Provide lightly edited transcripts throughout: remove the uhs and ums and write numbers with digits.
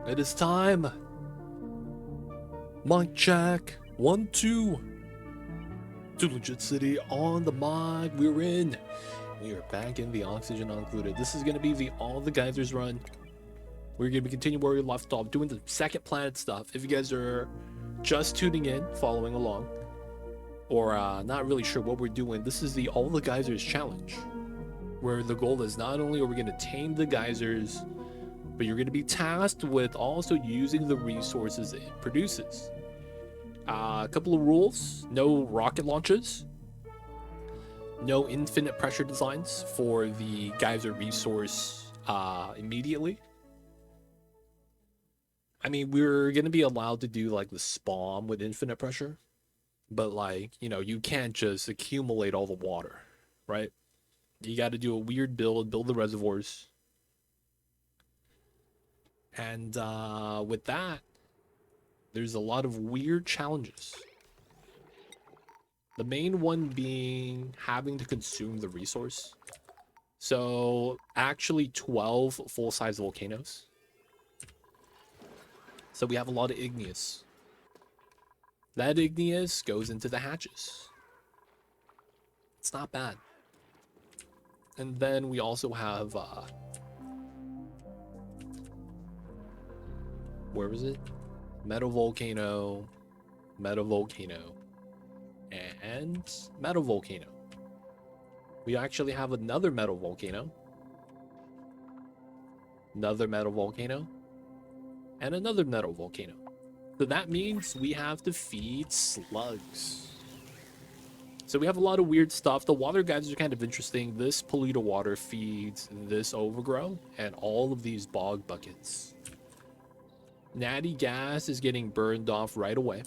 It is time. Mic check. 1, 2. To Legit City on the mic. We're in. We are back in the oxygen included. This is going to be the all the geysers run. We're going to continue where we left off, doing the second planet stuff. If you guys are just tuning in, following along, or not really sure what we're doing, this is the all the geysers challenge, where the goal is not only are we going to tame the geysers, but you're going to be tasked with also using the resources it produces. A couple of rules: no rocket launches, no infinite pressure designs for the geyser resource immediately. I mean, we're going to be allowed to do like the spawn with infinite pressure, but like, you can't just accumulate all the water, right? You got to do a weird build the reservoirs. And with that, there's a lot of weird challenges. The main one being having to consume the resource. So actually 12 full-size volcanoes. So we have a lot of igneous. That igneous goes into the hatches. It's not bad. And then we also have where was it? Metal volcano, and metal volcano. We actually have another metal volcano, another metal volcano, and another metal volcano. So that means we have to feed slugs. So we have a lot of weird stuff. The water geysers are kind of interesting. This polluted water feeds this overgrow and all of these bog buckets. Natty gas is getting burned off right away.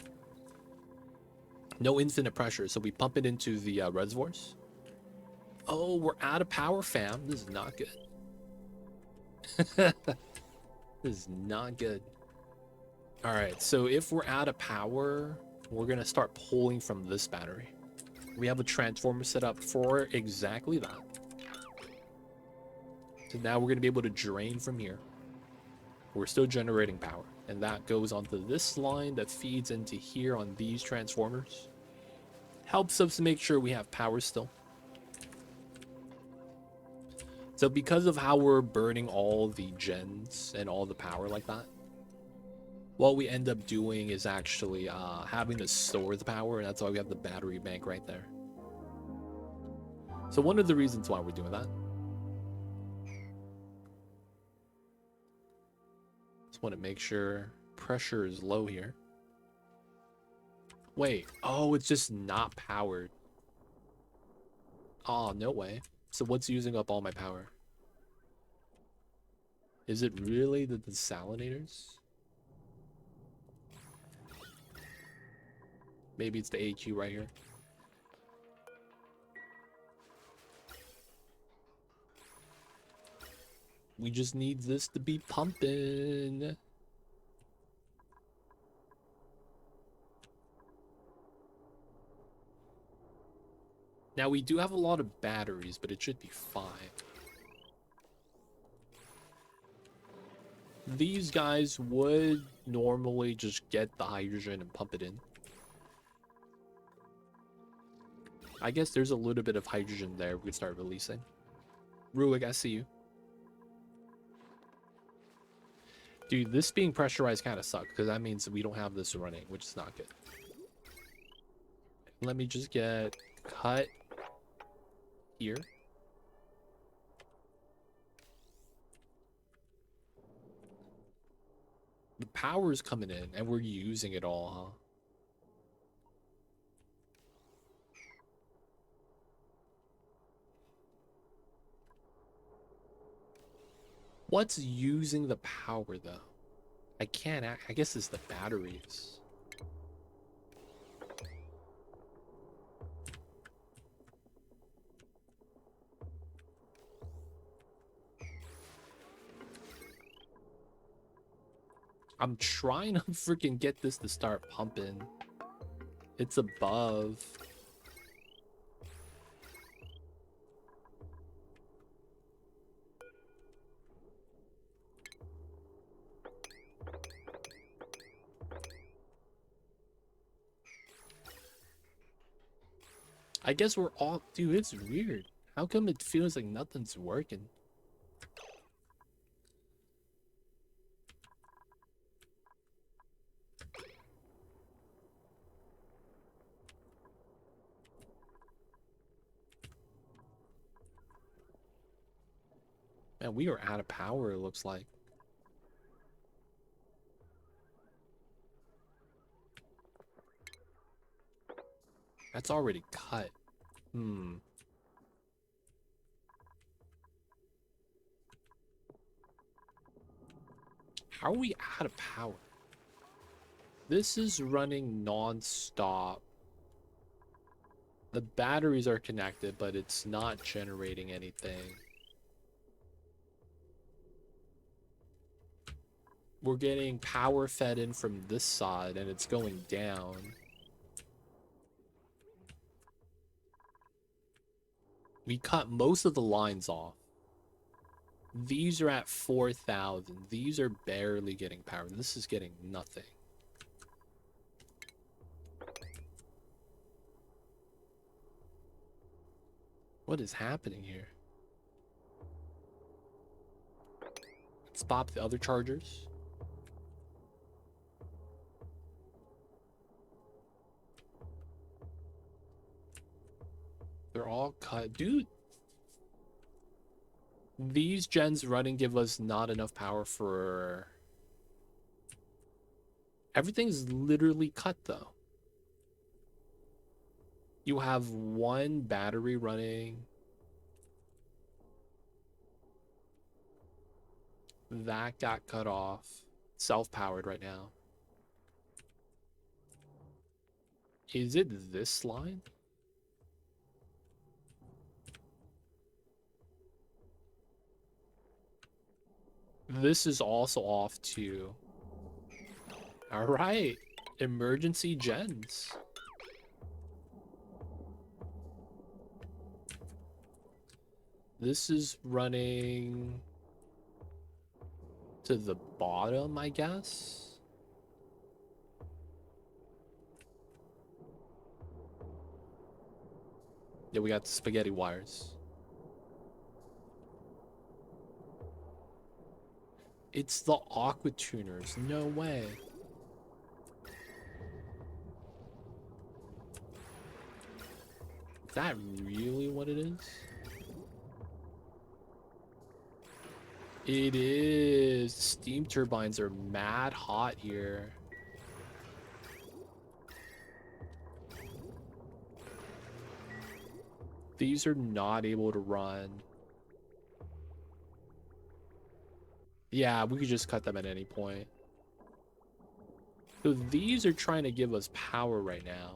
No infinite pressure, so we pump it into the reservoirs. Oh, we're out of power, fam. This is not good. This is not good. All right, so if we're out of power, we're going to start pulling from this battery. We have a transformer set up for exactly that. So now we're going to be able to drain from here. We're still generating power, and that goes onto this line that feeds into here on these transformers. Helps us to make sure we have power still. So because of how we're burning all the gens and all the power like that, what we end up doing is actually having to store the power, and that's why we have the battery bank right there. So one of the reasons why we're doing that. Just want to make sure pressure is low here. Wait, oh, it's just not powered. Oh, no way. So what's using up all my power? Is it really the desalinators? Maybe it's the AQ right here. We just need this to be pumping. Now we do have a lot of batteries, but it should be fine. These guys would normally just get the hydrogen and pump it in. I guess there's a little bit of hydrogen there we could start releasing. Ruig, I see you. Dude, this being pressurized kind of sucks, because that means we don't have this running, which is not good. Let me just get cut here. The power is coming in, and we're using it all, huh? What's using the power, though? I can't, I guess it's the batteries. I'm trying to freaking get this to start pumping. It's above. I guess we're all... Dude, it's weird. How come it feels like nothing's working? Man, we are out of power, it looks like. That's already cut. How are we out of power? This is running non-stop. The batteries are connected, but it's not generating anything. We're getting power fed in from this side, and it's going down. We cut most of the lines off. These are at 4,000. These are barely getting power. This is getting nothing. What is happening here? Let's pop the other chargers. They're all cut. Dude, these gens running give us not enough power for... Everything's literally cut, though. You have one battery running. That got cut off. Self-powered right now. Is it this line? This is also off too. All right, emergency gens. This is running to the bottom, I guess. Yeah, we got the spaghetti wires. It's the aqua tuners. No way. Is that really what it is? It is. Steam turbines are mad hot here. These are not able to run. Yeah, we could just cut them at any point. So these are trying to give us power right now.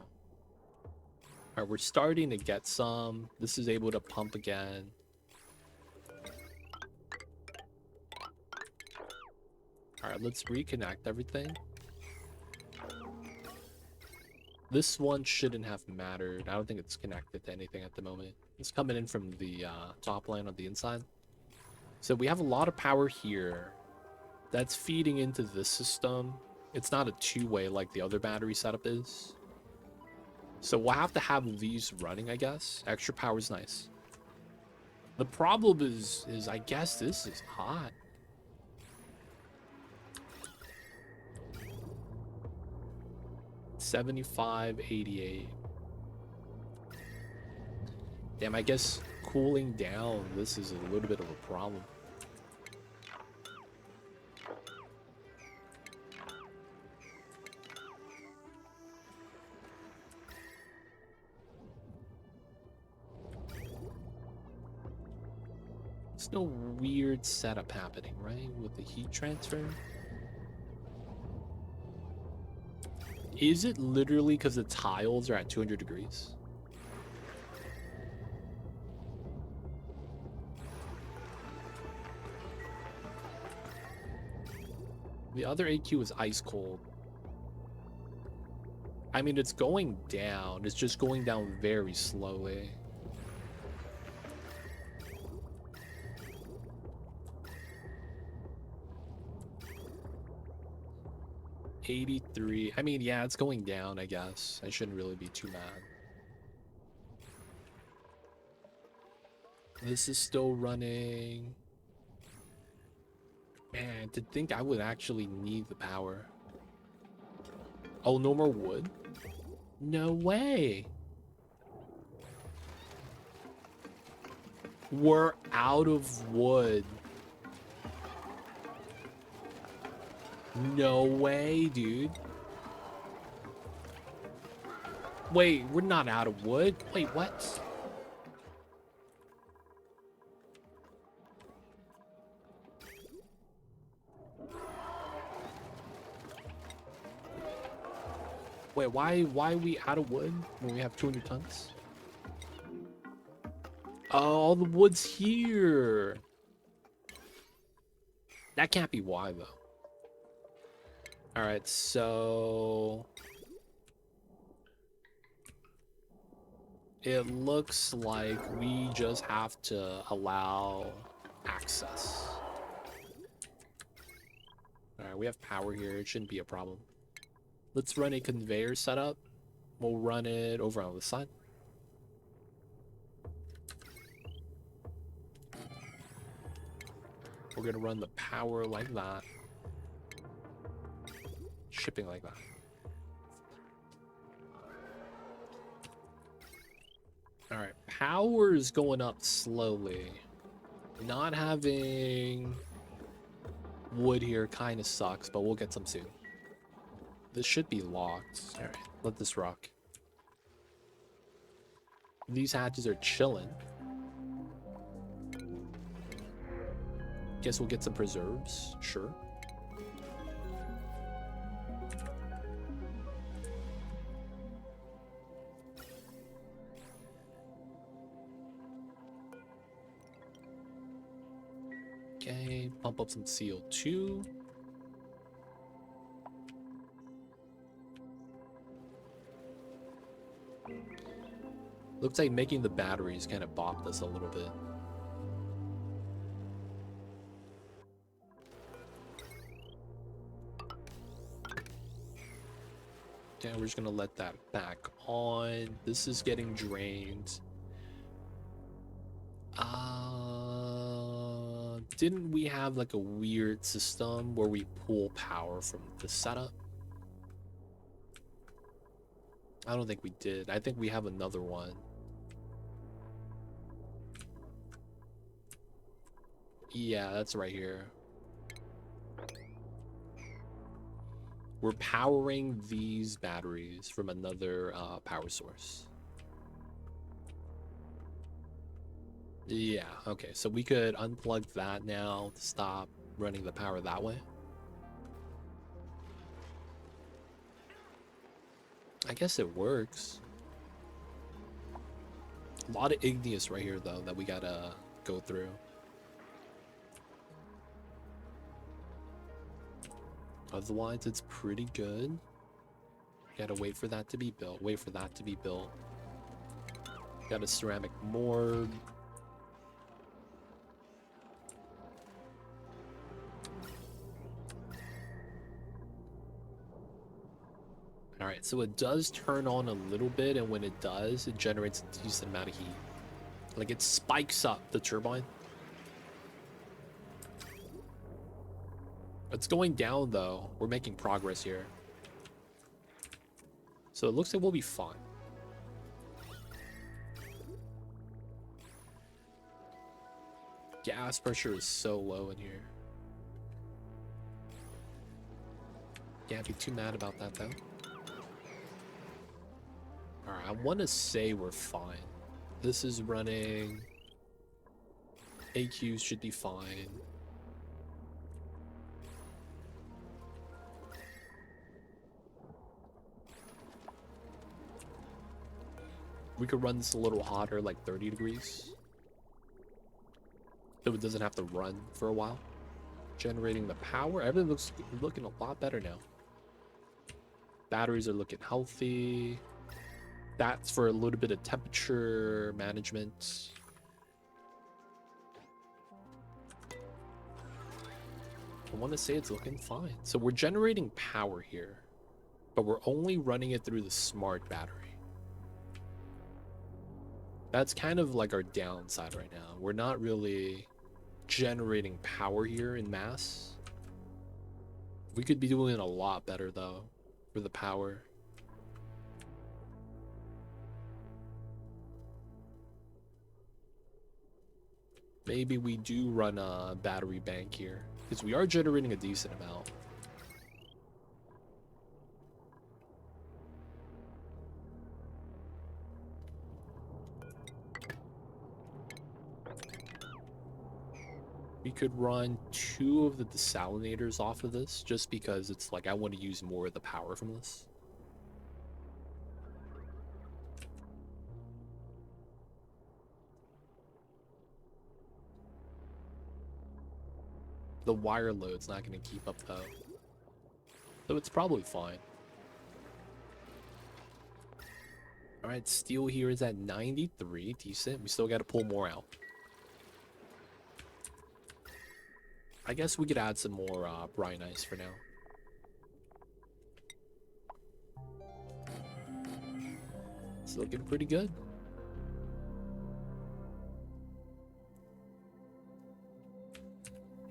All right, we're starting to get some. This is able to pump again. All right, let's reconnect everything. This one shouldn't have mattered. I don't think it's connected to anything at the moment. It's coming in from the top line on the inside. So we have a lot of power here. That's feeding into this system. It's not a two-way like the other battery setup is. So we'll have to have these running, I guess. Extra power is nice. The problem is I guess this is hot. $75.88. Damn, I guess cooling down, this is a little bit of a problem. There's no weird setup happening, right? With the heat transfer. Is it literally because the tiles are at 200 degrees? The other AQ is ice cold. I mean, it's going down. It's just going down very slowly. $83. I mean, yeah, it's going down, I guess. I shouldn't really be too mad. This is still running. Man, to think I would actually need the power. Oh, no more wood? No way. We're out of wood. No way, dude. Wait, we're not out of wood. Wait, what? Wait, why are we out of wood when we have 200 tons? Oh, all the wood's here. That can't be why, though. All right, so it looks like we just have to allow access. All right, we have power here. It shouldn't be a problem. Let's run a conveyor setup. We'll run it over on the side. We're gonna run the power like that. Shipping like that. All right, power is going up slowly. Not having wood here kind of sucks, but we'll get some soon. This should be locked. All right, let this rock. These hatches are chilling. Guess we'll get some preserves. Sure. Okay, pump up some CO2. Looks like making the batteries kind of bopped us a little bit. Okay, we're just gonna let that back on. This is getting drained. Didn't we have like a weird system where we pull power from the setup? I don't think we did. I think we have another one. Yeah, that's right here. We're powering these batteries from another power source. Yeah, okay, so we could unplug that now to stop running the power that way. I guess it works. A lot of igneous right here, though, that we gotta go through. Otherwise, it's pretty good. Gotta wait for that to be built. Wait for that to be built. Got a ceramic morgue. Alright, so it does turn on a little bit, and when it does, it generates a decent amount of heat. Like, it spikes up the turbine. It's going down, though. We're making progress here. So it looks like we'll be fine. Gas pressure is so low in here. Can't be too mad about that, though. Alright, I want to say we're fine. This is running. AQs should be fine. We could run this a little hotter, like 30 degrees. So it doesn't have to run for a while. Generating the power. Everything looks looking a lot better now. Batteries are looking healthy. That's for a little bit of temperature management. I want to say it's looking fine. So we're generating power here, but we're only running it through the smart battery. That's kind of like our downside right now. We're not really generating power here in mass. We could be doing a lot better though for the power. Maybe we do run a battery bank here because we are generating a decent amount. We could run 2 of the desalinators off of this just because it's like I want to use more of the power from this. The wire load's not going to keep up though. So it's probably fine. Alright, steel here is at 93. Decent. We still got to pull more out. I guess we could add some more brine ice for now. It's looking pretty good.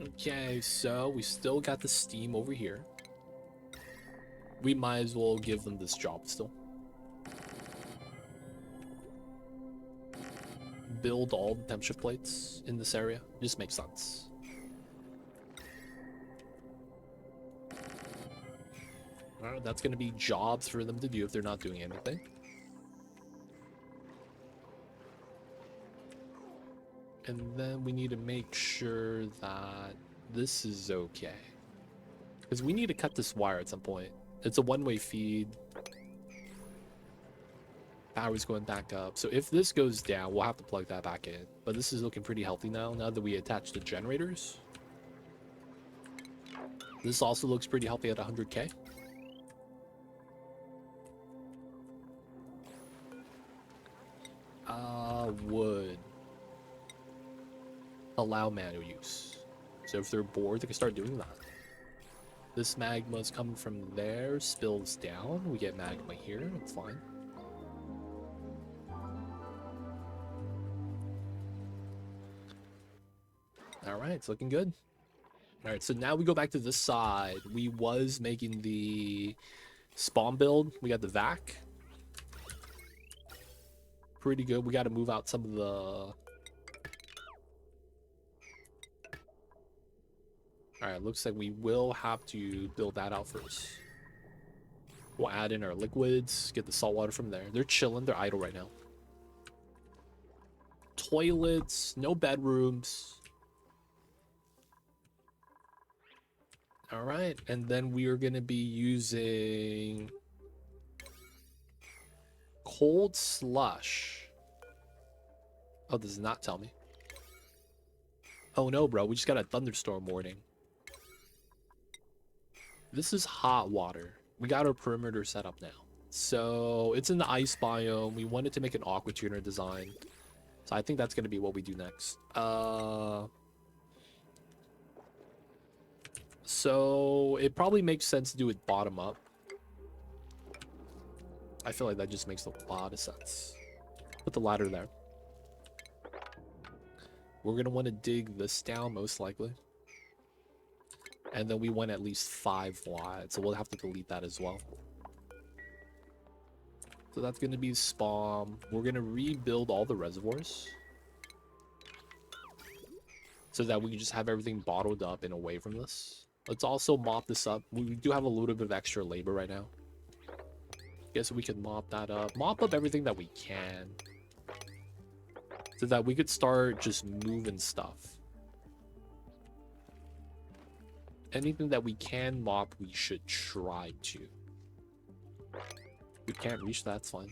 Okay, so we still got the steam over here. We might as well give them this job still. Build all the temperature plates in this area. Just makes sense. Alright, that's going to be jobs for them to do if they're not doing anything. And then we need to make sure that this is okay. Because we need to cut this wire at some point. It's a one-way feed. Power's going back up. So if this goes down, we'll have to plug that back in. But this is looking pretty healthy now that we attach the generators. This also looks pretty healthy at 100k. Wood. Allow manual use. So if they're bored, they can start doing that. This magma is coming from there, spills down. We get magma here. It's fine. Alright, it's looking good. Alright, so now we go back to this side. We was making the spawn build. We got the vac. Pretty good. We got to move out some of the... Alright, looks like we will have to build that out first. We'll add in our liquids, get the salt water from there. They're chilling, they're idle right now. Toilets, no bedrooms. Alright, and then we are going to be using cold slush. Oh, this does not tell me. Oh no, bro, we just got a thunderstorm warning. This is hot water. We got our perimeter set up now. So it's in the ice biome. We wanted to make an aqua tuner design. So I think that's going to be what we do next. So it probably makes sense to do it bottom up. I feel like that just makes a lot of sense. Put the ladder there. We're going to want to dig this down most likely. And then we want at least 5 wide, so we'll have to delete that as well. So that's going to be spawn. We're going to rebuild all the reservoirs. So that we can just have everything bottled up and away from this. Let's also mop this up. We do have a little bit of extra labor right now. Guess we can mop that up. Mop up everything that we can. So that we could start just moving stuff. Anything that we can mop, we should try to. We can't reach that, that's fine.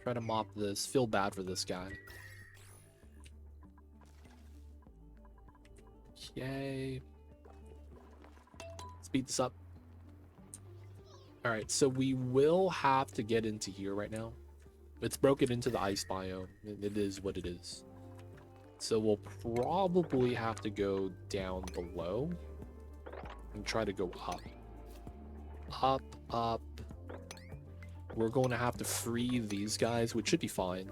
Try to mop this. Feel bad for this guy. Okay. Speed this up. Alright, so we will have to get into here right now. It's broken into the ice biome. It is what it is. So we'll probably have to go down below and try to go up. Up, up. We're going to have to free these guys, which should be fine.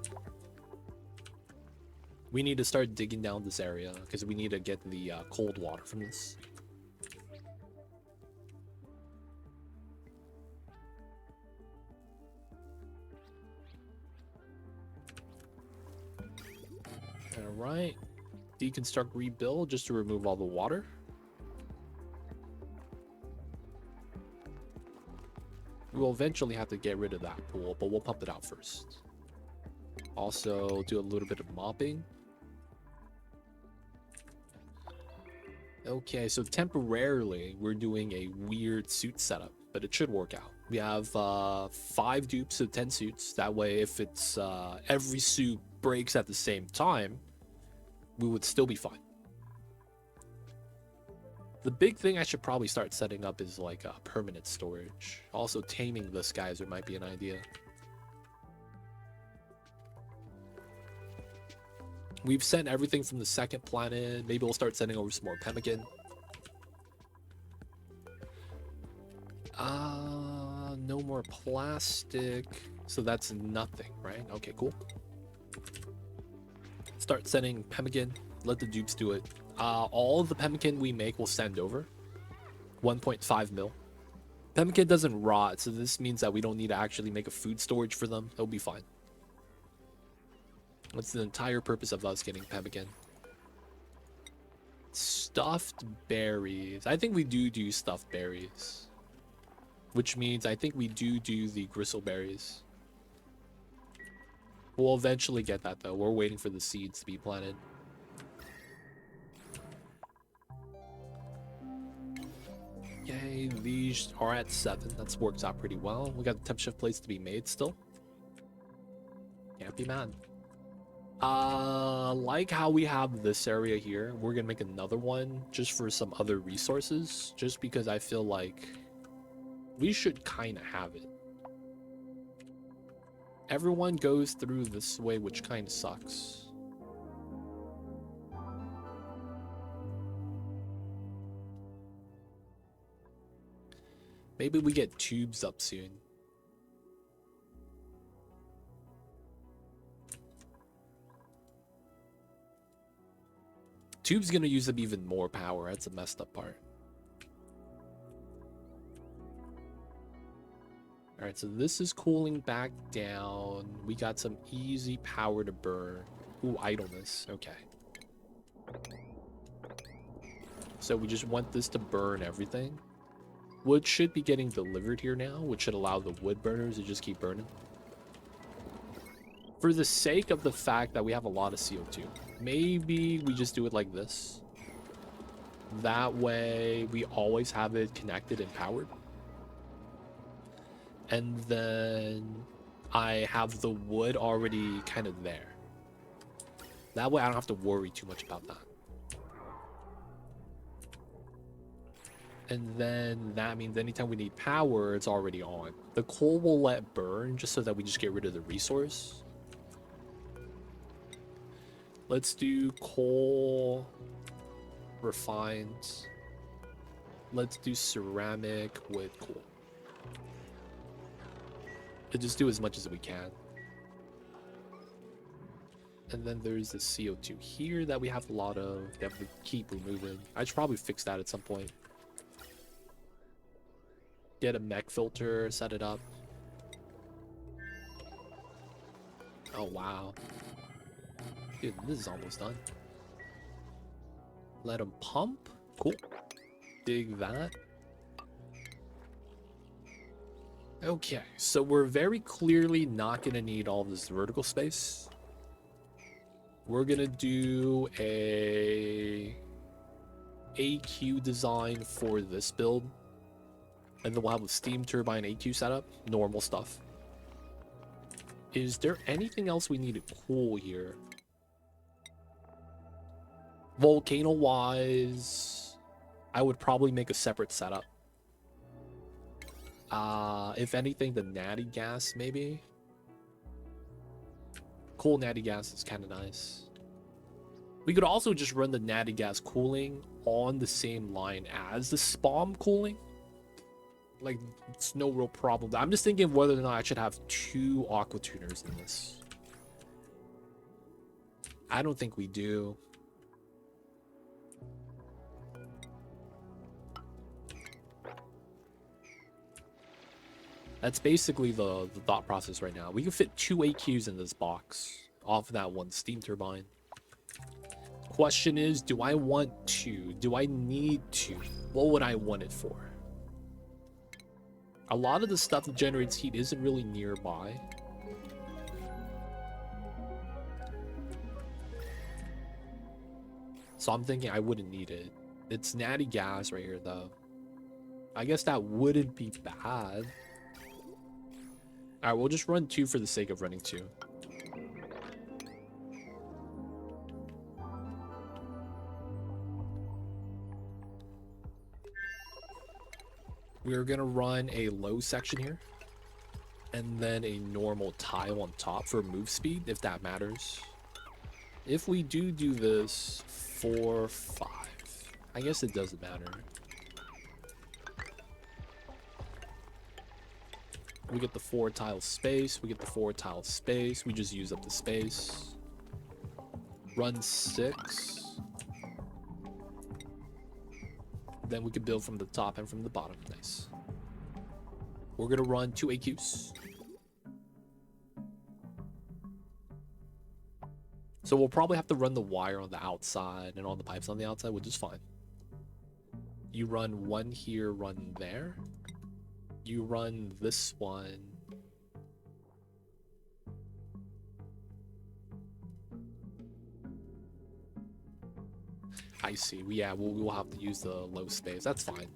We need to start digging down this area because we need to get the cold water from this. Alright. Deconstruct, rebuild just to remove all the water. We'll eventually have to get rid of that pool, but we'll pump it out first. Also, do a little bit of mopping. Okay, so temporarily, we're doing a weird suit setup, but it should work out. We have 5 dupes of 10 suits. That way, if it's every suit breaks at the same time, we would still be fine. The big thing I should probably start setting up is like a permanent storage. Also, taming this geyser might be an idea. We've sent everything from the second planet. Maybe we'll start sending over some more pemmican. No more plastic. So that's nothing, right? Okay, cool. Start sending pemmican. Let the dupes do it. All of the pemmican we make will send over. 1.5 mil. Pemmican doesn't rot, so this means that we don't need to actually make a food storage for them. It'll be fine. That's the entire purpose of us getting pemmican. Stuffed berries. I think we do stuffed berries. Which means I think we do the gristleberries. We'll eventually get that though. We're waiting for the seeds to be planted. Okay, these are at 7. That works out pretty well. We got the temp shift plates to be made still. Can't be mad. Like how we have this area here, we're gonna make another one just for some other resources, just because I feel like we should kind of have it. Everyone goes through this way, which kind of sucks. Maybe we get tubes up soon. Tube's gonna use up even more power. That's a messed up part. Alright, so this is cooling back down. We got some easy power to burn. Ooh, idleness. Okay. So we just want this to burn everything. Wood should be getting delivered here now, which should allow the wood burners to just keep burning. For the sake of the fact that we have a lot of CO2, maybe we just do it like this. That way we always have it connected and powered. And then I have the wood already kind of there. That way I don't have to worry too much about that. And then that means anytime we need power, it's already on. The coal will let burn just so that we just get rid of the resource. Let's do coal, refined. Let's do ceramic with coal. And just do as much as we can. And then there's the CO2 here that we have a lot of. We have to keep removing. I should probably fix that at some point. Get a mech filter, set it up. Oh, wow. Dude, this is almost done. Let them pump. Cool. Dig that. Okay, so we're very clearly not going to need all this vertical space. We're going to do a AQ design for this build. And then we'll have a steam turbine AQ setup. Normal stuff. Is there anything else we need to cool here? Volcano-wise, I would probably make a separate setup. If anything, the natty gas, maybe. Cool natty gas is kind of nice. We could also just run the natty gas cooling on the same line as the SPOM cooling. Like, it's no real problem. I'm just thinking whether or not I should have 2 aqua tuners in this. I don't think we do. That's basically the thought process right now. We can fit 2 AQs in this box off of that 1 steam turbine. Question is, do I want to? Do I need to? What would I want it for? A lot of the stuff that generates heat isn't really nearby. So I'm thinking I wouldn't need it. It's natty gas right here, though. I guess that wouldn't be bad. Alright, we'll just run 2 for the sake of running 2. We're gonna run a low section here. And then a normal tile on top for move speed, if that matters. If we do this 4, 5, I guess it doesn't matter. We get the 4 tile space. We get the 4 tile space. We just use up the space. Run 6. Then we can build from the top and from the bottom. Nice. We're gonna run 2 AQs. So we'll probably have to run the wire on the outside and all the pipes on the outside, which is fine. You run 1 here, run there. You run this one. I see. Yeah, we'll have to use the low space. That's fine.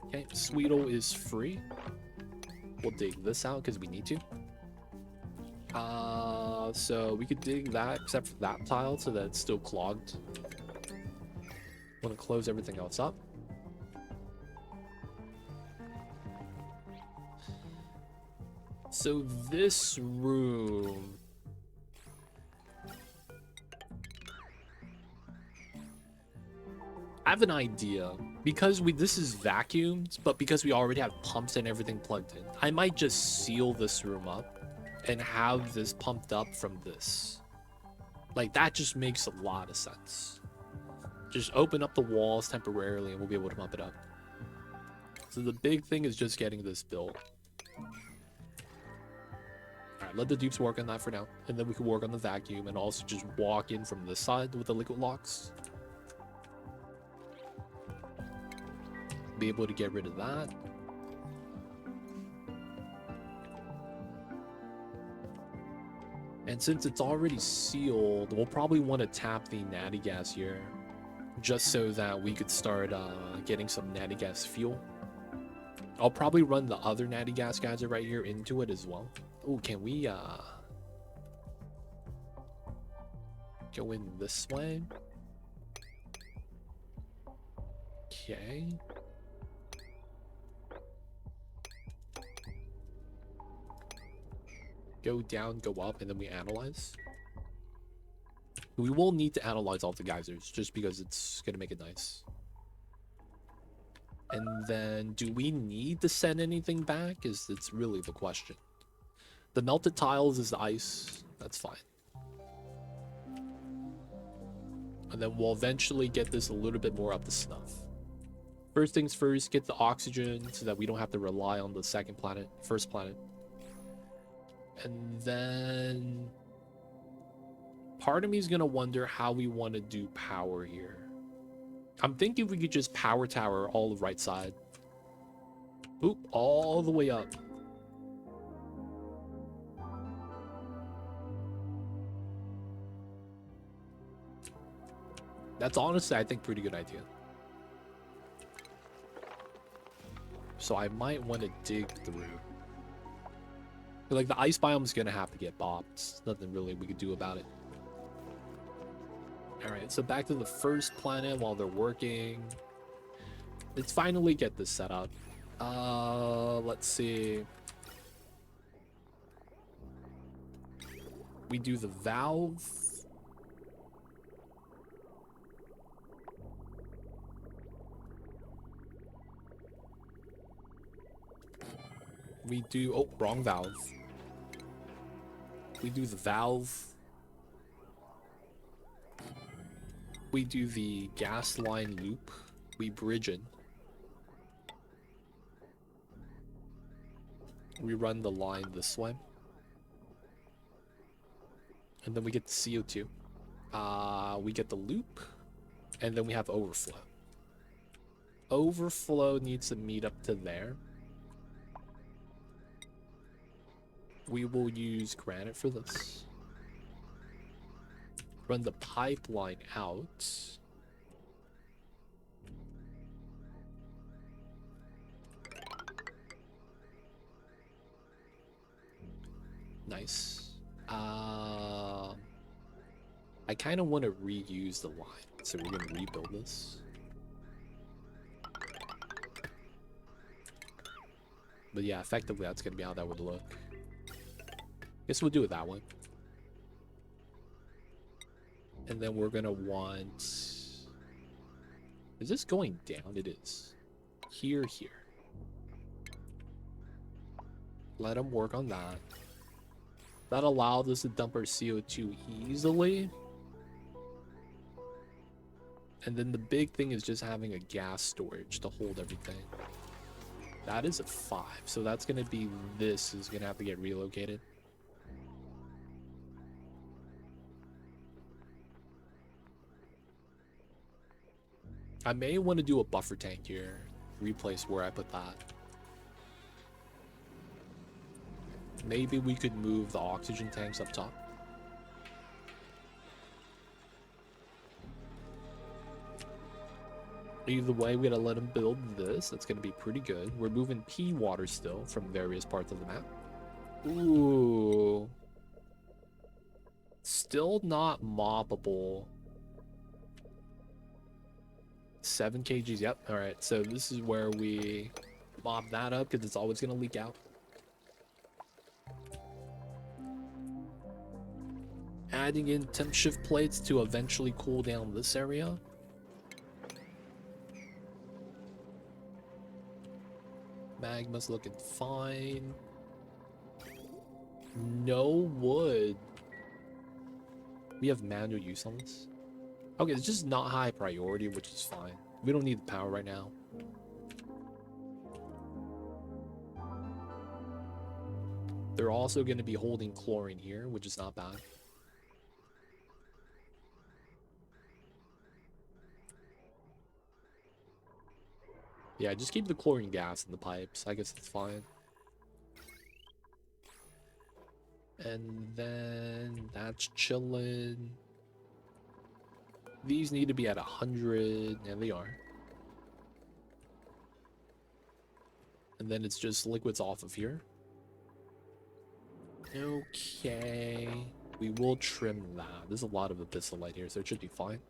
Okay, Sweetle is free. We'll dig this out because we need to. So we could dig that except for that tile so that it's still clogged. Want to close everything else up. So this room, I have an idea. Because this is vacuumed, but because we already have pumps and everything plugged in, I might just seal this room up and have this pumped up from this. Like, that just makes a lot of sense. Just open up the walls temporarily and we'll be able to pump it up. So the big thing is just getting this built. Alright, let the dupes work on that for now. And then we can work on the vacuum and also just walk in from this side with the liquid locks. Be able to get rid of that. And since it's already sealed, we'll probably want to tap the natty gas here. Just so that we could start getting some natty gas fuel. I'll probably run the other natty gas geyser right here into it as well. Oh, can we go in this way? Okay. Go down, go up, and then we analyze. We will need to analyze all the geysers just because it's gonna make it nice. And then, do we need to send anything back? It's really the question. The melted tiles is the ice. That's fine. And then we'll eventually get this a little bit more up to snuff. First things first, get the oxygen so that we don't have to rely on the first planet. And then part of me is gonna wonder how we want to do power here. I'm thinking we could just power tower all the right side. Oop, all the way up. That's honestly, I think, pretty good idea. So I might want to dig through. Like, the ice biome's gonna have to get bopped. Nothing really we could do about it. Alright, so back to the first planet while they're working. Let's finally get this set up. Let's see. We do the valve. We do... Oh, wrong valve. We do the valve. We do the gas line loop. We bridge in. We run the line this way. And then we get the CO2. We get the loop. And then we have overflow. Overflow needs to meet up to there. We will use granite for this. Run the pipeline out. Nice. I kind of want to reuse the line, so we're going to rebuild this. But yeah, effectively that's going to be how that would look. Guess we'll do it that way. And then we're going to want... Is this going down? It is. Here. Let them work on that. That allows us to dump our CO2 easily. And then the big thing is just having a gas storage to hold everything. That is a 5, so that's going to be... This is going to have to get relocated. I may want to do a buffer tank here. Replace where I put that. Maybe we could move the oxygen tanks up top. Either way, we gotta let them build this. That's gonna be pretty good. We're moving pea water still from various parts of the map. Ooh. Still not moppable. 7 kgs, yep. Alright, so this is where we mop that up because it's always gonna leak out. Adding in temp shift plates to eventually cool down this area. Magma's looking fine. No wood. We have manual use on this. Okay, it's just not high priority, which is fine. We don't need the power right now. They're also going to be holding chlorine here, which is not bad. Yeah, just keep the chlorine gas in the pipes. I guess it's fine. And then that's chilling. These need to be at 100, and they are. And then it's just liquids off of here. Okay. We will trim that. There's a lot of abyssalite here, so it should be fine.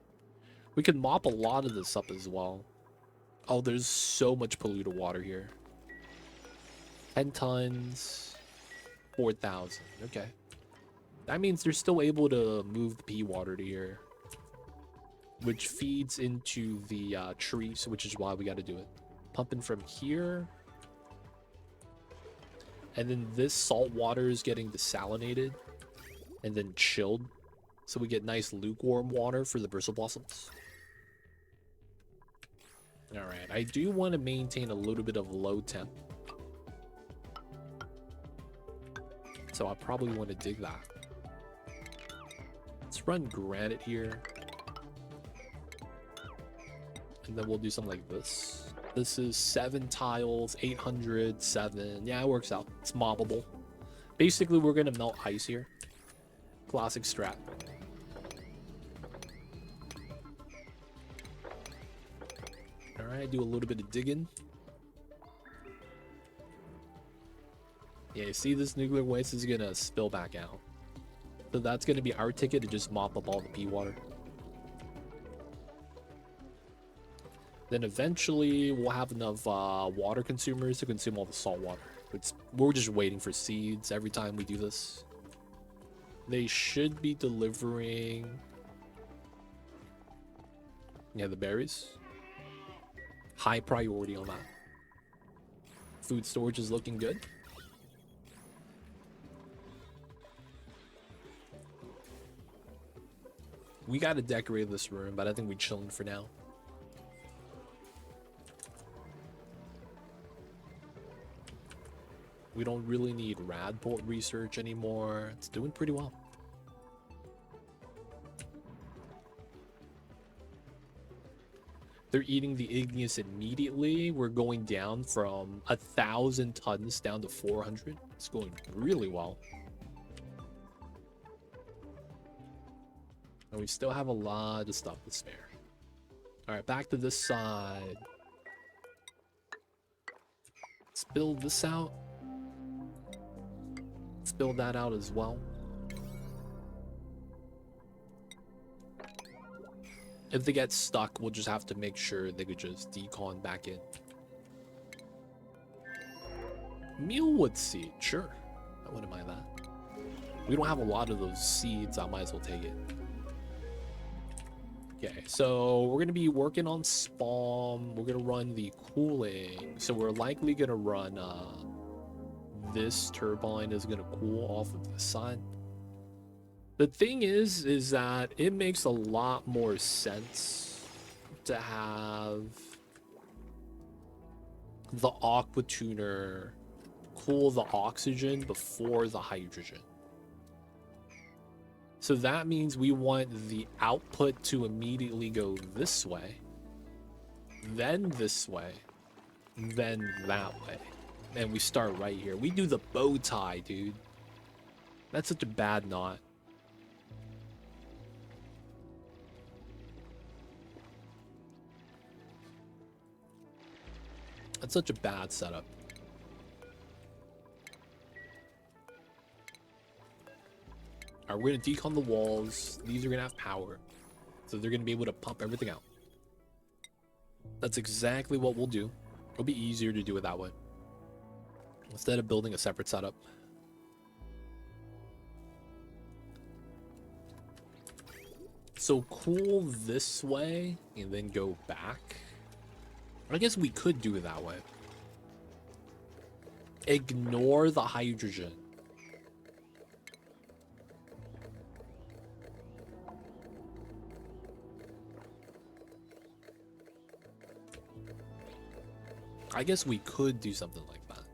We can mop a lot of this up as well. Oh, there's so much polluted water here. 10 tons. 4,000. Okay. That means they're still able to move the pea water to here, which feeds into the trees, which is why we got to do it. Pumping from here. And then this salt water is getting desalinated and then chilled. So we get nice lukewarm water for the bristle blossoms. Alright, I do want to maintain a little bit of low temp. So I probably want to dig that. Let's run granite here. And then we'll do something like this. This is 7 tiles, 800, 7. Yeah, it works out. It's mobbable. Basically, we're going to melt ice here. Classic strat. Alright, do a little bit of digging. Yeah, you see this nuclear waste is going to spill back out. So that's going to be our ticket to just mop up all the pea water. Then eventually we'll have enough water consumers to consume all the salt water. We're just waiting for seeds every time we do this. They should be delivering... Yeah, the berries. High priority on that. Food storage is looking good. We gotta decorate this room, but I think we're chilling for now. We don't really need Radbolt research anymore. It's doing pretty well. They're eating the igneous immediately. We're going down from 1,000 tons down to 400. It's going really well. And we still have a lot of stuff to spare. All right, back to this side. Let's build this out. Let's build that out as well. If they get stuck, we'll just have to make sure they could just decon back in. Mealwood seed, sure. I wouldn't mind that. We don't have a lot of those seeds, I might as well take it. Okay, so we're gonna be working on spawn. We're gonna run the cooling. So we're likely gonna run this turbine is gonna cool off of the sun. The thing is that it makes a lot more sense to have the aqua tuner cool the oxygen before the hydrogen. So that means we want the output to immediately go this way, then this way, then that way. And we start right here. We do the bow tie, dude. That's such a bad knot. That's such a bad setup. Alright, we're gonna decon the walls. These are gonna have power, so they're gonna be able to pump everything out. That's exactly what we'll do. It'll be easier to do it that way instead of building a separate setup. So cool this way and then go back. I guess we could do it that way. Ignore the hydrogen. I guess we could do something like that.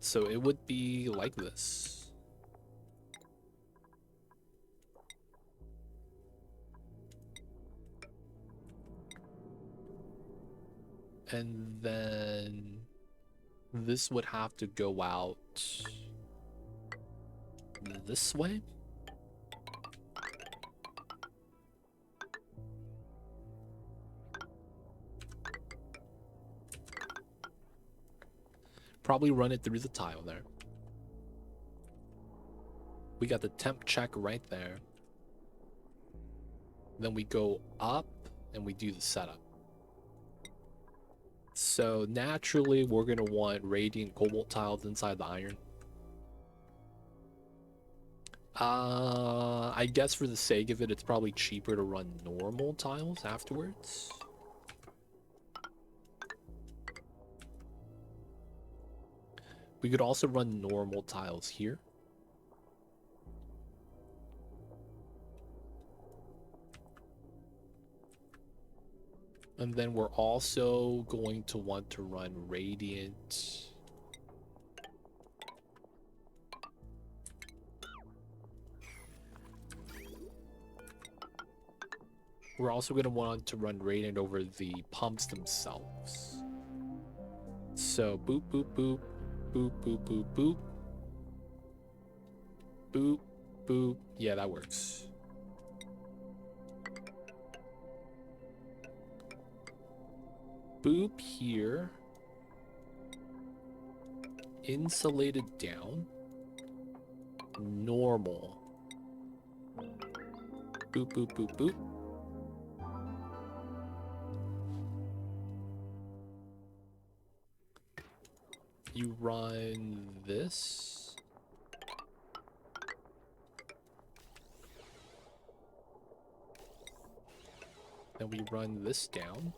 So it would be like this. And then this would have to go out this way. Probably run it through the tile there. We got the temp check right there. Then we go up and we do the setup. So naturally, we're going to want radiant cobalt tiles inside the iron. I guess for the sake of it, it's probably cheaper to run normal tiles afterwards. We could also run normal tiles here. And then we're also going to want to run radiant. We're also going to want to run radiant over the pumps themselves. So boop, boop, boop. Boop, boop, boop, boop. Boop, boop. Yeah, that works. Boop here. Insulated down. Normal. Boop, boop, boop, boop. You run this. Then we run this down.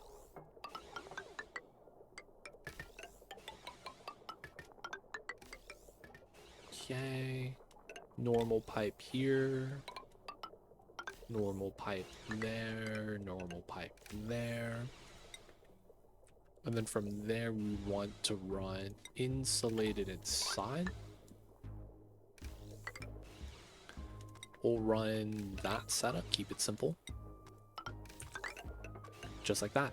Okay. Normal pipe here. Normal pipe there. Normal pipe there. And then from there, we want to run insulated inside. We'll run that setup, keep it simple. Just like that.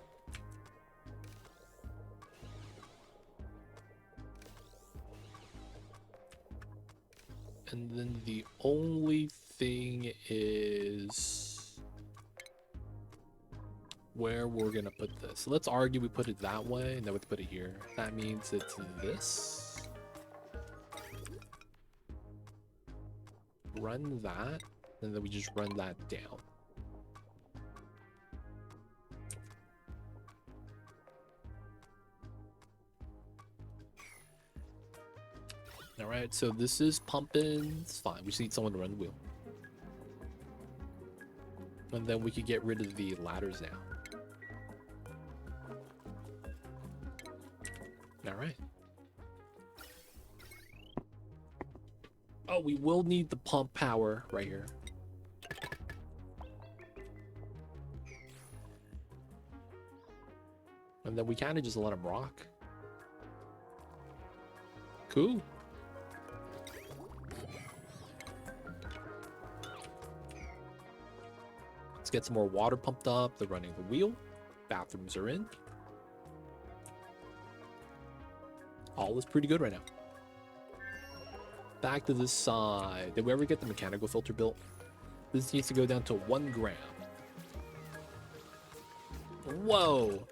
And then the only thing is where we're gonna put this. So let's argue we put it that way and then we put it here. That means it's this. Run that, and then we just run that down. Alright, so this is pumping. It's fine. We just need someone to run the wheel. And then we could get rid of the ladders now. Alright. Oh, we will need the pump power right here. And then we kind of just let them rock. Cool. Let's get some more water pumped up. They're running the wheel. Bathrooms are in. All is pretty good right now. Back to this side. Did we ever get the mechanical filter built? This needs to go down to 1 gram. Whoa.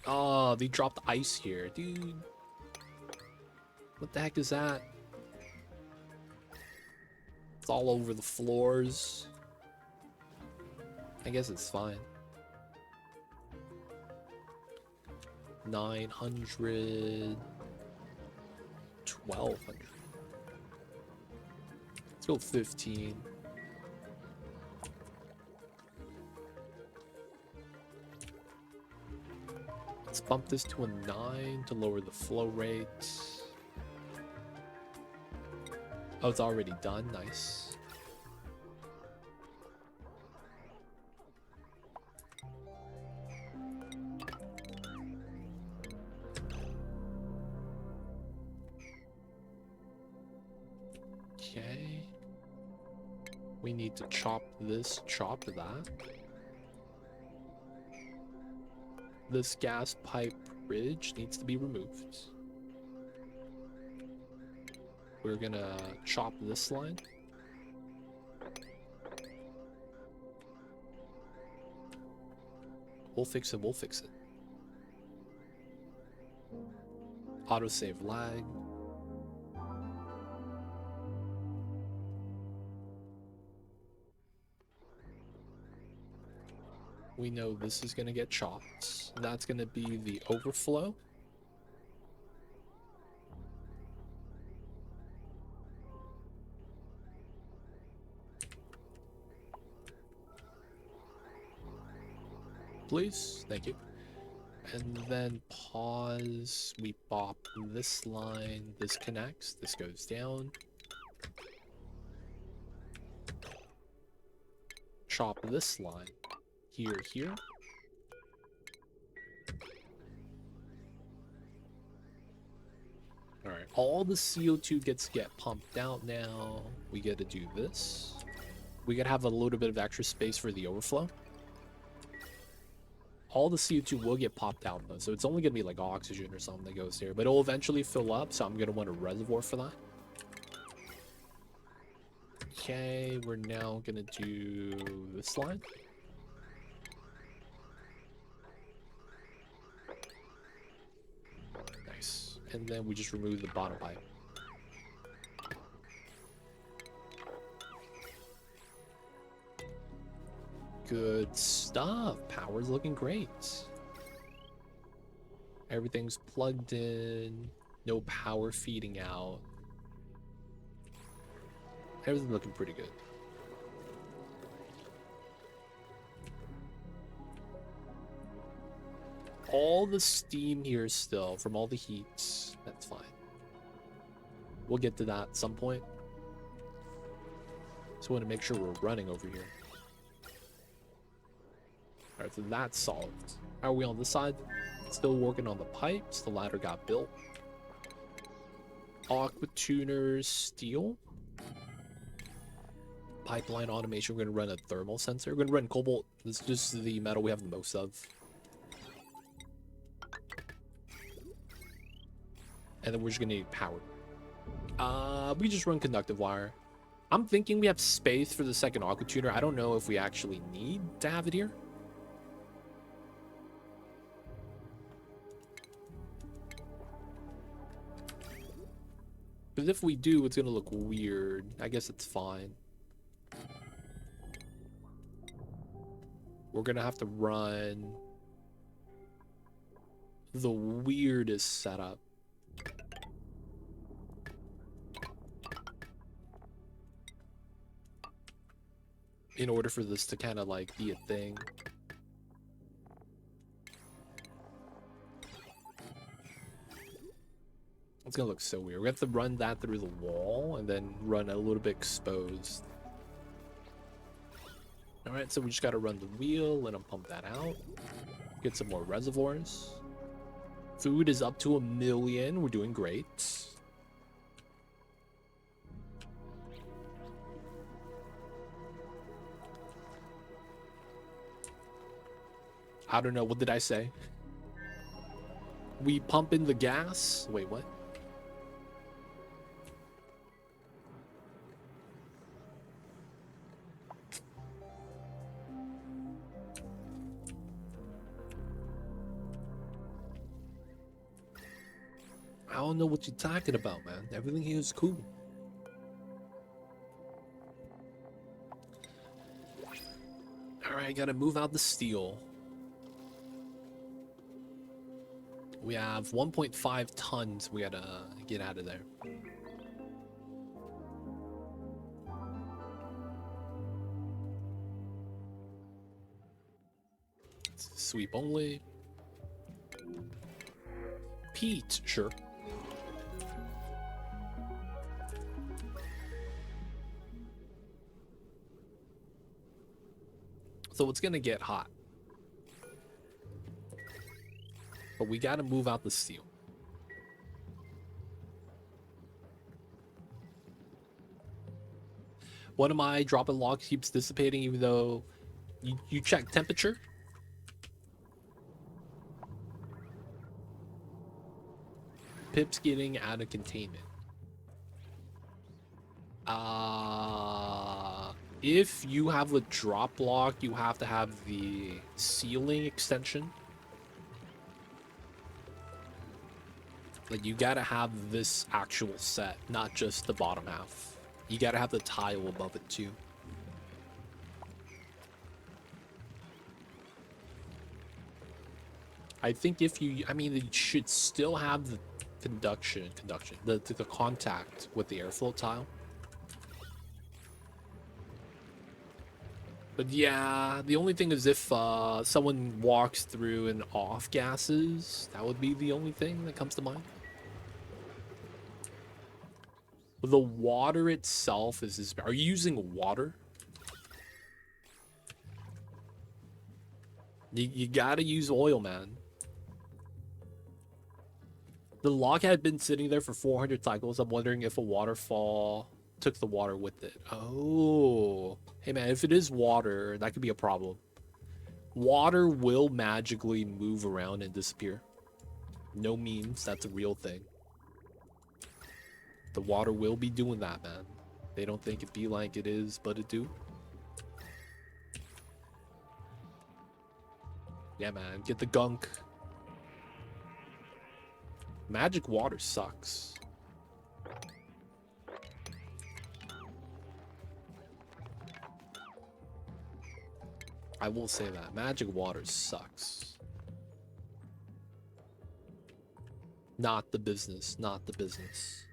Oh, they dropped ice here, dude. What the heck is that? It's all over the floors. I guess it's fine. 900, 1200. Let's go 15. Let's bump this to a 9 to lower the flow rate. Oh, it's already done. Nice. Okay. We need to chop this, chop that. This gas pipe bridge needs to be removed. We're gonna chop this line. We'll fix it, we'll fix it. Autosave lag. We know this is gonna get chopped. That's gonna be the overflow. Please, thank you. And then pause. We bop this line. This connects. This goes down. Chop this line. Here. Alright, all the CO2 gets pumped out now. We gotta do this. We gotta have a little bit of extra space for the overflow. All the CO2 will get popped out though, so it's only gonna be like oxygen or something that goes here, but it'll eventually fill up, so I'm gonna want a reservoir for that. Okay, we're now gonna do this line. Nice. And then we just remove the bottom pipe. Good stuff. Power's looking great. Everything's plugged in. No power feeding out. Everything's looking pretty good. All the steam here still from all the heat. That's fine. We'll get to that at some point. Just want to make sure we're running over here. Alright, so that's solved. How are we on this side? Still working on the pipes. The ladder got built. Aqua tuners, steel. Pipeline automation. We're going to run a thermal sensor. We're going to run cobalt. This is just the metal we have the most of. And then we're just going to need power. We just run conductive wire. I'm thinking we have space for the second aqua tuner. I don't know if we actually need to have it here. But if we do, it's going to look weird. I guess it's fine. We're going to have to run the weirdest setup. In order for this to kind of like be a thing. It's gonna look so weird. We have to run that through the wall and then run a little bit exposed. Alright, so we just gotta run the wheel, let them pump that out. Get some more reservoirs. Food is up to 1 million. We're doing great. I don't know. What did I say? We pump in the gas. Wait, what? I don't know what you're talking about, man. Everything here is cool. Alright, gotta move out the steel. We have 1.5 tons we gotta get out of there. Sweep only. Pete, sure. So it's gonna get hot. But we gotta move out the steel. One of my drop-in logs keeps dissipating even though you check temperature. Pip's getting out of containment. If you have a drop lock, you have to have the ceiling extension. Like, you gotta have this actual set, not just the bottom half. You gotta have the tile above it too. I think if you, I mean, it should still have the the contact with the airflow tile. But yeah, the only thing is if someone walks through and off gases, that would be the only thing that comes to mind. The water itself is this. Are you using water? You gotta use oil, man. The log had been sitting there for 400 cycles. I'm wondering if a waterfall took the water with it. Oh, hey man, if it is water, that could be a problem. Water will magically move around and disappear. No memes, that's a real thing. The water will be doing that, man. They don't think it be like it is, but it do. Yeah, man, get the gunk. Magic water sucks. I will say that. Magic water sucks. Not the business. Not the business.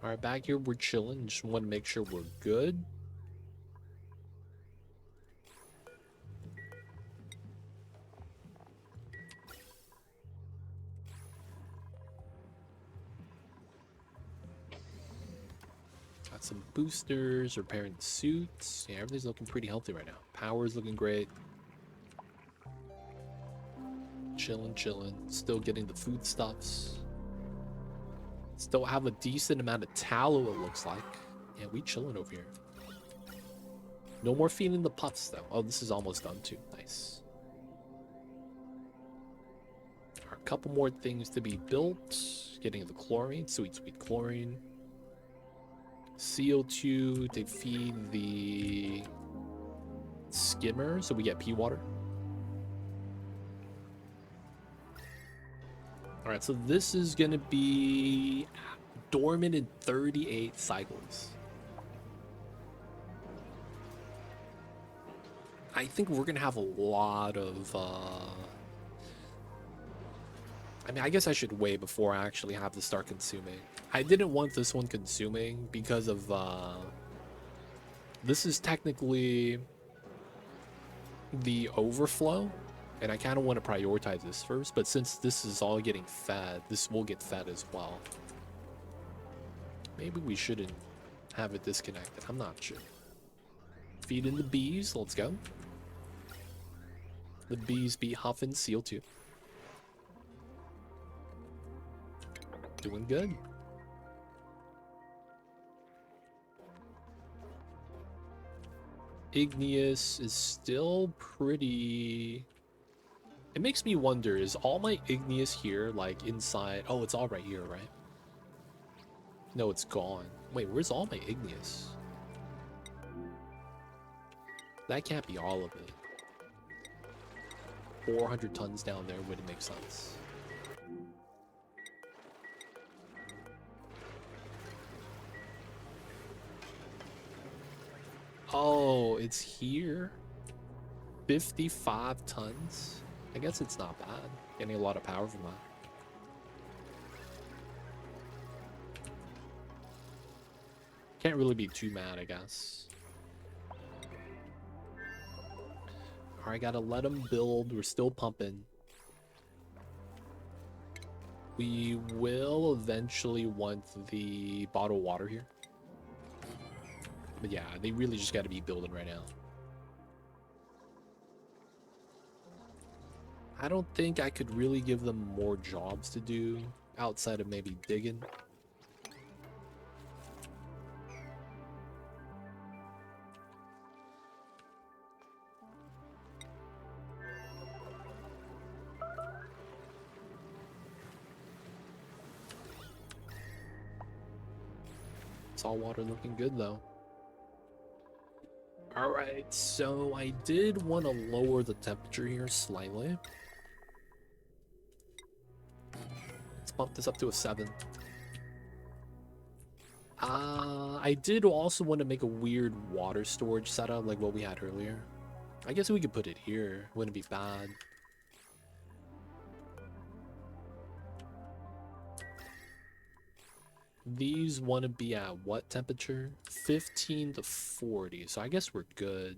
Alright, back here we're chilling. Just want to make sure we're good. Got some boosters, repairing the suits. Yeah, everything's looking pretty healthy right now. Power's looking great. Chilling, chilling. Still getting the foodstuffs. Still have a decent amount of tallow, it looks like. Yeah, we chilling over here. No more feeding the pups, though. Oh, this is almost done, too. Nice. A couple more things to be built. Getting the chlorine. Sweet, sweet chlorine. CO2 to feed the skimmer, so we get pea water. All right, so this is going to be dormant in 38 cycles. I think we're going to have a lot of... I mean, I guess I should wait before I actually have to start consuming. I didn't want this one consuming because of... This is technically the overflow. And I kind of want to prioritize this first, but since this is all getting fed, this will get fed as well. Maybe we shouldn't have it disconnected. I'm not sure. Feed in the bees. Let's go. The bees be huffing CO2. Doing good. Igneous is still pretty... It makes me wonder, is all my igneous here, like, inside... Oh, it's all right here, right? No, it's gone. Wait, where's all my igneous? That can't be all of it. 400 tons down there wouldn't make sense. Oh, it's here? 55 tons? I guess it's not bad. Getting a lot of power from that. Can't really be too mad, I guess. Alright, gotta let them build. We're still pumping. We will eventually want the bottled water here. But yeah, they really just gotta be building right now. I don't think I could really give them more jobs to do outside of maybe digging. Salt water looking good though. Alright, so I did want to lower the temperature here slightly. Let's bump this up to a 7. I did also want to make a weird water storage setup like what we had earlier. I guess we could put it here. Wouldn't be bad. These want to be at what temperature? 15 to 40. So I guess we're good.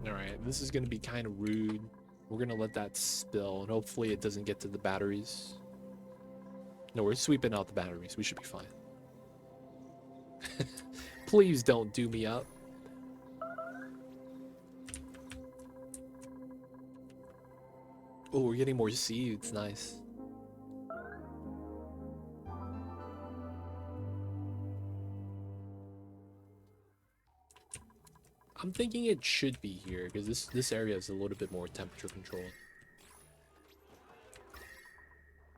Alright, this is going to be kind of rude. We're going to let that spill, and hopefully it doesn't get to the batteries. No, we're sweeping out the batteries. We should be fine. Please don't do me up. Oh, we're getting more seeds. Nice. I'm thinking it should be here because this area is a little bit more temperature controlled.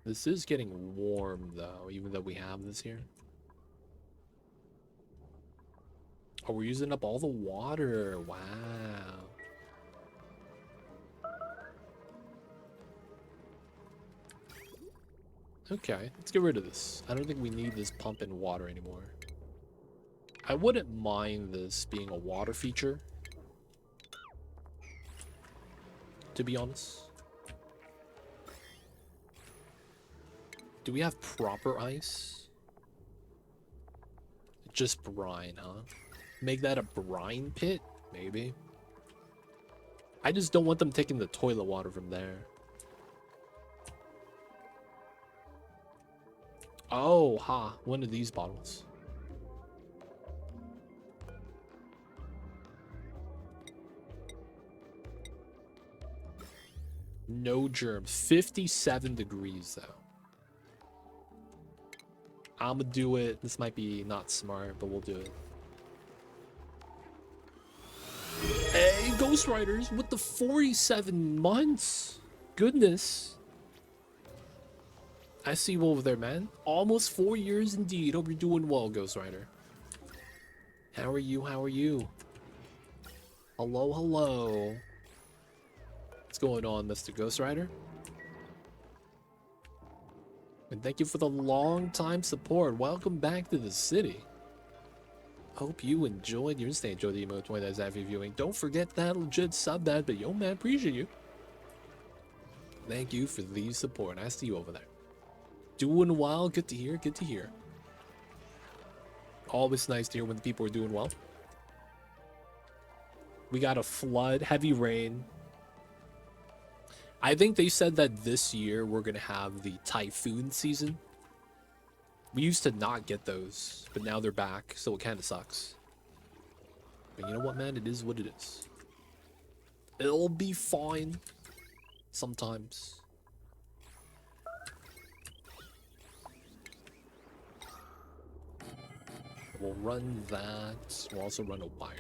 This is getting warm though, even though we have this here. Oh, we're using up all the water. Wow. Okay, let's get rid of this. I don't think we need this pump in water anymore. I wouldn't mind this being a water feature, to be honest. Do we have proper ice? Just brine, huh? Make that a brine pit? Maybe. I just don't want them taking the toilet water from there. Oh, ha. One of these bottles. No germs. 57 degrees, though. I'm gonna do it. This might be not smart, but we'll do it. Hey, Ghost Riders with the 47 months. Goodness. I see you over there, man. Almost 4 years indeed. Hope you're doing well, Ghost Rider. How are you? How are you? Hello, hello. What's going on, Mr. Ghost Rider? And thank you for the long time support. Welcome back to the city. Hope you enjoyed your stay. Enjoy the emote 20 after viewing. Don't forget that legit sub that, but yo, man, appreciate you. Thank you for the support. I see you over there. Doing well. Good to hear. Good to hear. Always nice to hear when the people are doing well. We got a flood, heavy rain. I think they said that this year we're going to have the typhoon season. We used to not get those, but now they're back, so it kind of sucks. But you know what, man? It is what it is. It'll be fine sometimes. We'll run that. We'll also run a wire.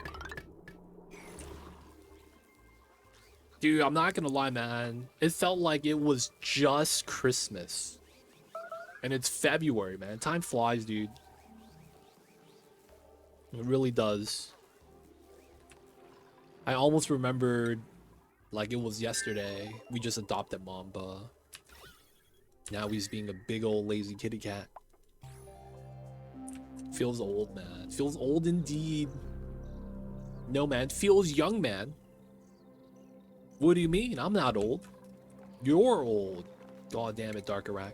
Dude, I'm not gonna lie, man. It felt like it was just Christmas. And it's February, man. Time flies, dude. It really does. I almost remembered like it was yesterday. We just adopted Mamba. Now he's being a big old lazy kitty cat. Feels old, man. Feels old indeed. No, man. Feels young, man. What do you mean? I'm not old. You're old. God damn it, Dark Iraq.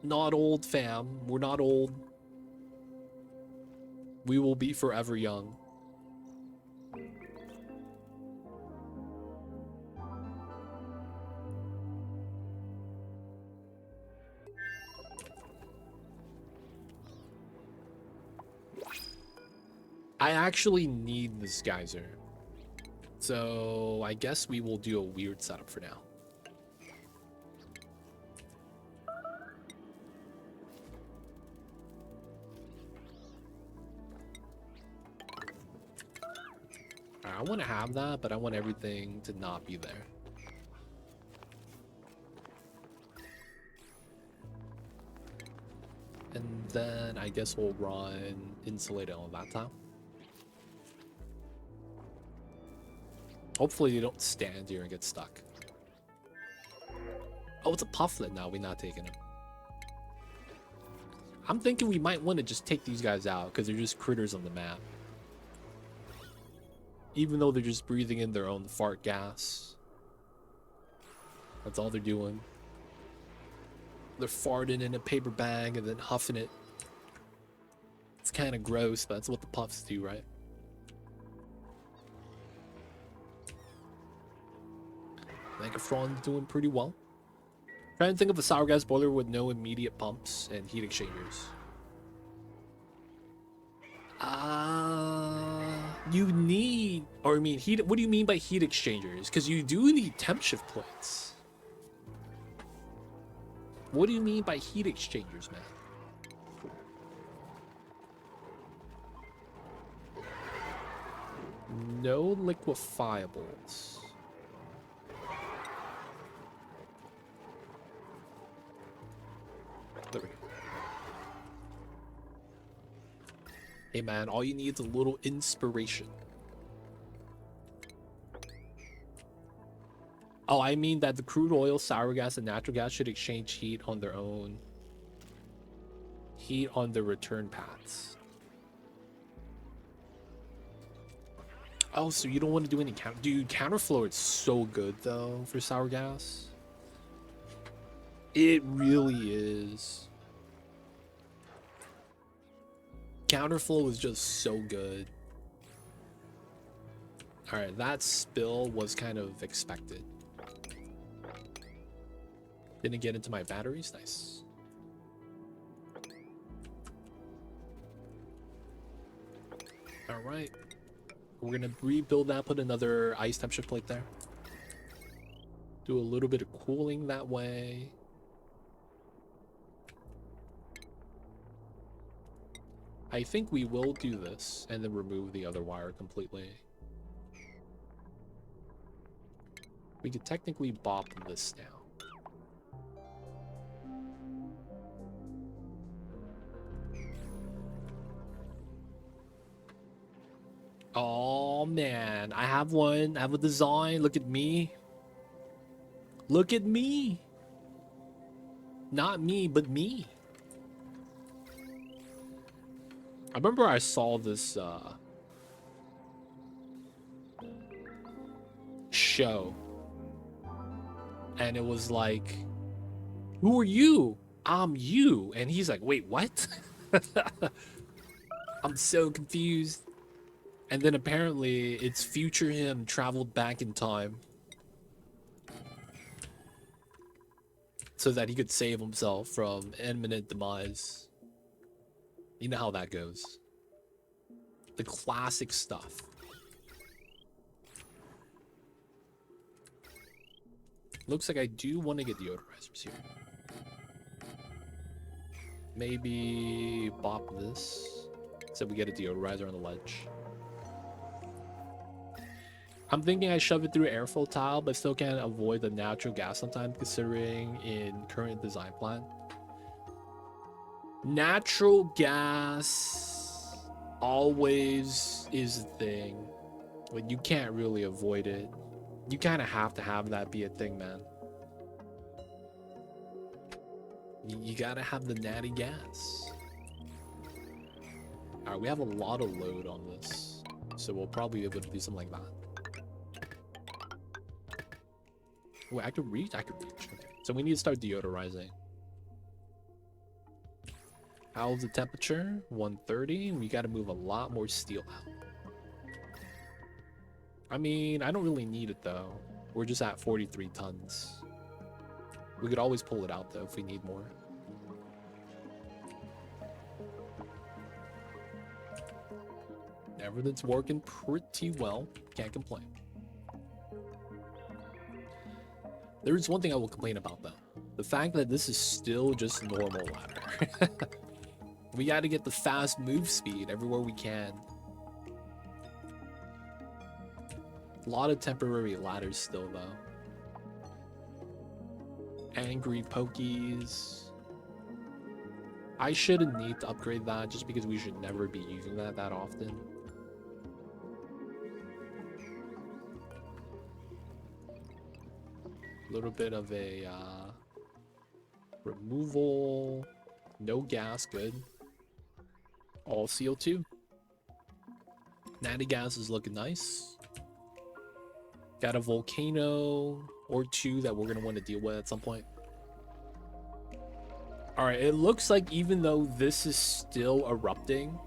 Not old, fam. We're not old. We will be forever young. I actually need this geyser. So I guess we will do a weird setup for now. I want to have that, but I want everything to not be there. And then I guess we'll run insulated on that time. Hopefully they don't stand here and get stuck. Oh, it's a pufflet now. We're not taking him. I'm thinking we might want to just take these guys out because they're just critters on the map. Even though they're just breathing in their own fart gas. That's all they're doing. They're farting in a paper bag and then huffing it. It's kind of gross, but that's what the puffs do, right? Megatron's doing pretty well. Trying to think of a sour gas boiler with no immediate pumps and heat exchangers. You need, or I mean, heat. What do you mean by heat exchangers? Because you do need temp shift plates. What do you mean by heat exchangers, man? No liquefiables. There we go. Hey man, all you need is a little inspiration. Oh, I mean that the crude oil, sour gas, and natural gas should exchange heat on their own. Heat on the return paths. Oh, so you don't want to do any counter... Dude, counterflow is so good, though, for sour gas. It really is. Counterflow is just so good. Alright, that spill was kind of expected. Didn't get into my batteries. Nice. All right. We're going to rebuild that, put another ice temperature plate there. Do a little bit of cooling that way. I think we will do this and then remove the other wire completely. We could technically bop this now. Oh man, I have one. I have a design. Look at me. Look at me. Not me, but me. I remember I saw this show. And it was like, who are you? I'm you. And he's like, wait, what? I'm so confused. And then apparently it's future him traveled back in time so that he could save himself from imminent demise. You know how that goes. The classic stuff. Looks like I do want to get deodorizers here. Maybe bop this so we get a deodorizer on the ledge. I'm thinking I shove it through airflow tile, but still can't avoid the natural gas sometimes, considering in current design plan. Natural gas always is a thing, but you can't really avoid it. You kind of have to have that be a thing, man. You gotta have the natty gas. All right, we have a lot of load on this, so we'll probably be able to do something like that. Wait, I could reach? I could reach. Okay. So we need to start deodorizing. How's the temperature? 130. We got to move a lot more steel out. I mean, I don't really need it, though. We're just at 43 tons. We could always pull it out, though, if we need more. Everything's working pretty well. Can't complain. There is one thing I will complain about, though. The fact that this is still just normal ladder. We got to get the fast move speed everywhere we can. A lot of temporary ladders still, though. Angry pokies. I shouldn't need to upgrade that just because we should never be using that often. A little bit of a removal. No gas, good. All CO2. Natty gas is looking nice. Got a volcano or two that we're going to want to deal with at some point. All right, it looks like even though this is still erupting,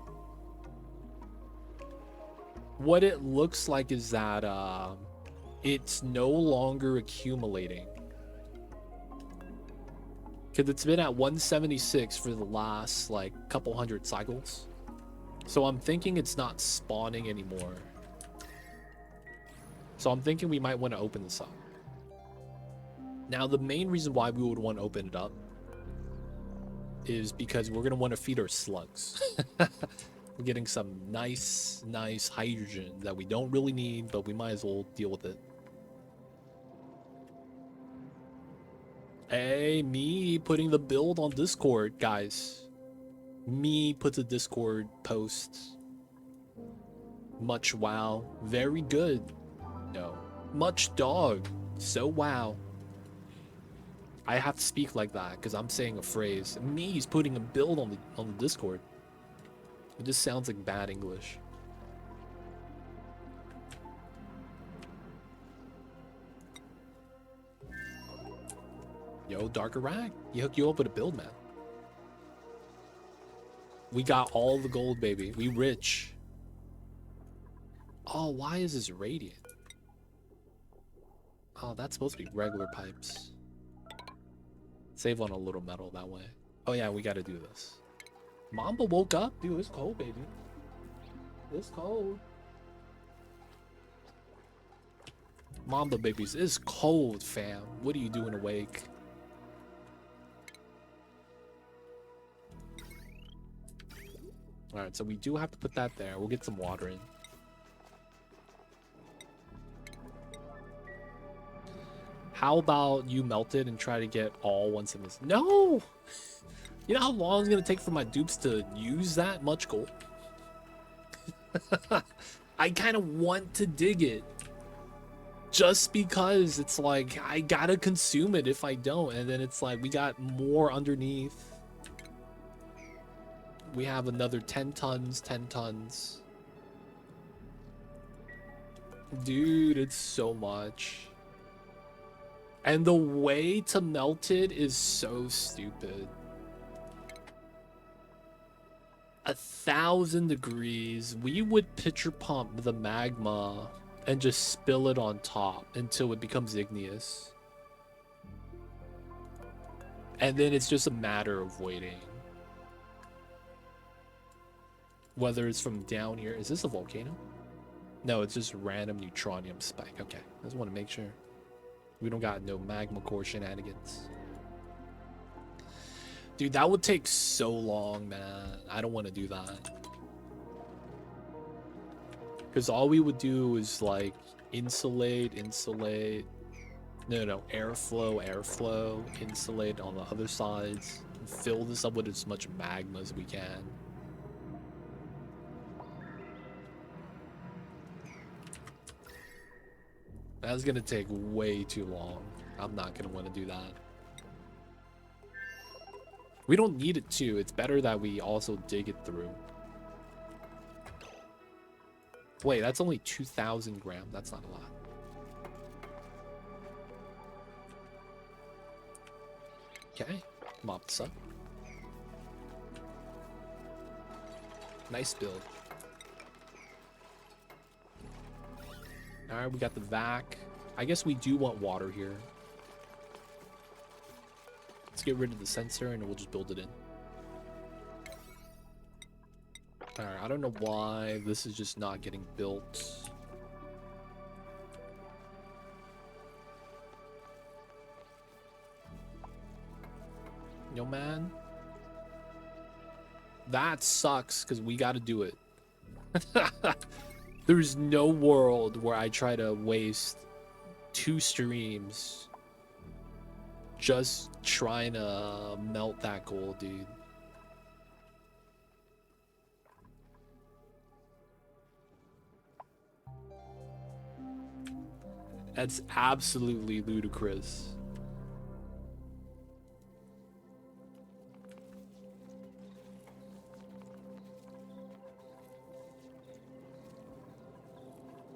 what it looks like is that it's no longer accumulating. Because it's been at 176 for the last, like, couple hundred cycles. So I'm thinking it's not spawning anymore. So I'm thinking we might want to open this up. Now, the main reason why we would want to open it up is because we're going to want to feed our slugs. We're getting some nice hydrogen that we don't really need, but we might as well deal with it. Hey, me putting the build on Discord, guys. Me put the Discord post. Much wow. Very good. No. Much dog. So wow. I have to speak like that because I'm saying a phrase. Me's putting a build on the Discord. It just sounds like bad English. Yo, Darker Rag, he hooked you up with a build, man. We got all the gold, baby. We rich. Oh, why is this radiant? Oh, that's supposed to be regular pipes. Save on a little metal that way. Oh yeah, we gotta do this. Mamba woke up? Dude, it's cold, baby. It's cold. Mamba babies, it's cold, fam. What are you doing awake? Alright, so we do have to put that there. We'll get some water in. How about you melt it and try to get all once in this? No! You know how long it's gonna take for my dupes to use that much gold? I kind of want to dig it. Just because it's like, I gotta consume it if I don't. And then it's like, we got more underneath. We have another 10 tons, 10 tons. Dude, it's so much. And the way to melt it is so stupid. 1,000 degrees. We would pitcher pump the magma and just spill it on top until it becomes igneous. And then it's just a matter of waiting. Whether it's from down here. Is this a volcano? No, it's just random neutronium spike. Okay, I just want to make sure. We don't got no magma core shenanigans. Dude, that would take so long, man. I don't want to do that. Because all we would do is like insulate. No, airflow, insulate on the other sides. Fill this up with as much magma as we can. That's gonna take way too long. I'm not gonna want to do that. We don't need it to. It's better that we also dig it through. Wait, that's only 2,000 grams. That's not a lot. Okay, mop this up. Nice build. Alright, we got the vac. I guess we do want water here. Let's get rid of the sensor and we'll just build it in. Alright, I don't know why this is just not getting built. Yo, man. That sucks because we got to do it. There's no world where I try to waste 2 streams just trying to melt that gold, dude. That's absolutely ludicrous.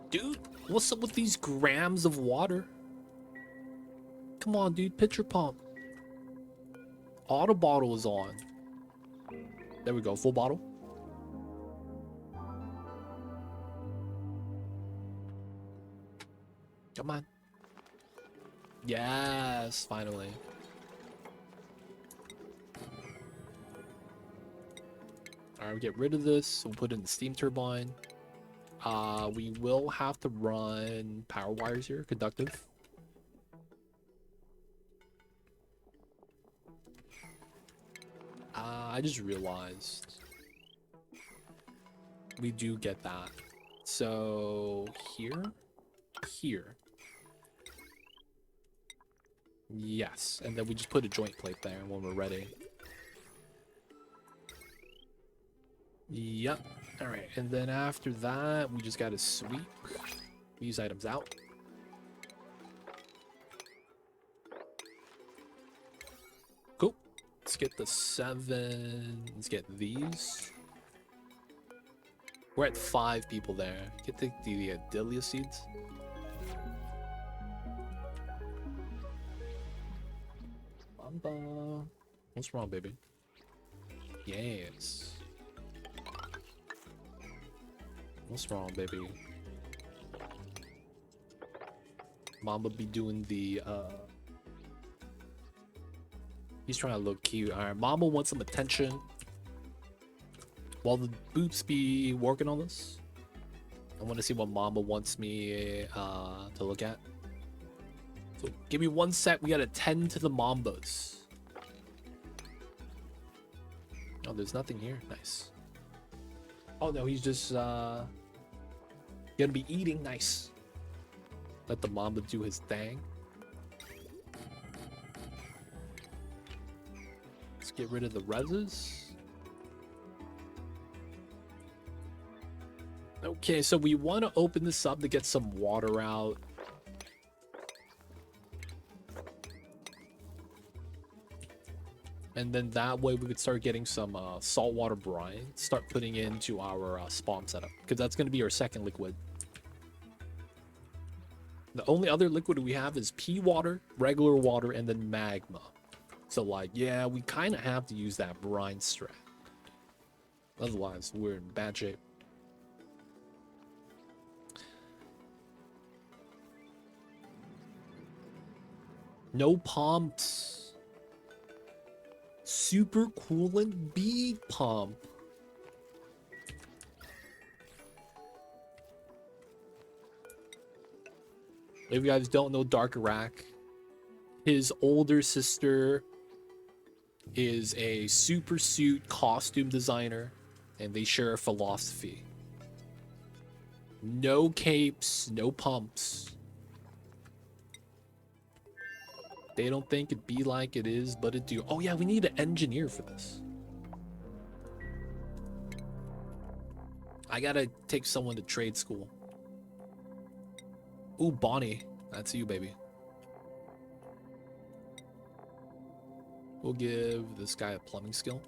Dude, what's up with these grams of water? Come on, dude, pitcher pump. Auto bottle is on. There we go, full bottle. Come on. Yes, finally. Alright, we get rid of this. We'll put in the steam turbine. We will have to run power wires here, conductive. I just realized we do get that. So here. Yes, and then we just put a joint plate there when we're ready. Yep. All right, and then after that, we just gotta sweep these items out. Cool. Let's get the 7. Let's get these. We're at 5 people there. Get the Adelia seeds. Bamba. What's wrong, baby? Yes. What's wrong, baby? Mamba be doing the He's trying to look cute. All right, Mama wants some attention. While the boots be working on this, I want to see what Mama wants me to look at. So give me 1 sec. We gotta tend to the Mambas. Oh, there's nothing here. Nice. Oh no, he's just gonna be eating. Nice. Let the Mamba do his thing. Let's get rid of the reses. Okay, so we want to open this up to get some water out. And then that way we could start getting some saltwater brine, start putting into our spawn setup, because that's going to be our second liquid. The only other liquid we have is pea water, regular water, and then magma. So like, yeah, we kind of have to use that brine strat. Otherwise, we're in bad shape. No pumps. Super coolant bee pump. If you guys don't know Dark Iraq, his older sister is a super suit costume designer, and they share a philosophy. No capes, no pumps. They don't think it be like it is, but it do. Oh yeah, we need an engineer for this. I gotta take someone to trade school. Ooh, Bonnie. That's you, baby. We'll give this guy a plumbing skill.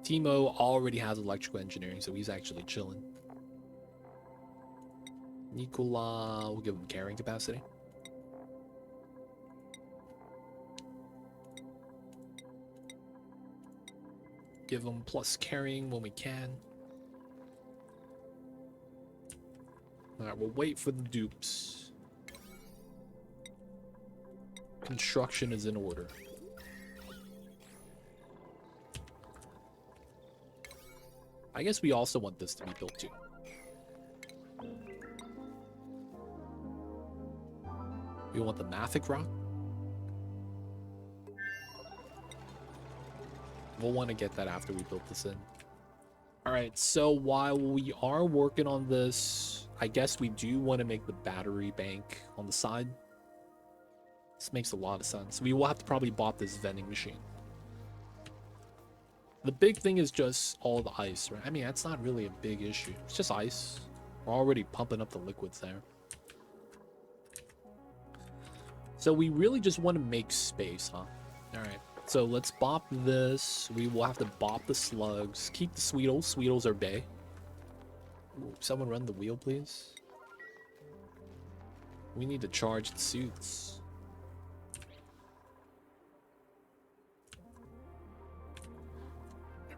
Timo already has electrical engineering, so he's actually chilling. Nikola, we'll give him carrying capacity. Give him plus carrying when we can. Alright, we'll wait for the dupes. Construction is in order. I guess we also want this to be built too. We want the mafic rock. We'll want to get that after we build this in. Alright, so while we are working on this, I guess we do want to make the battery bank on the side. This makes a lot of sense. We will have to probably bought this vending machine. The big thing is just all the ice, right? I mean, that's not really a big issue. It's just ice. We're already pumping up the liquids there. So we really just want to make space, huh? Alright. So let's bop this. We will have to bop the slugs. Keep the Sweetles. Sweetles are bae. Ooh, someone run the wheel, please. We need to charge the suits.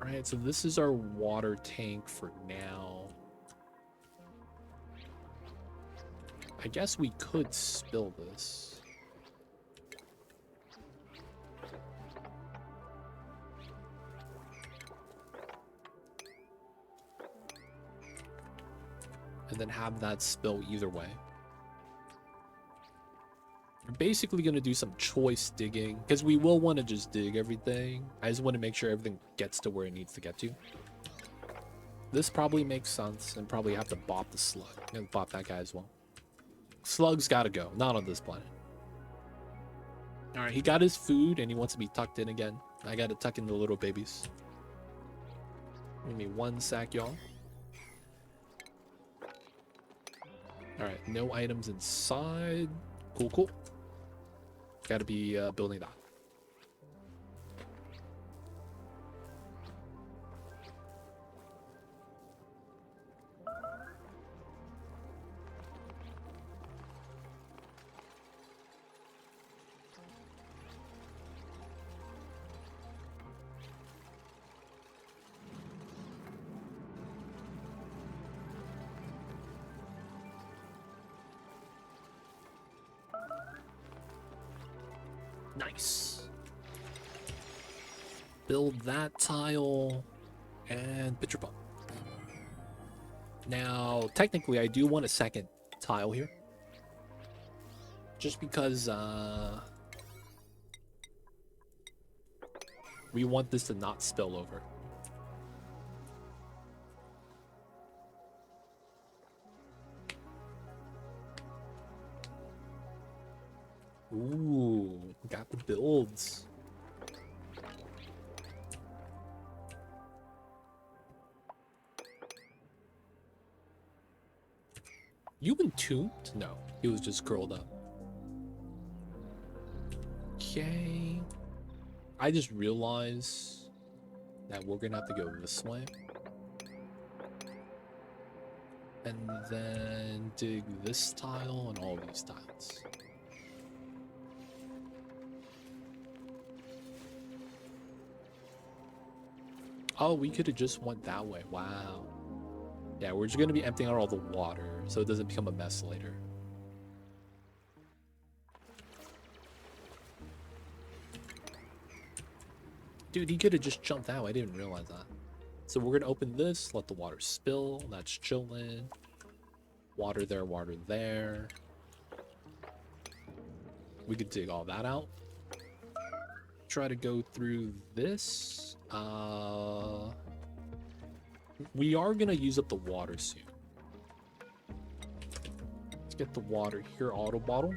Alright, so this is our water tank for now. I guess we could spill this. And then have that spill either way. We're basically going to do some choice digging, because we will want to just dig everything. I just want to make sure everything gets to where it needs to get to. This probably makes sense, and probably have to bop the slug. And bop that guy as well. Slug's got to go, not on this planet. Alright, he got his food, and he wants to be tucked in again. I got to tuck in the little babies. Give me 1 sec, y'all. Alright, no items inside. Cool, cool. Gotta be building that. Nice. build that tile and pitcher pump. Now, technically, I do want a second tile here. Just because we want this to not spill over. Ooh, got the builds. You entombed? No, he was just curled up. Okay. I just realized that we're gonna have to go this way. And then dig this tile and all these tiles. Oh, we could have just went that way. Wow. Yeah, we're just gonna be emptying out all the water so it doesn't become a mess later. Dude, he could have just jumped out. I didn't realize that. So we're gonna open this, let the water spill. That's chilling. Water there, water there. We could dig all that out. Try to go through this. We are gonna use up the water soon. Let's get the water here, auto bottle.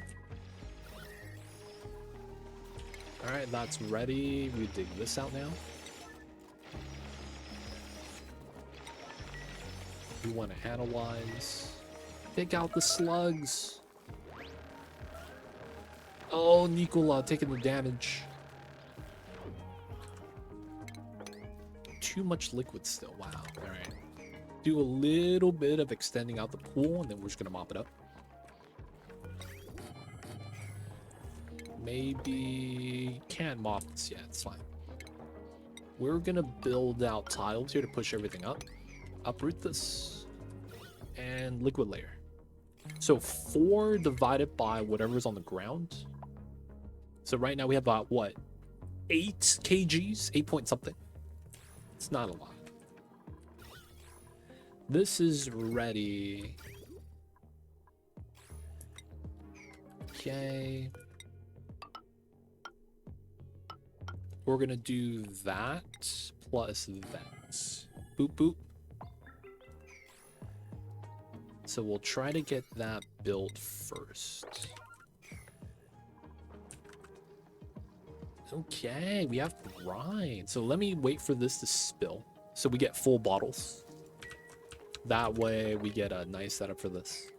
Alright, that's ready. We dig this out now. We want to analyze. Take out the slugs. Oh, Nicola taking the damage. Too much liquid still. Wow. Alright. Do a little bit of extending out the pool, and then we're just going to mop it up. Maybe can't mop this yet. It's fine. We're gonna build out tiles here to push everything up. Uproot this and liquid layer. So 4 divided by whatever's on the ground. So right now we have about what, 8 kgs, 8 point something. It's not a lot. This is ready. Okay. We're gonna do that plus that. Boop, boop. So we'll try to get that built first. Okay, we have brine. So let me wait for this to spill. So we get full bottles. That way we get a nice setup for this.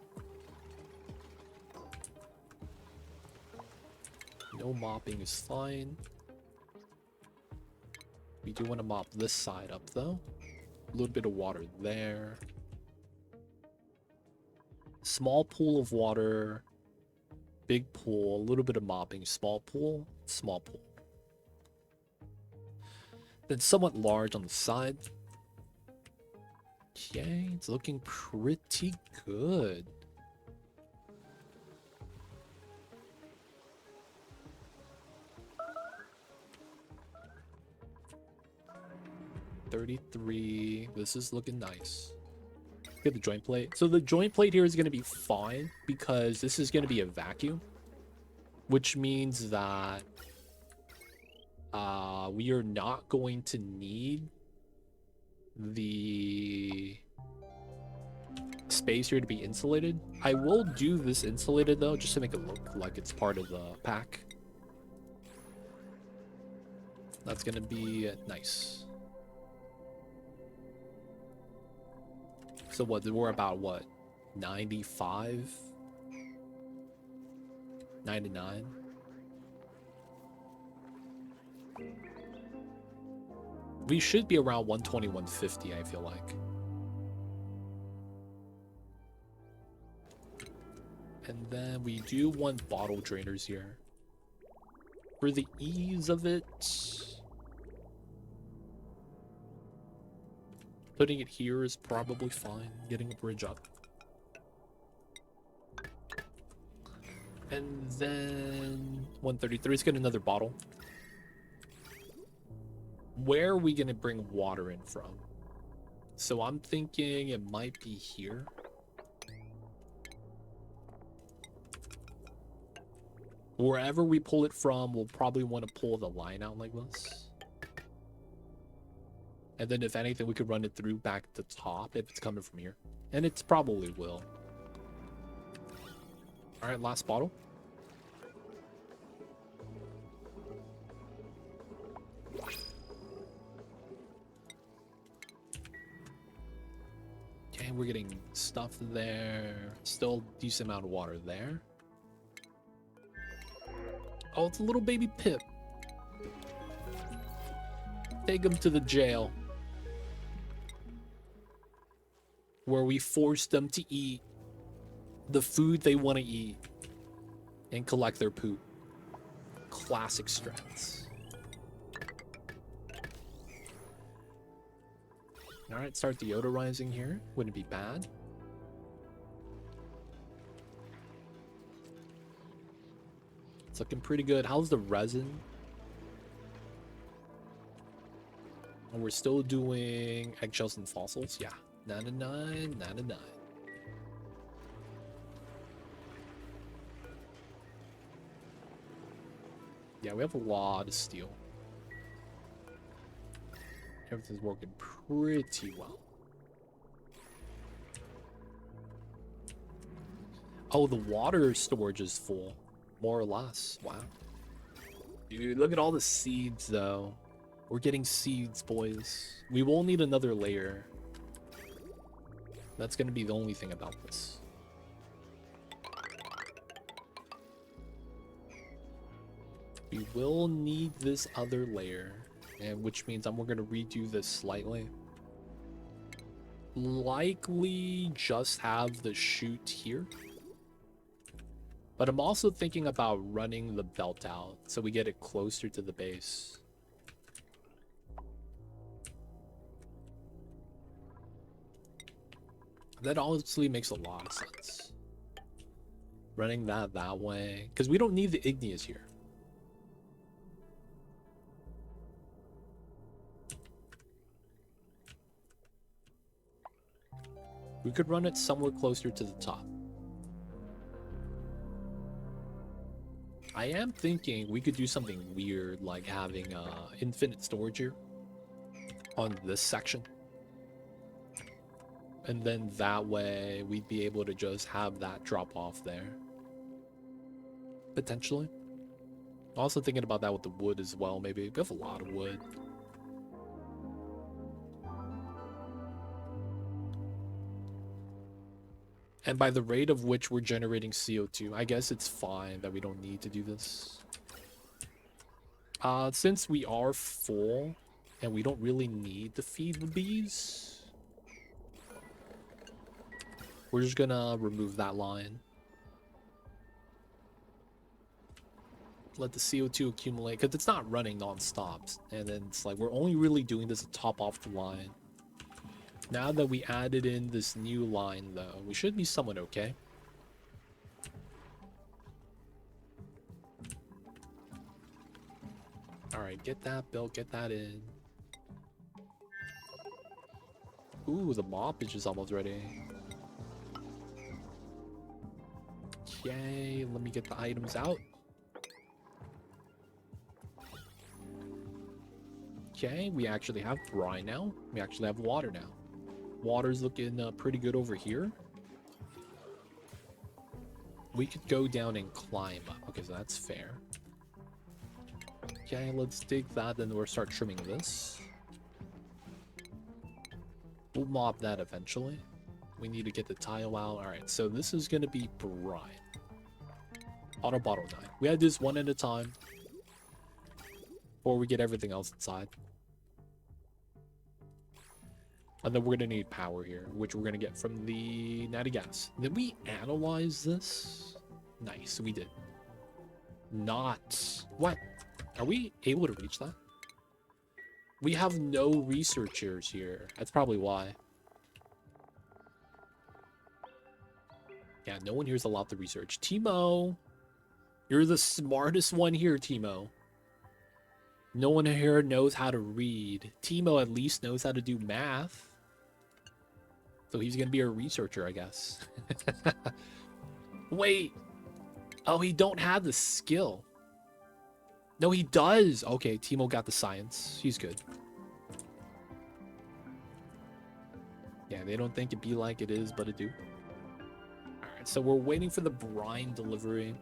No mopping is fine. We do want to mop this side up though. A little bit of water there. Small pool of water. Big pool. A little bit of mopping. Small pool. Small pool. Then somewhat large on the side. Okay, it's looking pretty good. $33. This is looking nice. Get the joint plate. So the joint plate here is going to be fine because this is going to be a vacuum, which means that we are not going to need the space here to be insulated. I will do this insulated though, just to make it look like it's part of the pack. That's going to be nice. So what, we're about what, 95? 99? We should be around 120, 150, I feel like. And then we do want bottle drainers here. For the ease of it, putting it here is probably fine. Getting a bridge up. And then 133. Let's get another bottle. Where are we going to bring water in from? So I'm thinking it might be here. Wherever we pull it from, we'll probably want to pull the line out like this. And then if anything, we could run it through back to the top if it's coming from here. And it probably will. All right, last bottle. Okay, we're getting stuff there. Still decent amount of water there. Oh, it's a little baby Pip. Take him to the jail. Where we force them to eat the food they want to eat and collect their poop. Classic strats. Alright, start deodorizing here. Wouldn't be bad. It's looking pretty good. How's the resin? And we're still doing eggshells and fossils. Yeah. 9 and 9, 9 and 9. Yeah, we have a lot of steel. Everything's working pretty well. Oh, the water storage is full. More or less. Wow. Dude, look at all the seeds, though. We're getting seeds, boys. We will need another layer. That's going to be the only thing about this. We will need this other layer, and which means we're going to redo this slightly. Likely just have the chute here. But I'm also thinking about running the belt out so we get it closer to the base. That honestly makes a lot of sense. Running that way. Because we don't need the igneous here. We could run it somewhere closer to the top. I am thinking we could do something weird, like having infinite storage here on this section. And then that way we'd be able to just have that drop off there. Potentially. Also thinking about that with the wood as well, maybe. We have a lot of wood. And by the rate of which we're generating CO2, I guess it's fine that we don't need to do this. Since we are full and we don't really need to feed the bees, we're just gonna remove that line. Let the CO2 accumulate, because it's not running non-stop. And then it's like, we're only really doing this to top off the line. Now that we added in this new line, though, we should be somewhat okay. Alright, get that built, get that in. Ooh, the moppage is almost ready. Okay, let me get the items out. Okay, we actually have brine now. We actually have water now. Water's looking pretty good over here. We could go down and climb up. Okay, so that's fair. Okay, let's dig that, then we'll start trimming this. We'll mob that eventually. We need to get the tile out. Alright, so this is going to be brine. Auto bottle 9. We had this one at a time before we get everything else inside. And then we're going to need power here, which we're going to get from the natty gas. Did we analyze this? Nice, we did. Not. What? Are we able to reach that? We have no researchers here. That's probably why. Yeah, no one here's allowed to research. Timo, you're the smartest one here, Timo. No one here knows how to read. Timo at least knows how to do math. So he's gonna be a researcher, I guess. Wait. Oh, he don't have the skill. No, he does. Okay, Timo got the science. He's good. Yeah, they don't think it be like it is, but it do. Alright, so we're waiting for the brine delivery.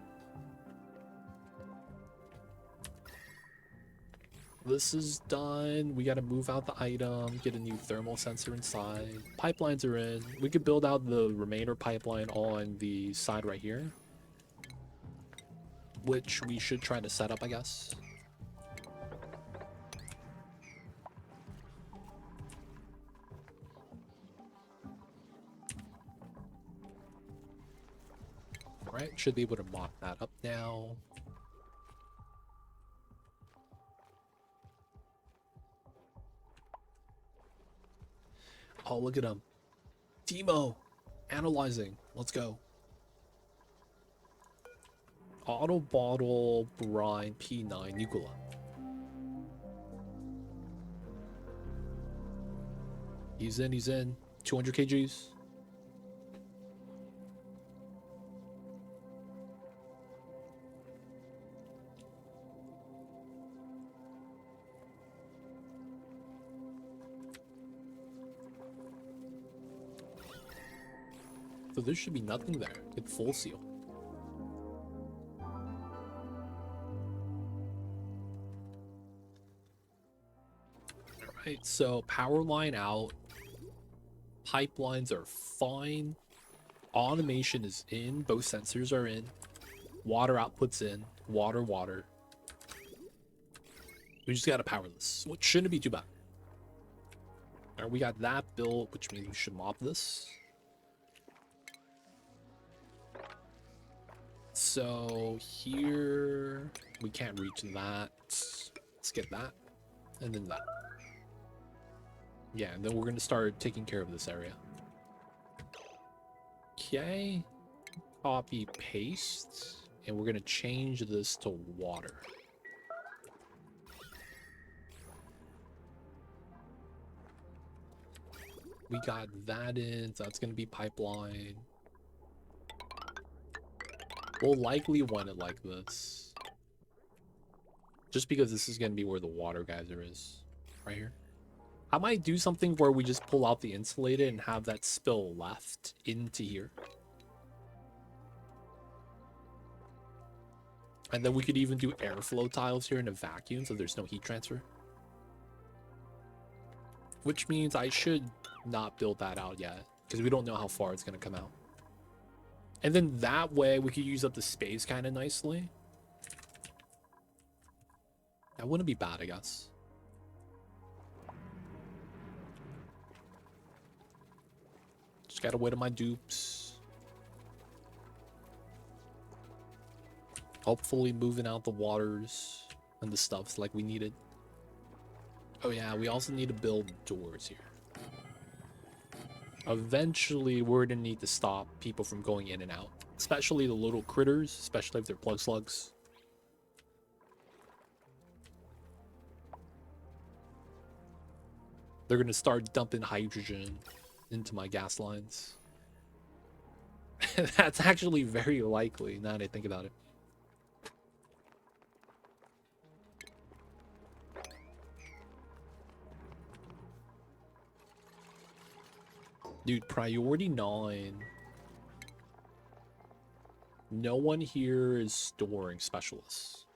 This is done. We gotta move out the item, get a new thermal sensor inside. Pipelines are in. We could build out the remainder pipeline on the side right here, which we should try to set up, I guess. Alright, should be able to mock that up now. Oh, look at him. Timo, analyzing. Let's go. Auto bottle brine P9 Nuclear. He's in, he's in. 200 kgs. So there should be nothing there. It's full seal. Alright, so power line out. Pipelines are fine. Automation is in. Both sensors are in. Water output's in. Water, water. We just gotta power this, which shouldn't be too bad. Alright, we got that built, which means we should mop this. So here we can't reach that. Let's get that. And then that. Yeah, and then we're gonna start taking care of this area. Okay. Copy paste. And we're gonna change this to water. We got that in, so that's gonna be pipeline. We'll likely want it like this. Just because this is going to be where the water geyser is. Right here. I might do something where we just pull out the insulated and have that spill left into here. And then we could even do airflow tiles here in a vacuum so there's no heat transfer. Which means I should not build that out yet, because we don't know how far it's going to come out. And then that way we could use up the space kind of nicely. That wouldn't be bad, I guess. Just gotta wait on my dupes. Hopefully moving out the waters and the stuffs like we needed. Oh yeah, we also need to build doors here. Eventually, we're gonna need to stop people from going in and out. Especially the little critters, especially if they're plug slugs. They're gonna start dumping hydrogen into my gas lines. That's actually very likely, now that I think about it. Dude, priority 9. No one here is storing specialists.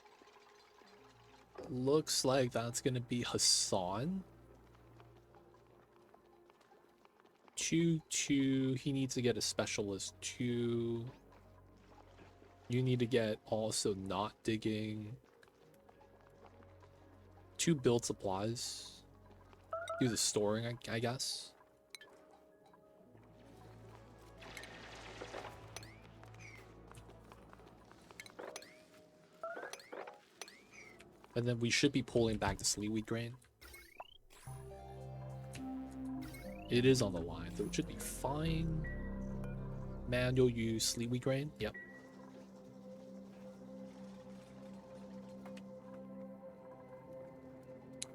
Looks like that's gonna be Hassan. 2-2. He needs to get a specialist 2. You need to get also not digging. 2 build supplies. Do the storing, I guess. And then we should be pulling back the sleeweed grain. It is on the line, so it should be fine. Manual use sleeweed grain. Yep.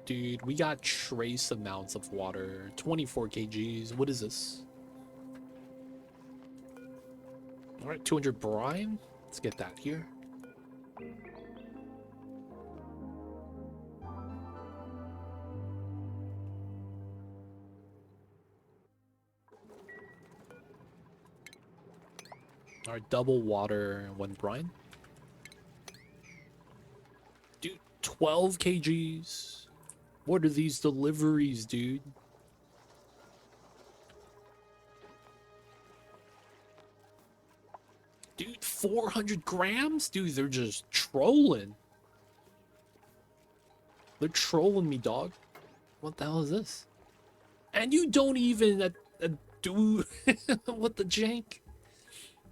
Dude, we got trace amounts of water. 24 kgs. What is this? Alright, 200 brine. Let's get that here. Alright, double water, 1 brine. Dude, 12 kgs. What are these deliveries, dude? Dude, 400 grams? Dude, they're just trolling. They're trolling me, dog. What the hell is this? And you don't even do... What the jank?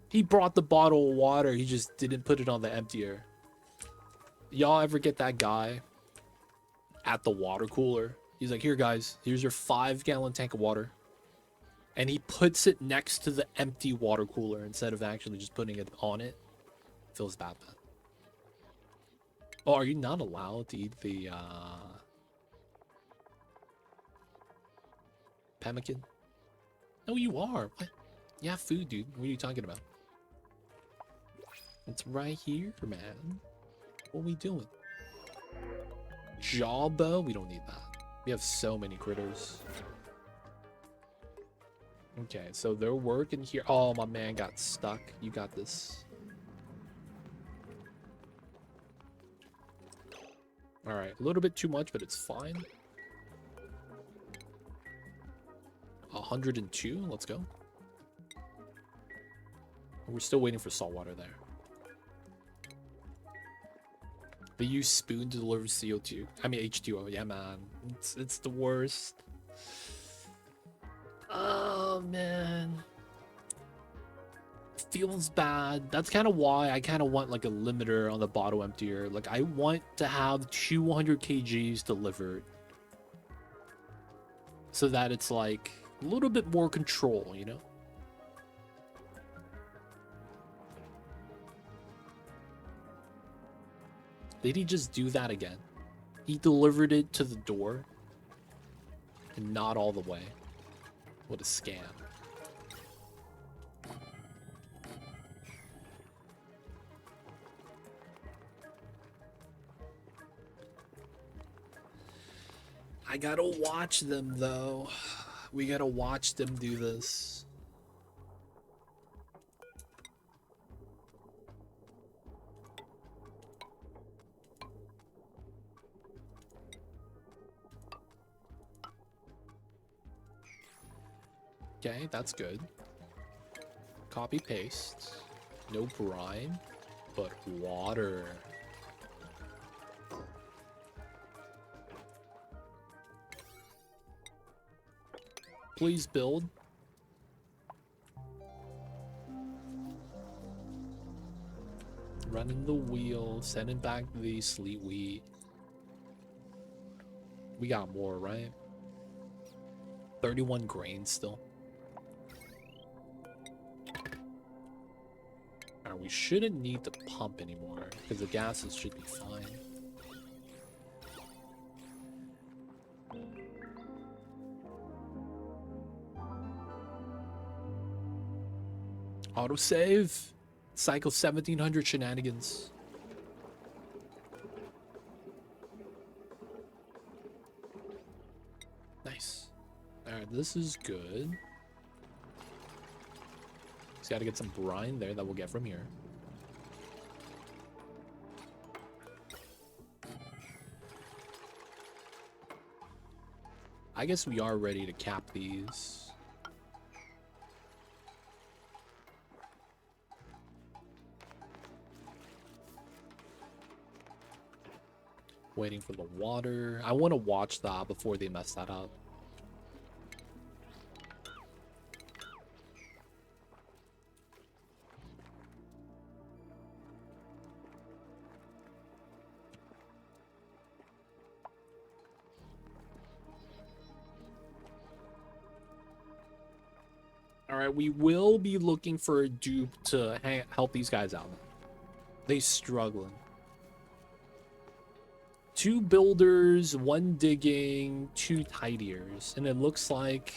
He brought the bottle of water. He just didn't put it on the emptier. Y'all ever get that guy at the water cooler? He's like, here, guys. Here's your 5-gallon tank of water. And he puts it next to the empty water cooler instead of actually just putting it on it. Feels bad, man. Oh, are you not allowed to eat the pemmican? No, you are. What? You have food, dude. What are you talking about? It's right here, man. What are we doing? Jawbow? We don't need that. We have so many critters. Okay, so they're working here. Oh, my man got stuck. You got this. Alright, a little bit too much, but it's fine. 102, let's go. We're still waiting for salt water there. They use spoon to deliver CO2. I mean H2O, yeah man. It's the worst. Oh man. Feels bad. That's kind of why I kind of want like a limiter on the bottle emptier. Like I want to have 200 kgs delivered. So that it's like a little bit more control, you know? Did he just do that again? He delivered it to the door and not all the way. What a scam. I gotta watch them though. We gotta watch them do this. Okay, that's good. Copy paste. No brine, but water. Please build. Running the wheel, sending back the sleet wheat. We got more, right? 31 grains still. Alright, we shouldn't need to pump anymore because the gases should be fine. Autosave. Cycle 1700 shenanigans. Nice. Alright, this is good. Just gotta get some brine there that we'll get from here. I guess we are ready to cap these. Waiting for the water. I want to watch that before they mess that up. Alright, we will be looking for a dupe to help these guys out. They struggling. 2 builders, 1 digging, 2 tidiers. And it looks like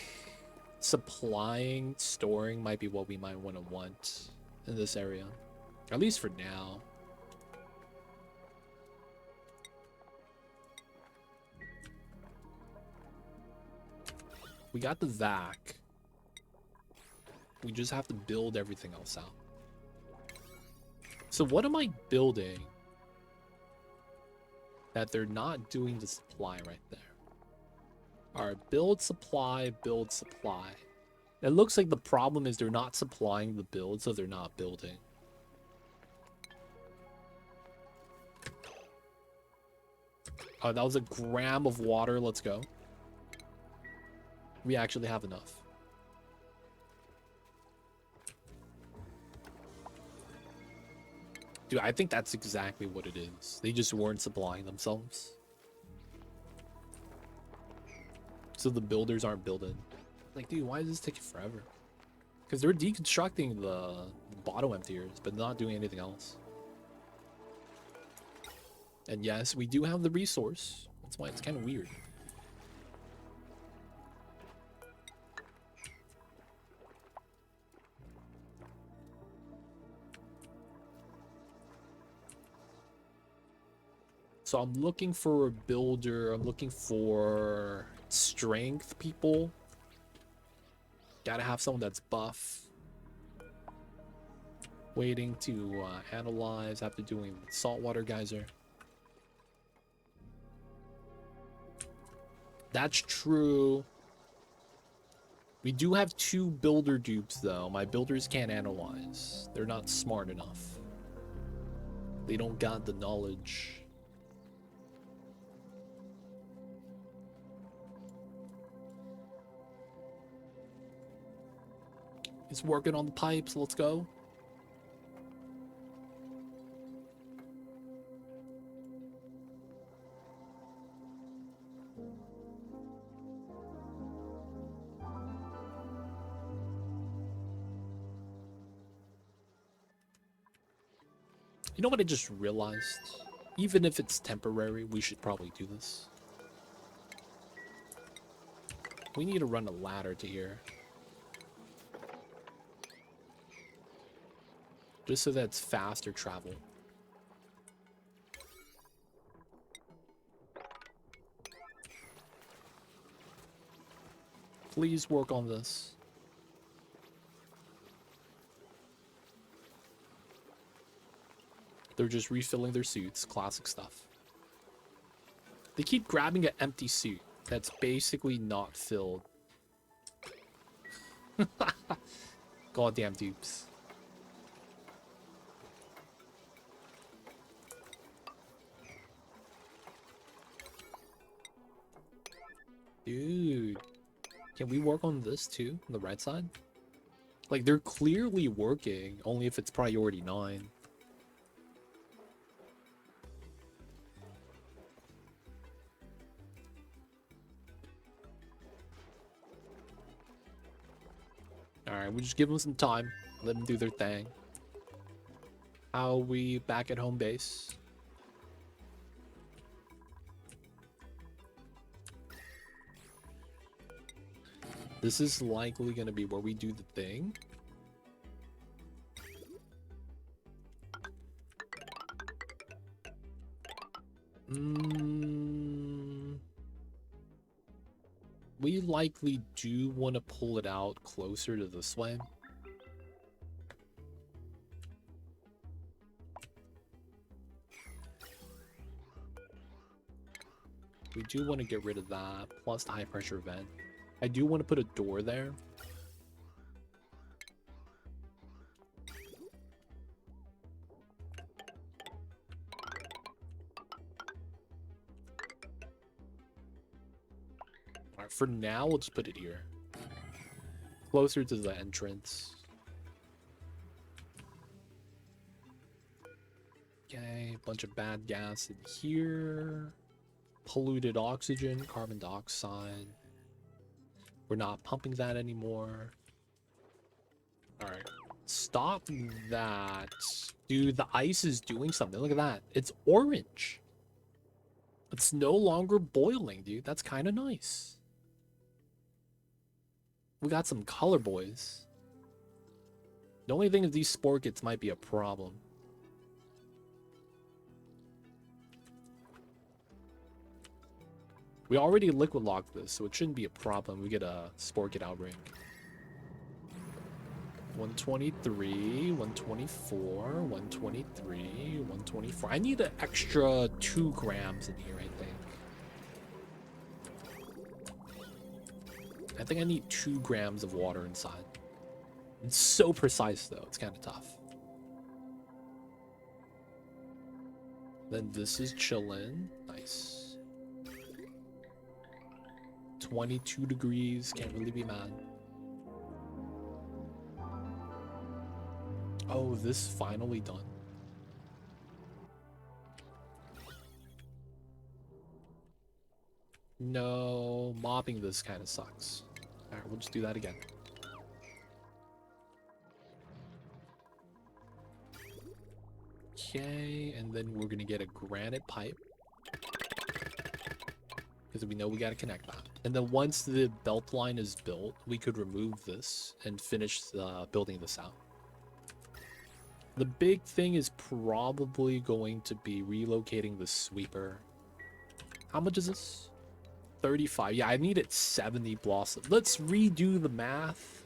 supplying, storing might be what we might want in this area. At least for now. We got the vac. We just have to build everything else out. So what am I building that they're not doing the supply right there? Alright, build, supply, build, supply. It looks like the problem is they're not supplying the build, so they're not building. Oh, that was a gram of water. Let's go. We actually have enough. Dude, I think that's exactly what it is. They just weren't supplying themselves. So the builders aren't building. Like, dude, why is this taking forever? Because they're deconstructing the bottom emptiers, but not doing anything else. And yes, we do have the resource. That's why it's kind of weird. So I'm looking for a builder. I'm looking for strength people. Gotta have someone that's buff. Waiting to analyze after doing saltwater geyser. That's true. We do have 2 builder dupes though. My builders can't analyze. They're not smart enough. They don't got the knowledge. He's working on the pipes. Let's go. You know what I just realized? Even if it's temporary, we should probably do this. We need to run a ladder to here. Just so that it's faster travel. Please work on this. They're just refilling their suits. Classic stuff. They keep grabbing an empty suit that's basically not filled. Goddamn dupes. Dude. Can we work on this too? On the right side? Like, they're clearly working, only if it's priority 9. Alright, we'll just give them some time. Let them do their thing. How are we back at home base? This is likely going to be where we do the thing. We likely do want to pull it out closer to this way. We do want to get rid of that, plus the high pressure vent. I do want to put a door there. Alright, for now, we'll just put it here. Closer to the entrance. Okay, bunch of bad gas in here. Polluted oxygen, carbon dioxide. We're not pumping that anymore. Alright. Stop that. Dude, the ice is doing something. Look at that. It's orange. It's no longer boiling, dude. That's kind of nice. We got some color boys. The only thing is these spore kits might be a problem. We already liquid locked this, so it shouldn't be a problem. We get a spore kit outbreak. 123, 124, 123, 124. I need an extra 2 grams in here, I think. I think I need 2 grams of water inside. It's so precise, though. It's kind of tough. Then this is chillin'. Nice. 22 degrees. Can't really be mad. Oh, this finally done. No, mopping this kind of sucks. All right, we'll just do that again. Okay, and then we're gonna get a granite pipe because we know we gotta connect that. And then once the belt line is built, we could remove this and finish building this out. The big thing is probably going to be relocating the sweeper. How much is this? 35. Yeah, I needed 70 blossom. Let's redo the math.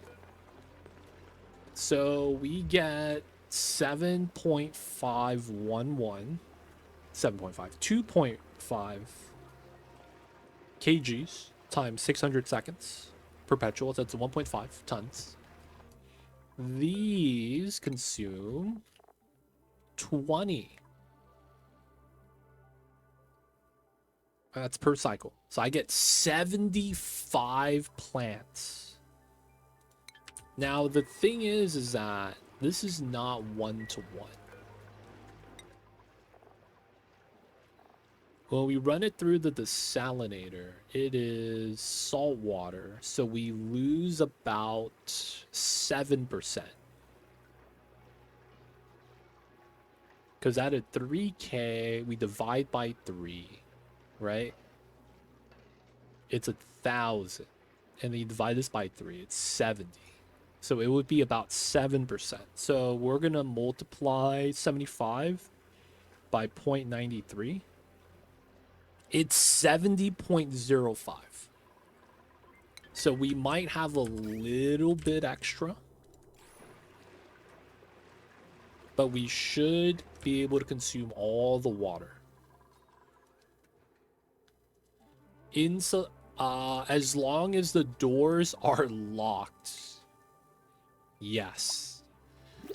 So we get 7.511. 7.5. 2.5 kgs times 600 seconds. Perpetual. So that's 1.5 tons. These consume 20. That's per cycle. So I get 75 plants. Now, the thing is that this is not 1-to-1. When we run it through the desalinator, it is salt water, so we lose about 7%. Because out of 3K, we divide by 3, right? It's 1,000. And then you divide this by 3, it's 70. So it would be about 7%. So we're going to multiply 75 by 0.93. It's 70.05. So we might have a little bit extra. But we should be able to consume all the water. As long as the doors are locked. Yes.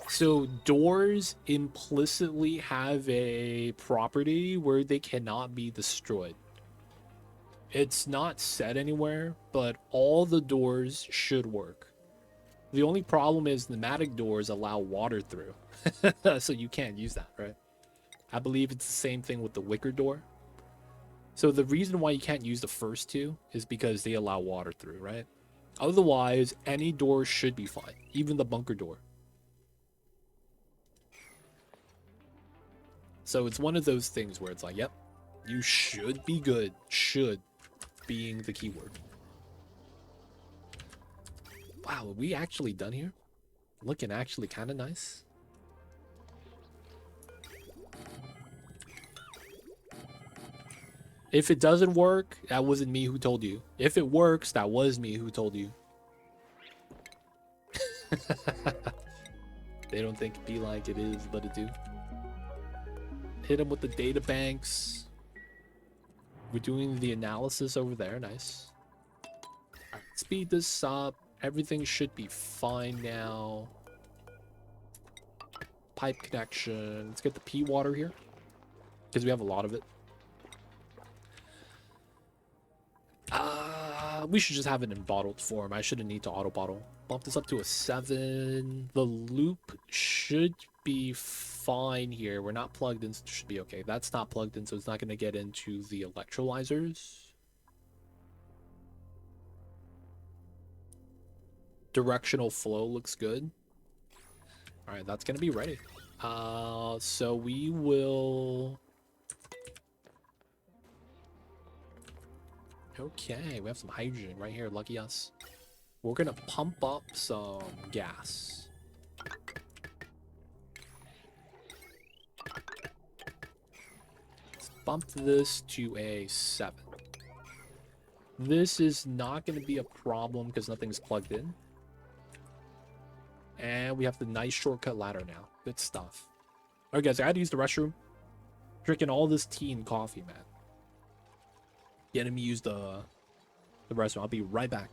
So doors implicitly have a property where they cannot be destroyed. It's not said anywhere, but all the doors should work. The only problem is pneumatic doors allow water through. So you can't use that, right? I believe it's the same thing with the wicker door. So the reason why you can't use the first two is because they allow water through, right? Otherwise, any door should be fine, even the bunker door. So it's one of those things where it's like, yep, you should be good. Should being the keyword. Wow, are we actually done here? Looking actually kind of nice. If it doesn't work, that wasn't me who told you. If it works, that was me who told you. They don't think it be like it is, but it do. Hit them with the data banks. We're doing the analysis over there. Nice. All right, speed this up. Everything should be fine now. Pipe connection. Let's get the pea water here because we have a lot of it. We should just have it in bottled form. I shouldn't need to auto bottle. Bump this up to a 7. The loop should be fine here. We're not plugged in, so it should be okay. That's not plugged in, so it's not going to get into the electrolyzers. Directional flow looks good. All right, that's going to be ready. So we will Okay, we have some hydrogen right here. Lucky us. We're gonna pump up some gas. Let's bump this to a 7. This is not going to be a problem because nothing's plugged in. And we have the nice shortcut ladder now. Good stuff. All right, guys, I had to use the restroom. Drinking all this tea and coffee, man. Getting me use the restroom. I'll be right back.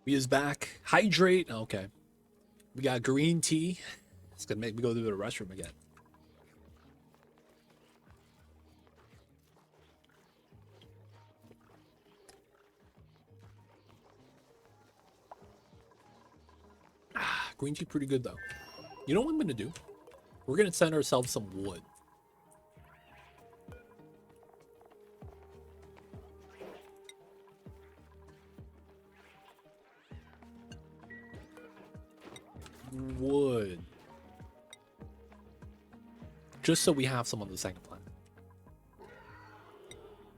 We is back. Hydrate. Okay. We got green tea. It's gonna make me go to the restroom again. Green tea pretty good though. You know what I'm gonna do? We're gonna send ourselves some wood. Wood. Just so we have some on the second planet.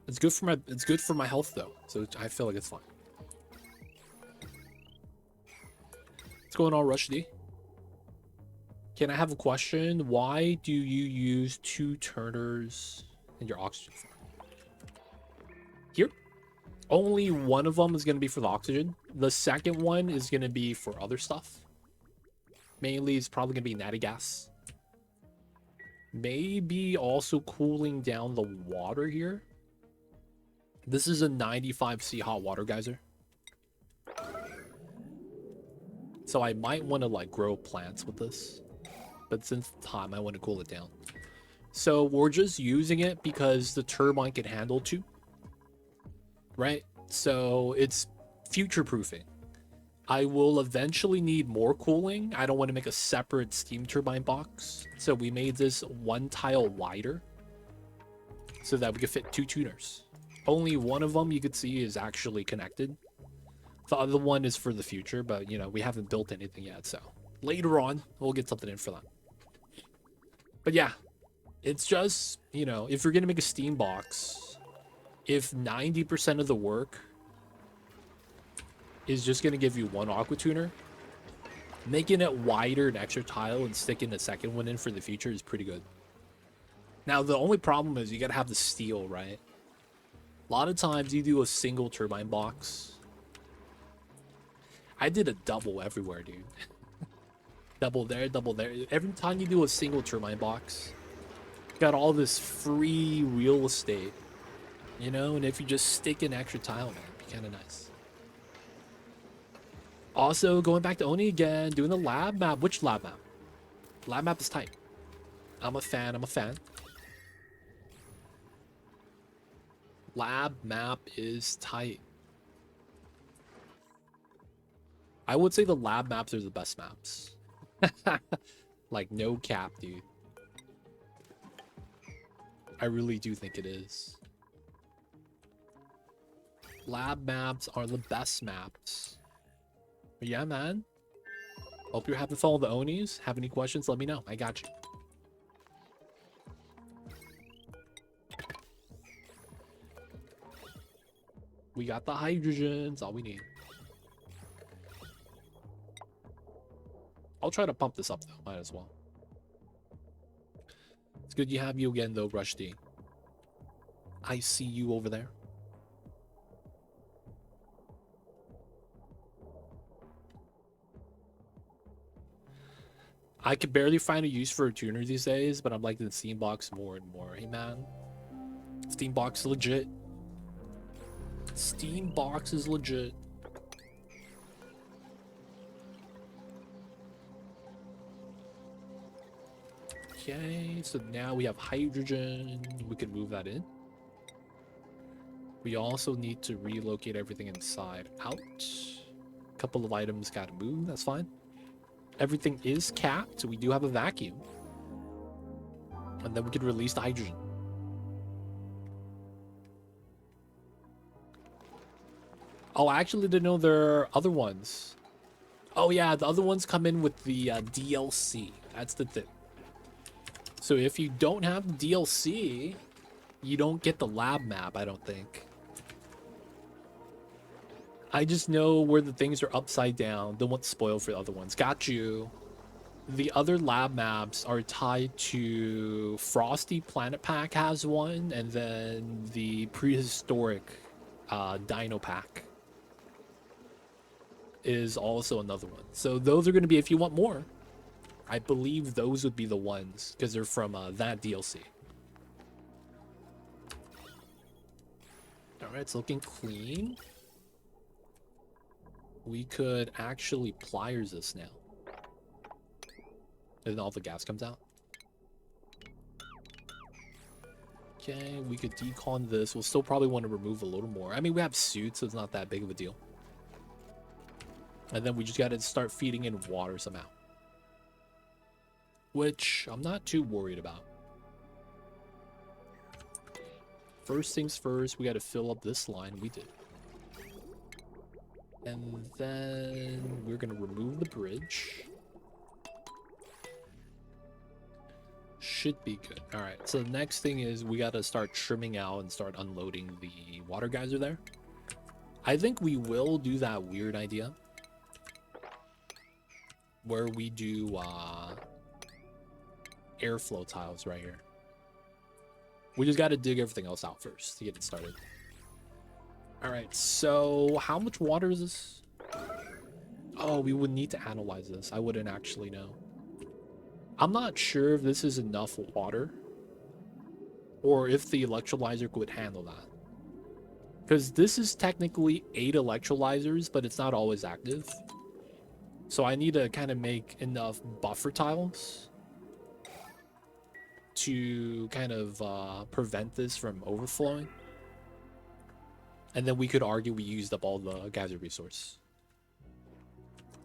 It's good for my health though, so I feel like it's fine. What's going on, Rushdie? Can I have a question? Why do you use 2 turners in your oxygen farm? Here? Only one of them is going to be for the oxygen. The second one is going to be for other stuff. Mainly, it's probably going to be natty gas. Maybe also cooling down the water here. This is a 95C hot water geyser. So I might want to like grow plants with this. But since it's hot, I want to cool it down. So we're just using it because the turbine can handle 2. Right? So it's future proofing. I will eventually need more cooling. I don't want to make a separate steam turbine box. So we made this 1 tile wider so that we could fit 2 tuners. Only one of them you could see is actually connected. The other one is for the future, but you know, we haven't built anything yet. So later on, we'll get something in for that. But yeah, it's just, you know, if you're going to make a steam box, if 90% of the work is just going to give you 1 aqua tuner, making it wider an extra tile and sticking the second one in for the future is pretty good. Now, the only problem is you got to have the steel, right? A lot of times you do a single turbine box. I did a double everywhere, dude. Double there, double there. Every time you do a single turbine box, you got all this free real estate, you know? And if you just stick an extra tile, man, it'd be kind of nice. Also, going back to Oni again, doing the lab map. Which lab map? Lab map is tight. I'm a fan, I'm a fan. Lab map is tight. I would say the lab maps are the best maps. Like, no cap, dude. I really do think it is. Lab maps are the best maps. But yeah, man. Hope you're having fun with the Onis. Have any questions, let me know. I got you. We got the hydrogens, all we need. I'll try to pump this up though, might as well. It's good you have you again though, Rushdie. I see you over there. I could barely find a use for a tuner these days, but I'm liking the Steam box more and more. Hey man, Steam box legit. Steam box is legit. Okay, so now we have hydrogen. We can move that in. We also need to relocate everything inside out. A couple of items gotta move, that's fine. Everything is capped, so we do have a vacuum. And then we can release the hydrogen. Oh, I actually didn't know there are other ones. Oh yeah, the other ones come in with the DLC. That's the thing. So if you don't have the DLC, you don't get the lab map, I don't think. I just know where the things are upside down. Don't want to spoil for the other ones. Got you. The other lab maps are tied to Frosty Planet Pack has one, and then the prehistoric Dino Pack is also another one. So those are going to be, if you want more, I believe those would be the ones because they're from that DLC. All right, it's looking clean. We could actually pliers this now. And then all the gas comes out. Okay, we could decon this. We'll still probably want to remove a little more. I mean, we have suits, so it's not that big of a deal. And then we just got to start feeding in water somehow. Which I'm not too worried about. First things first, we got to fill up this line. We did. And then we're going to remove the bridge. Should be good. All right, so the next thing is we got to start trimming out and start unloading the water geyser there. I think we will do that weird idea where we do airflow tiles right here. We just got to dig everything else out first to get it started. All right, so how much water is this? Oh, we would need to analyze this. I wouldn't actually know. I'm not sure if this is enough water or if the electrolyzer could handle that. Because this is technically 8 electrolyzers, but it's not always active. So I need to kind of make enough buffer tiles to kind of prevent this from overflowing. And then we could argue we used up all the geyser resource.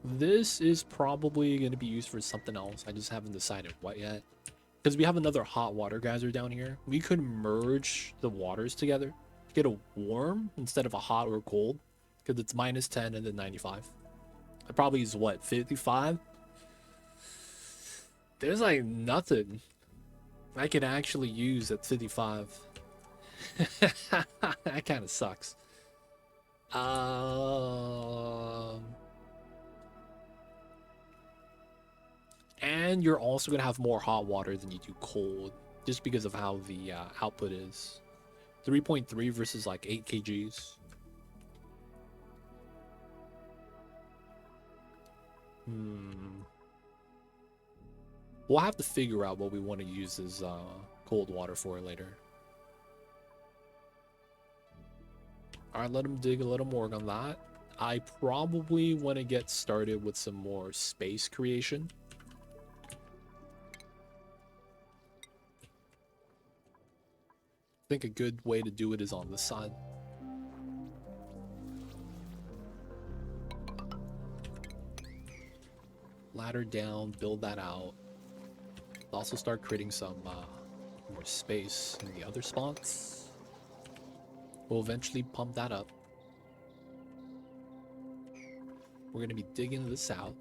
This is probably going to be used for something else. I just haven't decided what yet. Because we have another hot water geyser down here. We could merge the waters together. Get a warm instead of a hot or cold. Because it's -10 and then 95. I probably use what, 55? There's like nothing I can actually use at 55. That kind of sucks. And you're also going to have more hot water than you do cold, just because of how the output is. 3.3 versus like 8 kgs. We'll have to figure out what we want to use as cold water for later. Alright, let him dig a little more on that. I probably want to get started with some more space creation. I think a good way to do it is on this side. ladder down, build that out. Also start creating some more space in the other spots. We'll eventually pump that up. We're going to be digging this out.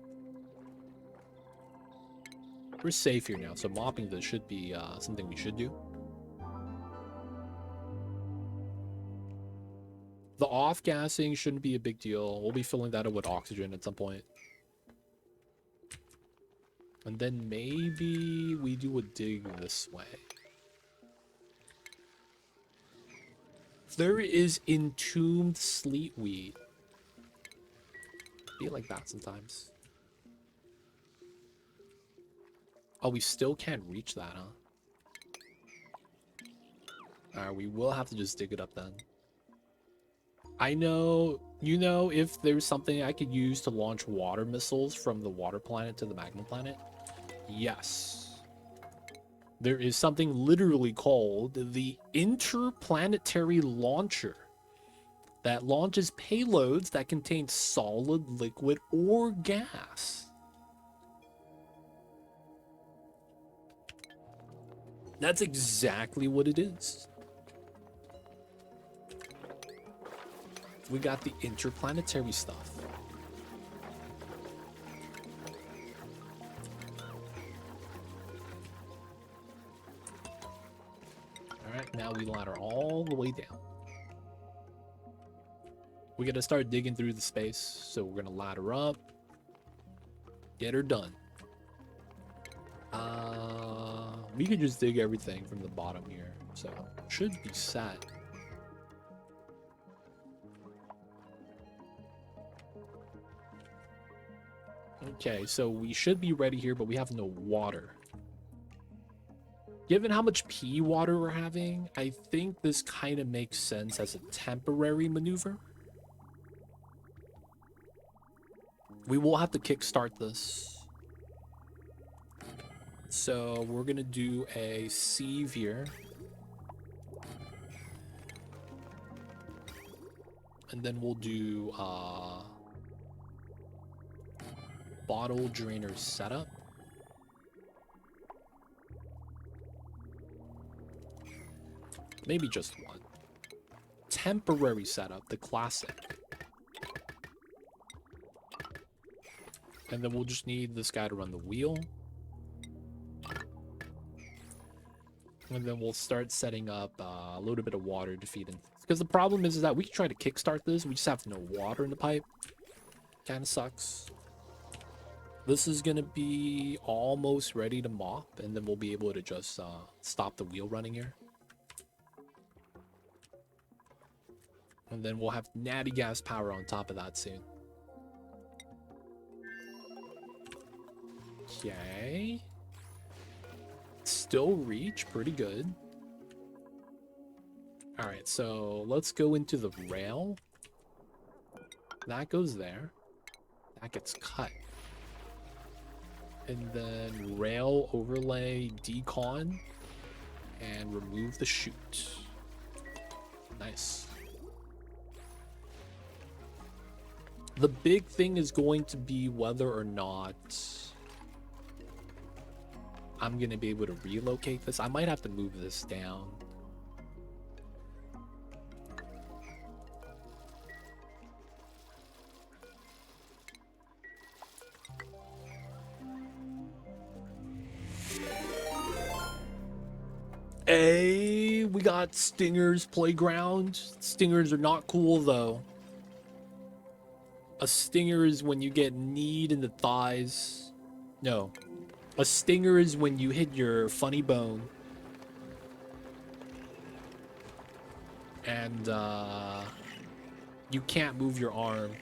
We're safe here now, so mopping this should be something we should do. The off-gassing shouldn't be a big deal. We'll be filling that up with oxygen at some point. And then maybe we do a dig this way. There is entombed sleetweed. Be like that sometimes. Oh, we still can't reach that, huh? Alright, we will have to just dig it up then. I know, you know, if there's something I could use to launch water missiles from the water planet to the magma planet? Yes. There is something literally called the Interplanetary Launcher that launches payloads that contain solid, liquid, or gas. That's exactly what it is. We got the interplanetary stuff. Alright, now we ladder all the way down. We gotta start digging through the space, so we're gonna ladder up. Get her done. We could just dig everything from the bottom here, so should be set. Okay, so we should be ready here, but we have no water. Given how much pea water we're having, I think this kind of makes sense as a temporary maneuver. We will have to kickstart this. So we're gonna do a sieve here. And then we'll do bottle drainer setup. Maybe just one. Temporary setup, the classic. And then we'll just need this guy to run the wheel. And then we'll start setting up a little bit of water to feed in. Because the problem is that we can try to kickstart this. We just have no water in the pipe. Kind of sucks. This is going to be almost ready to mop. And then we'll be able to just stop the wheel running here. And then we'll have natty gas power on top of that soon. Okay. Still reach pretty good. All right, so let's go into the rail. That goes there. That gets cut. And then rail overlay decon and remove the chute. Nice. The big thing is going to be whether or not I'm going to be able to relocate this. I might have to move this down. Hey, we got Stinger's playground. Stingers are not cool though. A stinger is when you get kneed in the thighs. No. A stinger is when you hit your funny bone. And you can't move your arm.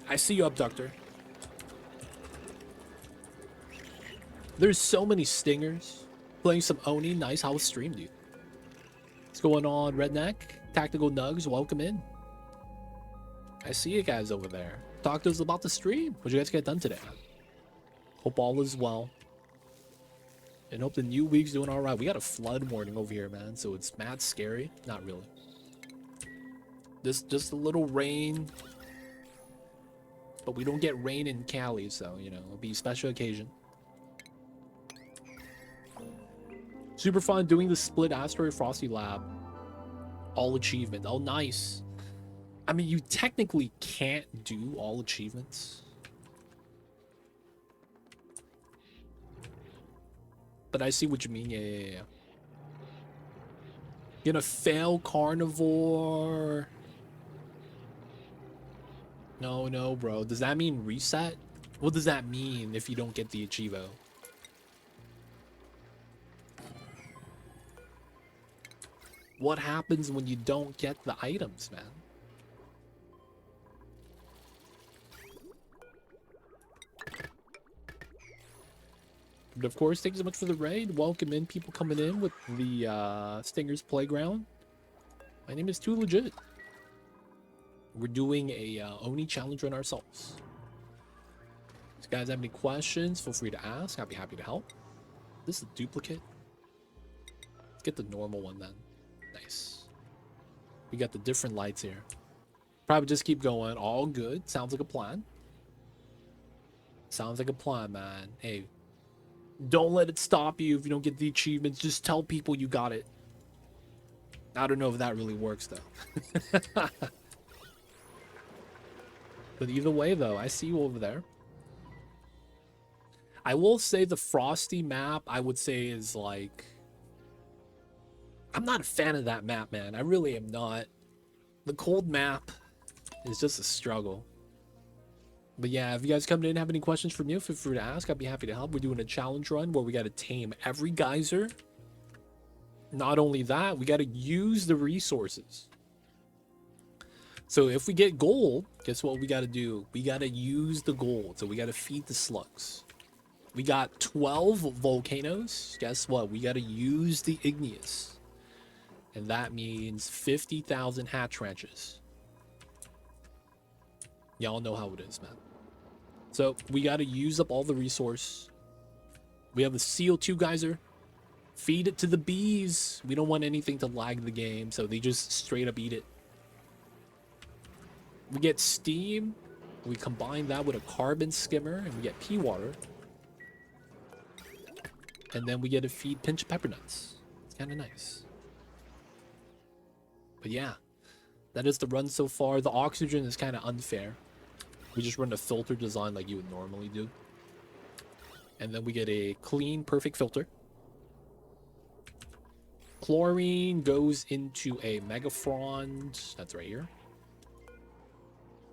I see you, abductor. There's so many stingers. Playing some Oni. Nice. How was stream, dude? What's going on, Redneck? Tactical Nugs, welcome in. I see you guys over there. Talk to us about the stream. What'd you guys get done today? Hope all is well. And hope the new week's doing all right. We got a flood warning over here, man. So it's mad scary. Not really. Just a little rain. But we don't get rain in Cali, so, you know, it'll be a special occasion. Super fun doing the split asteroid Frosty Lab. All achievement. Oh, nice. I mean, you technically can't do all achievements. But I see what you mean. Yeah. Gonna fail carnivore. No, bro. Does that mean reset? What does that mean if you don't get the achievo? What happens when you don't get the items, man? But of course, thank you so much for the raid. Welcome in, people coming in with the Stingers Playground. My name is Too Legit. We're doing a Oni challenge run ourselves. If you guys have any questions, feel free to ask. I'll be happy to help. This is a duplicate. Let's get the normal one then. Nice. We got the different lights here. Probably just keep going. All good. Sounds like a plan. Sounds like a plan, man. Hey, don't let it stop you if you don't get the achievements. Just tell people you got it. I don't know if that really works, though. But either way, though, I see you over there. I will say the Frosty map, I would say, is like... I'm not a fan of that map, man. I really am not. The cold map is just a struggle. But yeah, if you guys come in and have any questions for me, feel free to ask. I'd be happy to help. We're doing a challenge run where we got to tame every geyser. Not only that, we got to use the resources. So if we get gold, guess what we got to do? We got to use the gold. So we got to feed the slugs. We got 12 volcanoes. Guess what? We got to use the igneous. And that means 50,000 hatch ranches. Y'all know how it is, man. So we got to use up all the resource. We have the CO2 geyser. Feed it to the bees. We don't want anything to lag the game, so they just straight up eat it. We get steam. We combine that with a carbon skimmer, and we get pea water. And then we get to feed pinch pepper nuts. It's kind of nice. But yeah, that is the run so far. The oxygen is kind of unfair. We just run a filter design like you would normally do. And then we get a clean, perfect filter. Chlorine goes into a megafrond. That's right here.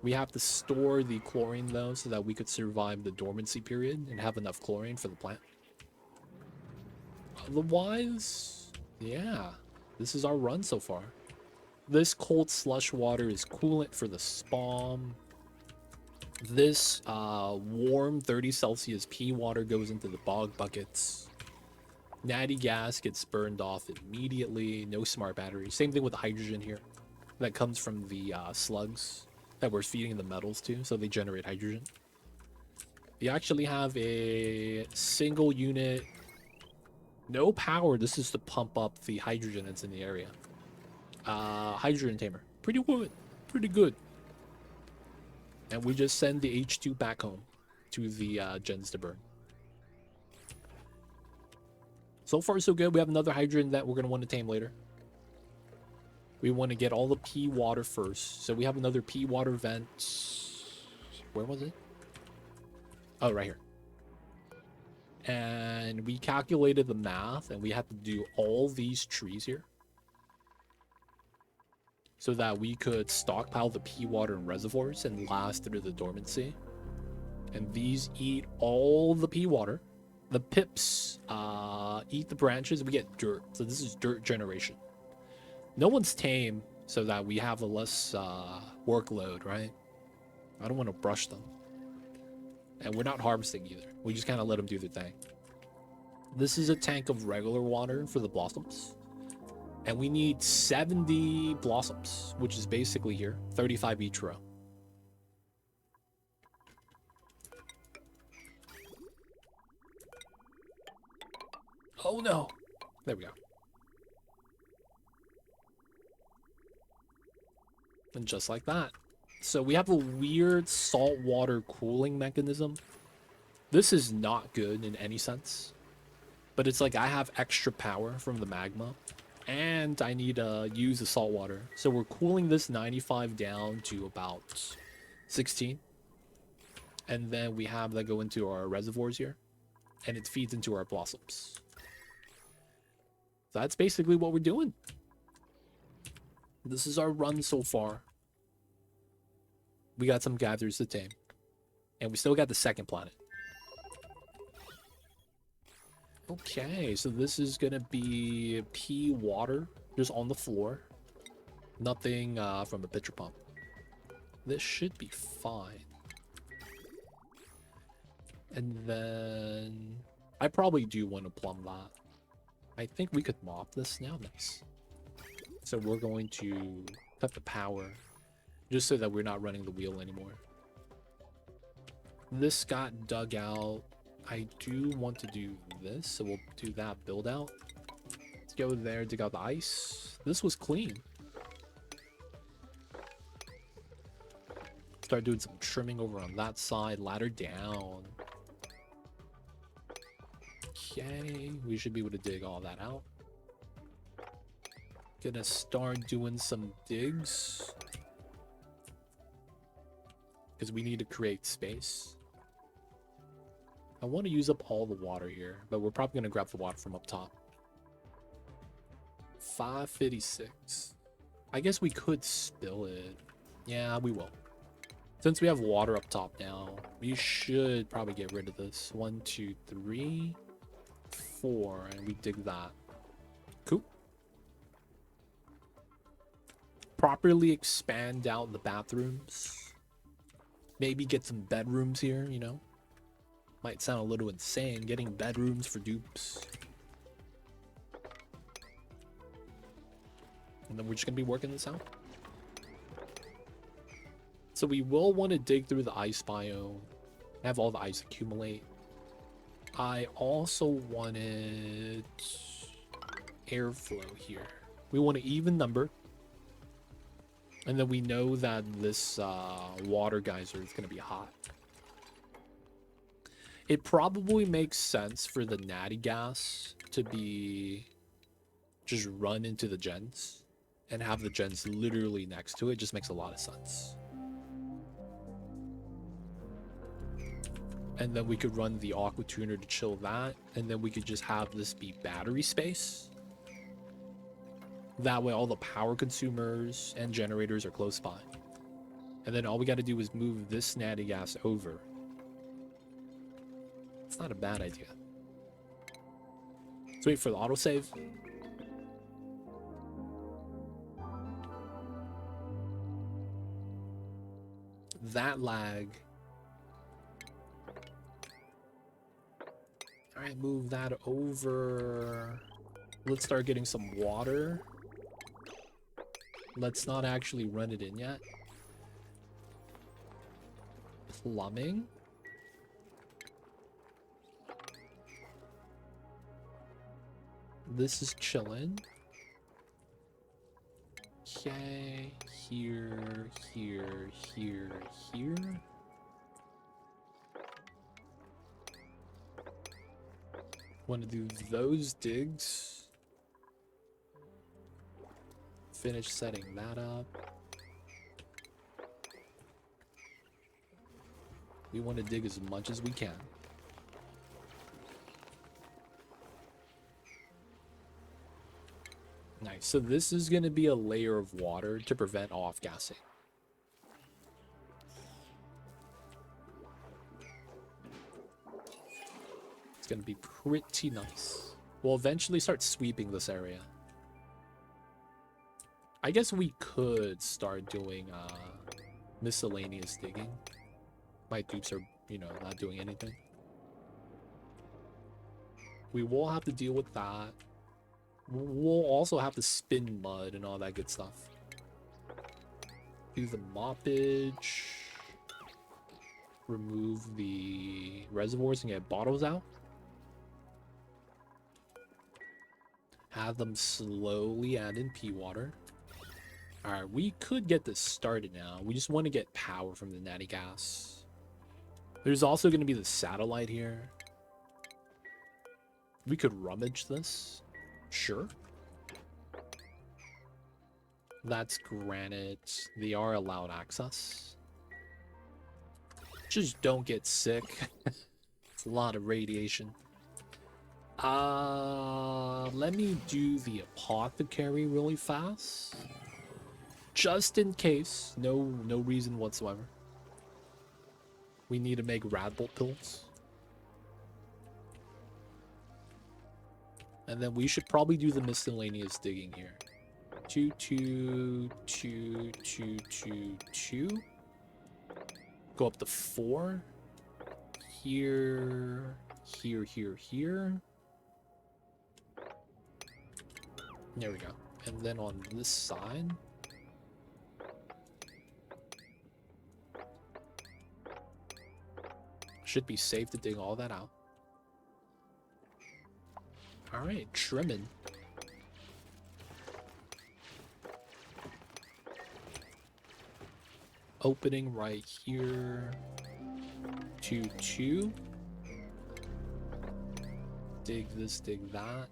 We have to store the chlorine, though, so that we could survive the dormancy period and have enough chlorine for the plant. Otherwise, yeah, this is our run so far. This cold slush water is coolant for the spawn. This warm 30 Celsius pea water goes into the bog buckets. Natty gas gets burned off immediately. No smart batteries. Same thing with the hydrogen here. That comes from the slugs that we're feeding the metals to, so they generate hydrogen. We actually have a single unit. No power. This is to pump up the hydrogen that's in the area. Hydrogen tamer. Pretty good. Pretty good. And we just send the H2 back home to the gens to burn. So far, so good. We have another hydrogen that we're going to want to tame later. We want to get all the pea water first. So we have another pea water vent. Where was it? Oh, right here. And we calculated the math, and we had to do all these trees here so that we could stockpile the pea water in reservoirs and last through the dormancy. And these eat all the pea water. The pips eat the branches. We get dirt. So this is dirt generation. No one's tame so that we have a less workload, right? I don't want to brush them. And we're not harvesting either. We just kind of let them do their thing. This is a tank of regular water for the blossoms. And we need 70 blossoms, which is basically here. 35 each row. Oh no. There we go. And just like that, So we have a weird saltwater cooling mechanism. This is not good in any sense. But it's like I have extra power from the magma. And I need to use the salt water. So we're cooling this 95 down to about 16. And then we have that go into our reservoirs here. And it feeds into our blossoms. So that's basically what we're doing. This is our run so far. We got some gathers to tame. And we still got the second planet. Okay, so this is gonna be pea water just on the floor. Nothing from the pitcher pump. This should be fine. And then I probably do want to plumb that. I think we could mop this now. Nice. So we're going to cut the power just so that we're not running the wheel anymore. This got dug out. I do want to do this, so we'll do that build out. Let's go there, dig out the ice. This was clean. Start doing some trimming over on that side. Ladder down. Okay, we should be able to dig all that out. Gonna start doing some digs. Because we need to create space. I want to use up all the water here, but we're probably going to grab the water from up top. 556. I guess we could spill it. Yeah, we will. Since we have water up top now, we should probably get rid of this. 1, 2, 3, 4, and we dig that. Cool. Properly expand out the bathrooms. Maybe get some bedrooms here, you know. Might sound a little insane, getting bedrooms for dupes. And then we're just going to be working this out. So we will want to dig through the ice biome. Have all the ice accumulate. I also wanted airflow here. We want an even number. And then we know that this water geyser is going to be hot. It probably makes sense for the natty gas to be just run into the gens and have the gens literally next to it. Just makes a lot of sense. And then we could run the aqua tuner to chill that, and then we could just have this be battery space. That way all the power consumers and generators are close by. And then all we got to do is move this natty gas over. It's not a bad idea. Let's wait for the autosave. That lag. Alright, move that over. Let's start getting some water. Let's not actually run it in yet. Plumbing. This is chilling. Okay, here, here, here, here. Want to do those digs. Finish setting that up. We want to dig as much as we can. Nice. So this is going to be a layer of water to prevent off-gassing. It's going to be pretty nice. We'll eventually start sweeping this area. I guess we could start doing miscellaneous digging. My dupes are, you know, not doing anything. We will have to deal with that. We'll also have to spin mud and all that good stuff. Do the moppage. Remove the reservoirs and get bottles out. Have them slowly add in pea water. Alright, we could get this started now. We just want to get power from the natty gas. There's also going to be the satellite here. We could rummage this. Sure. That's granite. They are allowed access. Just don't get sick. It's a lot of radiation. Let me do the apothecary really fast. Just in case. No reason whatsoever. We need to make radbolt pills. And then we should probably do the miscellaneous digging here. 2, 2, 2, 2, 2, 2. Go up to 4. Here, here, here, here. There we go. And then on this side. Should be safe to dig all that out. Alright, trimming. Opening right here. 2, 2. Dig this, dig that.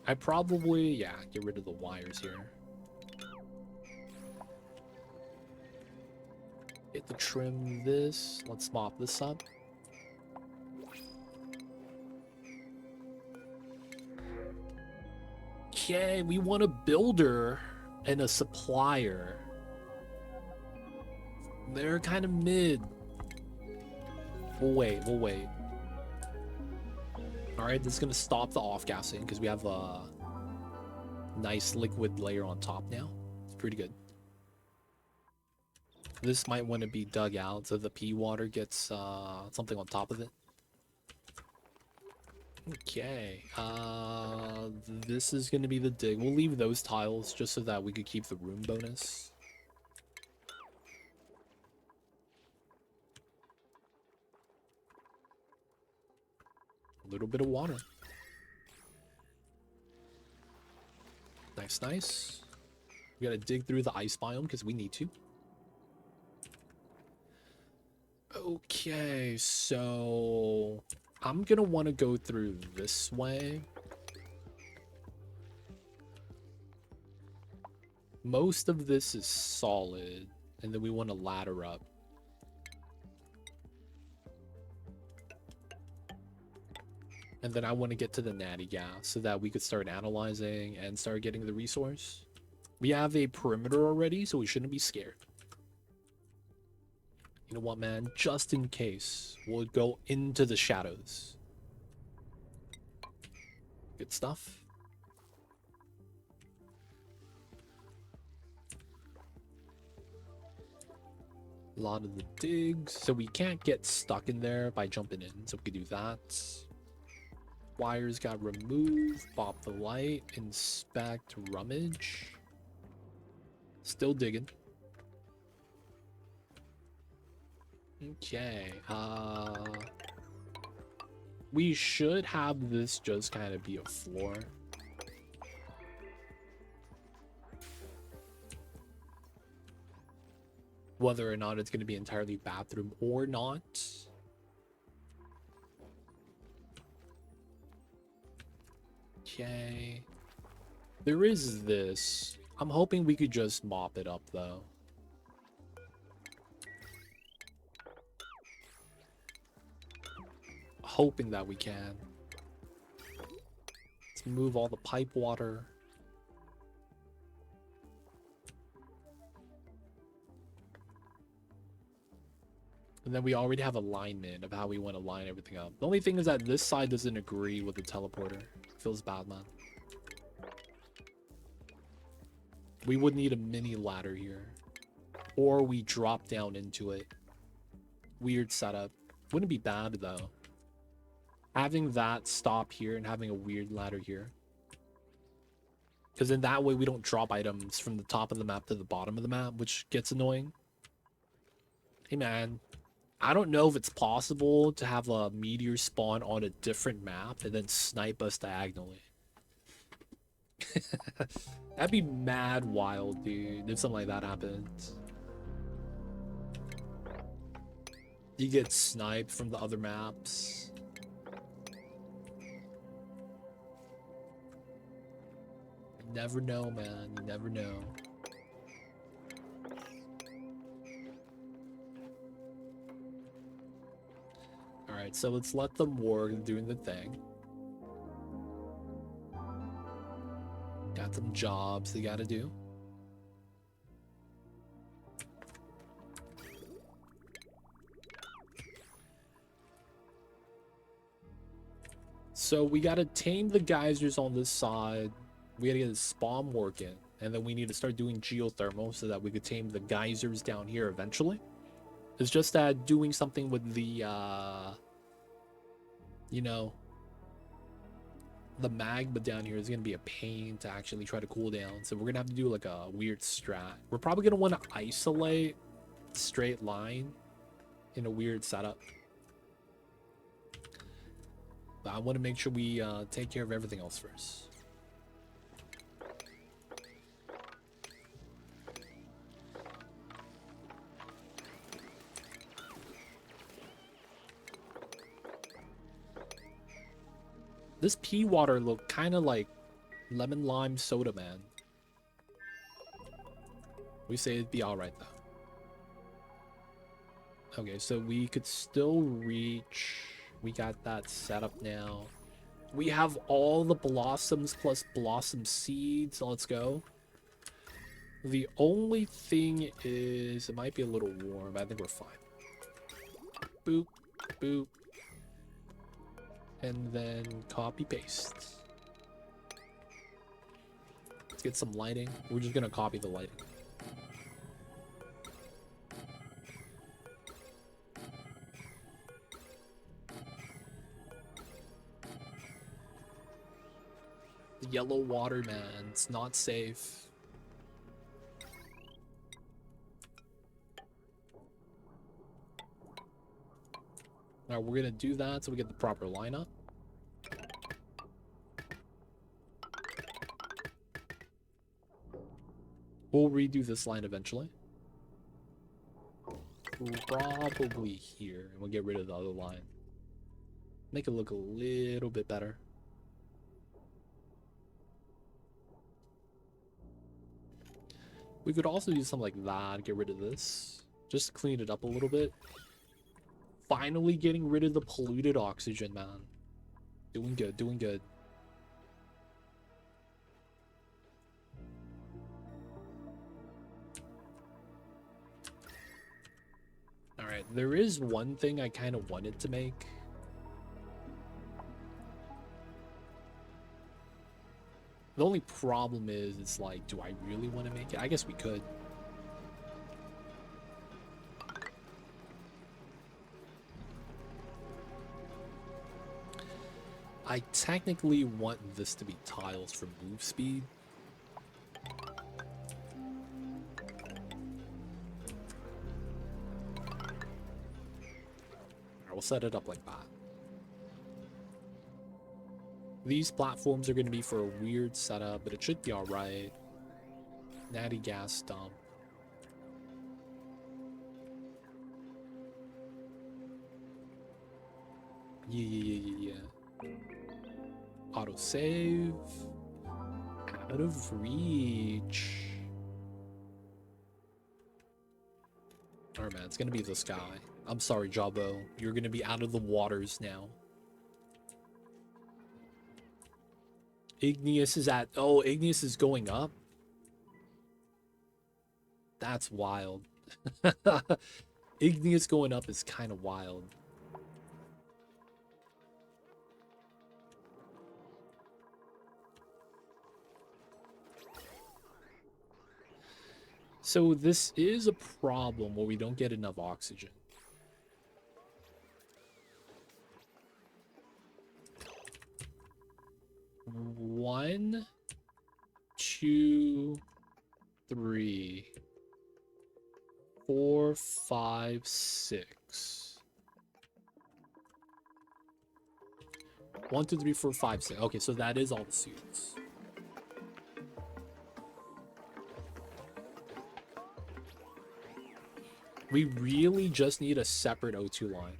I probably, yeah, get rid of the wires here. Get to trim this. Let's mop this up. Okay, we want a builder and a supplier. They're kind of mid. We'll wait, we'll wait. Alright, this is going to stop the off-gassing because we have a nice liquid layer on top now. It's pretty good. This might want to be dug out so the pea water gets something on top of it. Okay, this is going to be the dig. We'll leave those tiles just so that we could keep the room bonus. A little bit of water. Nice, nice. We gotta dig through the ice biome because we need to. Okay, so I'm gonna want to go through this way. Most of this is solid, and then we want to ladder up. And then I want to get to the natty gas so that we could start analyzing and start getting the resource. We have a perimeter already, so we shouldn't be scared. You know what, man? Just in case, we'll go into the shadows. Good stuff. A lot of the digs. So we can't get stuck in there by jumping in, so we could do that. Wires got removed. Pop the light. Inspect. Rummage. Still digging. Okay. We should have this just kind of be a floor. Whether or not it's going to be entirely bathroom or not. Okay. There is this. I'm hoping we could just mop it up, though. Hoping that we can. Let's move all the pipe water. And then we already have alignment of how we want to line everything up. The only thing is that this side doesn't agree with the teleporter. Feels bad, man. We would need a mini ladder here. Or we drop down into it. Weird setup. Wouldn't be bad, though. Having that stop here and having a weird ladder here. Because in that way we don't drop items from the top of the map to the bottom of the map, which gets annoying. Hey, man. I don't know if it's possible to have a meteor spawn on a different map and then snipe us diagonally. That'd be mad wild, dude, if something like that happens. You get sniped from the other maps. You never know, man. You never know. Alright, so let's let them work doing the thing. Got some jobs they gotta do. So we gotta tame the geysers on this side. We gotta get the spawn working. And then we need to start doing geothermal so that we could tame the geysers down here eventually. It's just that doing something with the, you know, the magma down here is going to be a pain to actually try to cool down. So we're going to have to do like a weird strat. We're probably going to want to isolate straight line in a weird setup. But I want to make sure we take care of everything else first. This pea water looked kind of like lemon lime soda, man. We say it'd be alright though. Okay, so we could still reach. We got that set up now. We have all the blossoms plus blossom seeds. So let's go. The only thing is, it might be a little warm, but I think we're fine. Boop, boop. And then copy paste. Let's get some lighting. We're just gonna copy the lighting. The yellow water, man, it's not safe. Now we're gonna do that so we get the proper lineup. We'll redo this line eventually. Probably here, and we'll get rid of the other line. Make it look a little bit better. We could also do something like that, get rid of this. Just clean it up a little bit. Finally getting rid of the polluted oxygen, man. Doing good, doing good. Alright, there is one thing I kind of wanted to make. The only problem is, it's like, do I really want to make it? I guess we could. I technically want this to be tiles for move speed. We'll set it up like that. These platforms are going to be for a weird setup, but it should be alright. Natty gas dump. Yeah. Auto save. Out of reach. Alright, man, it's gonna be this guy. I'm sorry, Jawbo. You're gonna be out of the waters now. Igneous is at... Oh, Igneous is going up? That's wild. Igneous going up is kind of wild. So this is a problem where we don't get enough oxygen. One, two, three, 4, 5, 6. 1, 2, 3, 4, 5, 6. Okay, so that is all the suits. We really just need a separate O2 line.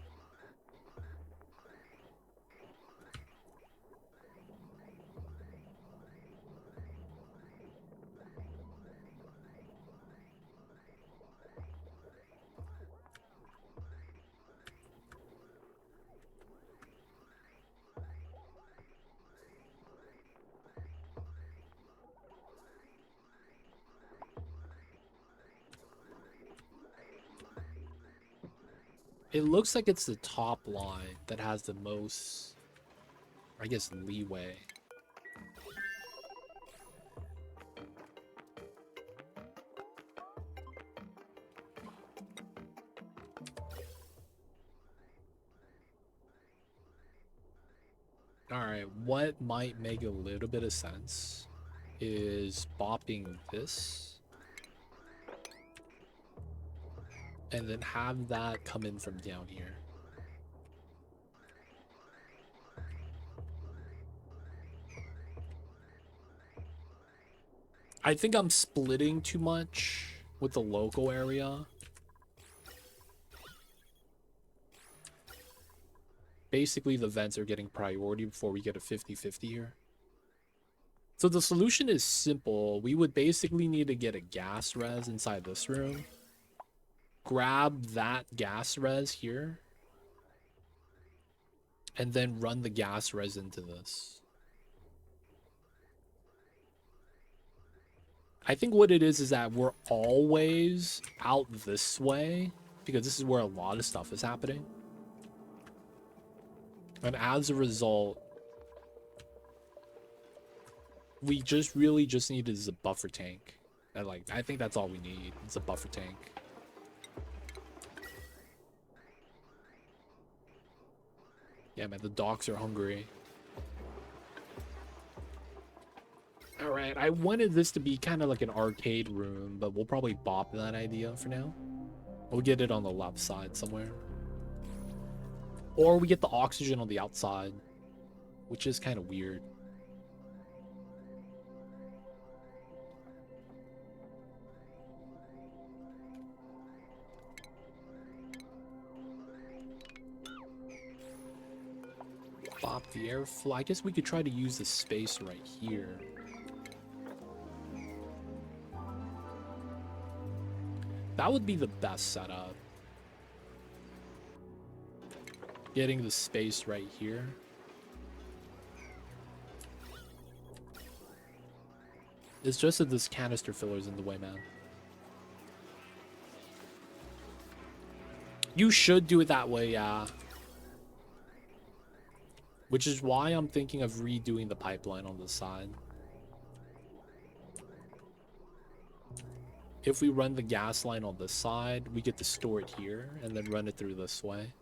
It looks like it's the top line that has the most, I guess, leeway. Alright, what might make a little bit of sense is bopping this and then have that come in from down here. I think I'm splitting too much with the local area. Basically, the vents are getting priority before we get a 50-50 here. So the solution is simple. We would basically need to get a gas res inside this room. Grab that gas res here. And then run the gas res into this. I think what it is that we're always out this way. Because this is where a lot of stuff is happening. And as a result, we just really just need is a buffer tank. And like, I think that's all we need. It's a buffer tank. Yeah, man, the dogs are hungry. Alright, I wanted this to be kind of like an arcade room, but we'll probably bop that idea for now. We'll get it on the left side somewhere. Or we get the oxygen on the outside, which is kind of weird. Bop the airflow. I guess we could try to use the space right here. That would be the best setup. Getting the space right here. It's just that this canister filler's in the way, man. You should do it that way, yeah. Which is why I'm thinking of redoing the pipeline on this side. If we run the gas line on this side, we get to store it here and then run it through this way.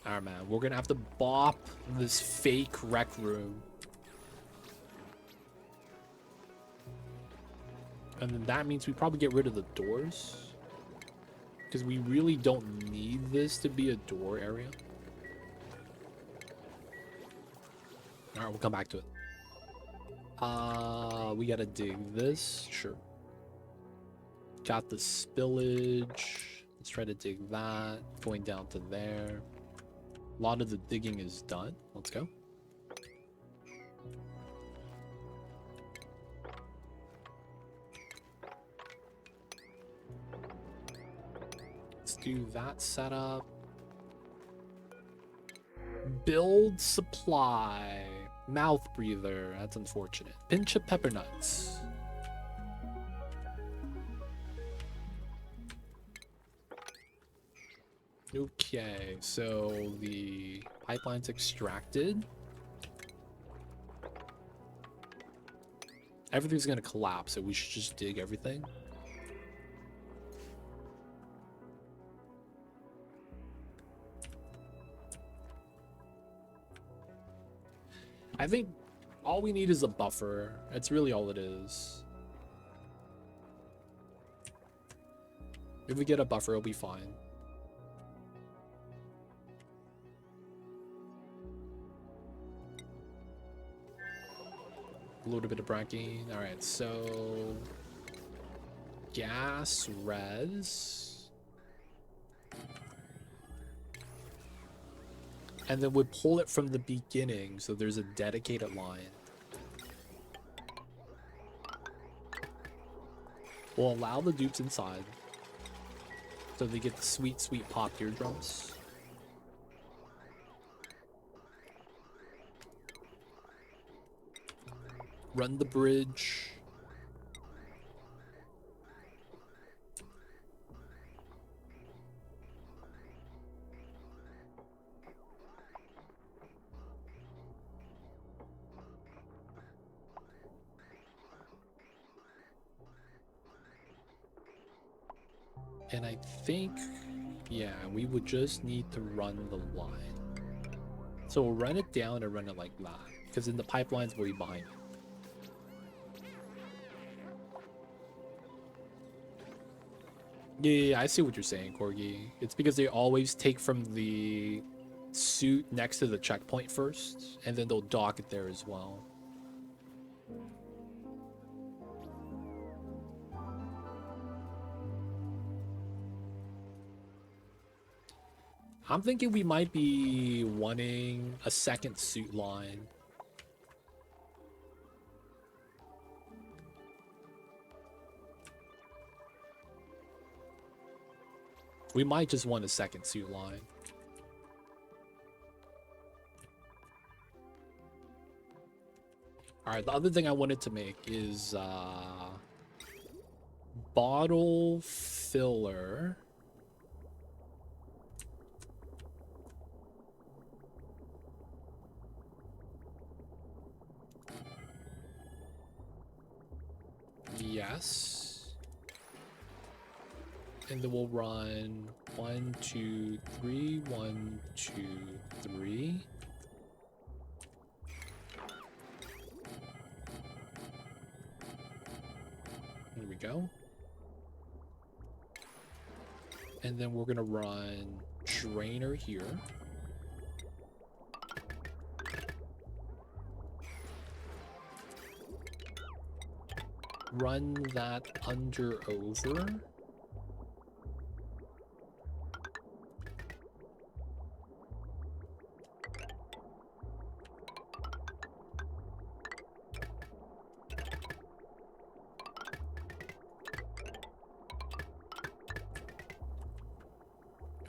Alright, man, we're gonna have to bop this fake rec room. And then that means we probably get rid of the doors. Because we really don't need this to be a door area. Alright, we'll come back to it. We gotta dig this. Sure. Got the spillage. Let's try to dig that. Going down to there. A lot of the digging is done. Let's go. Let's do that setup. Build supply. Mouth breather. That's unfortunate. Pinch of pepper nuts. Okay, so the pipeline's extracted. Everything's gonna collapse, so we should just dig everything. I think all we need is a buffer. That's really all it is. If we get a buffer, it'll be fine. A little bit of braking. All right, so gas res. And then we pull it from the beginning, so there's a dedicated line. We'll allow the dupes inside, so they get the sweet, sweet pop eardrums. Run the bridge. And I think, yeah, we would just need to run the line. So we'll run it down and run it like that, because then the pipelines will be behind it. Yeah, I see what you're saying, Corgi. It's because they always take from the suit next to the checkpoint first, and then they'll dock it there as well. I'm thinking we might be wanting a second suit line. We might just want a second suit line. Alright, the other thing I wanted to make is bottle filler. Yes. And then we'll run 1, 2, 3, 1, 2, 3. There we go. And then we're gonna run trainer here. Run that under over.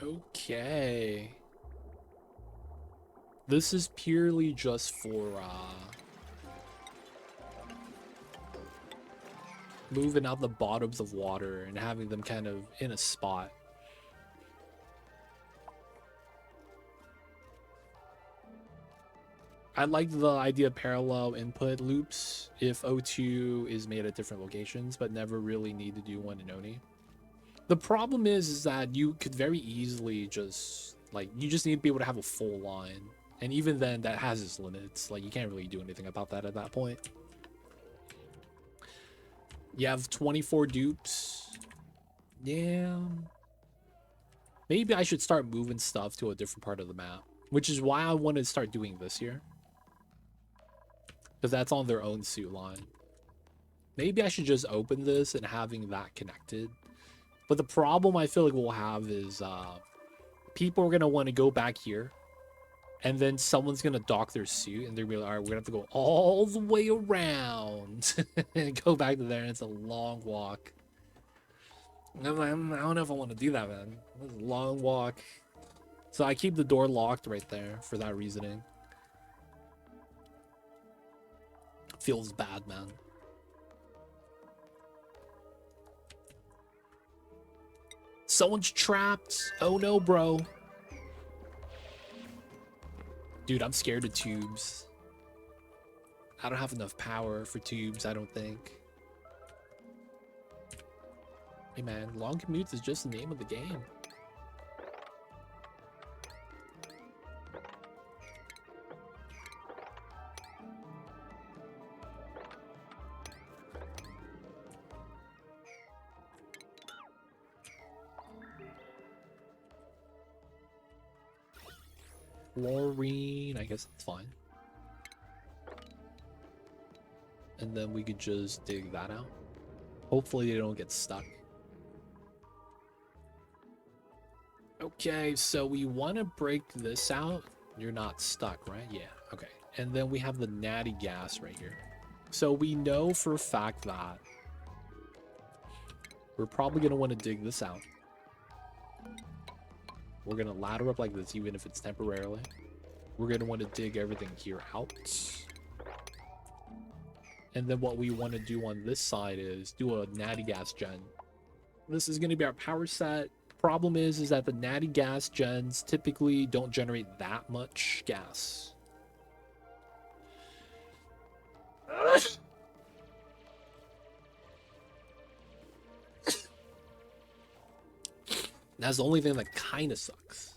Okay. This is purely just for moving out the bottoms of water and having them kind of in a spot. I like the idea of parallel input loops if O2 is made at different locations, but never really need to do one in Oni. The problem is that you could very easily just, like, you just need to be able to have a full line. And even then, that has its limits. Like, you can't really do anything about that at that point. You have 24 dupes. Yeah. Maybe I should start moving stuff to a different part of the map, which is why I wanted to start doing this here. Because that's on their own suit line. Maybe I should just open this and having that connected. But the problem I feel like we'll have is people are going to want to go back here. And then someone's going to dock their suit. And they're going to be like, all right, we're going to have to go all the way around. And go back to there. And it's a long walk. I don't know if I want to do that, man. It's a long walk. So I keep the door locked right there for that reasoning. Feels bad, man. Someone's trapped. Oh no, bro. Dude, I'm scared of tubes. I don't have enough power for tubes, I don't think. Hey man, long commutes is just the name of the game. Chlorine, I guess it's fine. And then we could just dig that out. Hopefully they don't get stuck. Okay, so we want to break this out. You're not stuck, right? Yeah, okay. And then we have the natty gas right here. So we know for a fact that we're probably going to want to dig this out. We're going to ladder up like this, even if it's temporarily. We're going to want to dig everything here out. And then what we want to do on this side is do a natty gas gen. This is going to be our power set. Problem is that the natty gas gens typically don't generate that much gas. That's the only thing that kind of sucks.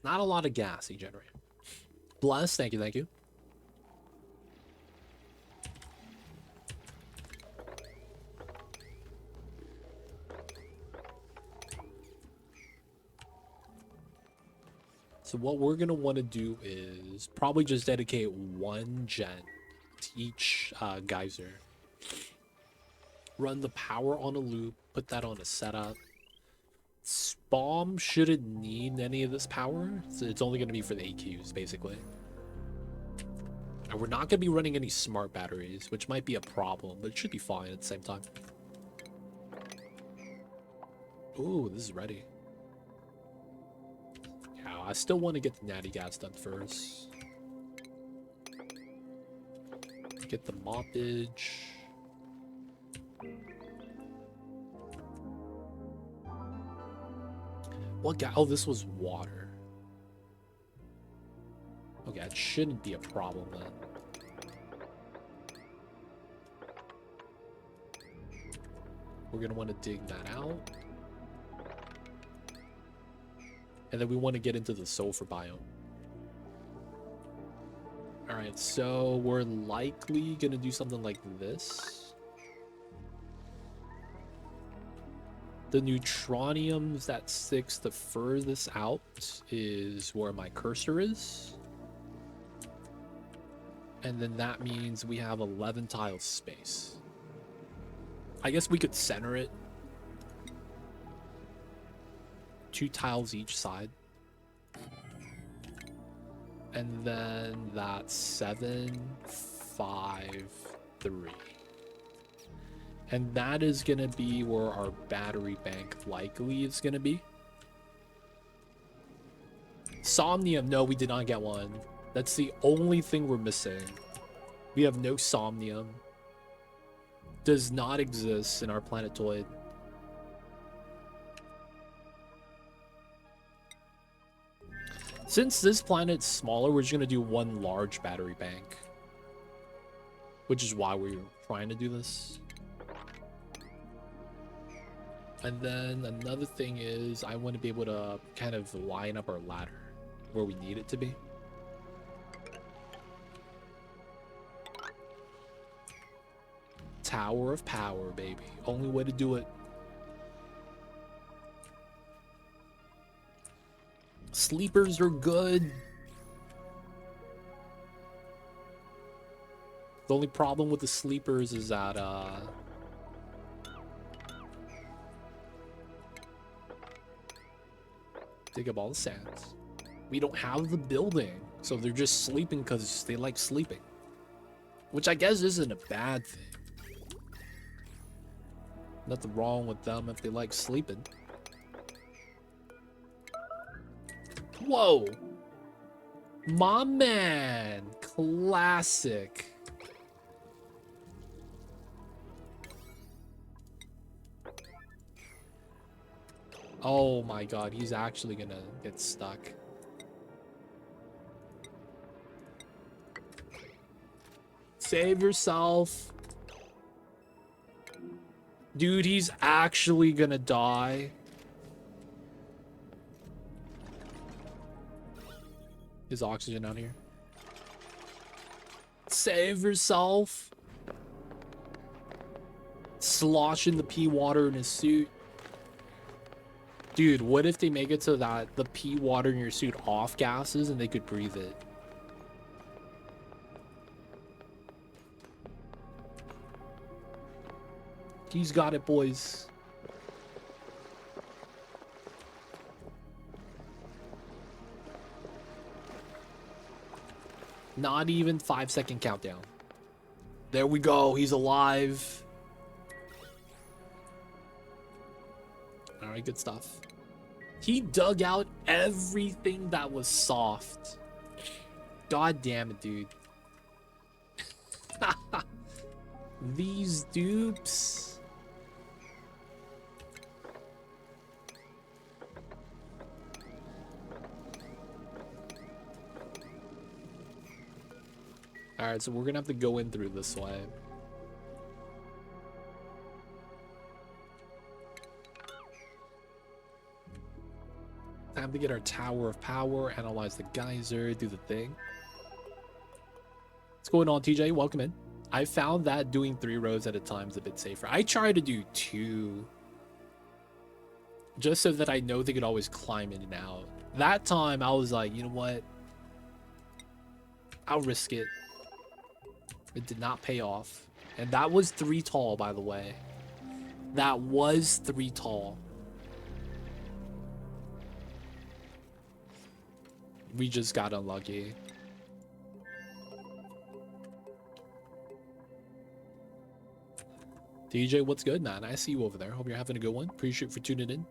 Not a lot of gas he generated. Bless, thank you, thank you. So what we're going to want to do is probably just dedicate one gen to each geyser. Run the power on a loop, put that on a setup. Spawn shouldn't need any of this power, so it's only going to be for the AQs, basically. And we're not going to be running any smart batteries, which might be a problem, but it should be fine at the same time. Ooh, this is ready. Yeah, I still want to get the natty gas done first. Get the moppage. What guy? Oh, this was water. Okay, it shouldn't be a problem then. We're gonna want to dig that out. And then we want to get into the sulfur biome. Alright, so we're likely gonna do something like this. The neutroniums that sticks the furthest out is where my cursor is. And then that means we have 11 tiles space. I guess we could center it. 2 tiles each side. And then that's 7, 5, 3. And that is going to be where our battery bank likely is going to be. Somnium, no, we did not get one. That's the only thing we're missing. We have no Somnium. Does not exist in our Planetoid. Since this planet's smaller, we're just going to do one large battery bank. Which is why we're trying to do this. And then another thing is I want to be able to kind of line up our ladder where we need it to be. Tower of power, baby. Only way to do it. Sleepers are good. The only problem with the sleepers is that dig up all the sands. We don't have the building, so they're just sleeping because they like sleeping. Which I guess isn't a bad thing. Nothing wrong with them if they like sleeping. Whoa! My man! Classic. Oh my god, he's actually gonna get stuck. Save yourself. Dude, he's actually gonna die. Is oxygen out here? Save yourself. Sloshing the pee water in his suit. Dude, what if they make it so that the pee water in your suit off gases and they could breathe it? He's got it, boys. Not even 5-second countdown. There we go. He's alive. All right, good stuff. He dug out everything that was soft. God damn it, dude. These dupes. All right, so we're gonna have to go in through this way. Time to get our Tower of Power, analyze the geyser, do the thing. What's going on, TJ? Welcome in. I found that doing 3 rows at a time is a bit safer. I try to do 2. Just so that I know they could always climb in and out. That time, I was like, you know what? I'll risk it. It did not pay off. And that was 3 tall, by the way. That was 3 tall. We just got unlucky. DJ, what's good, man? I see you over there. Hope you're having a good one. Appreciate you for tuning in.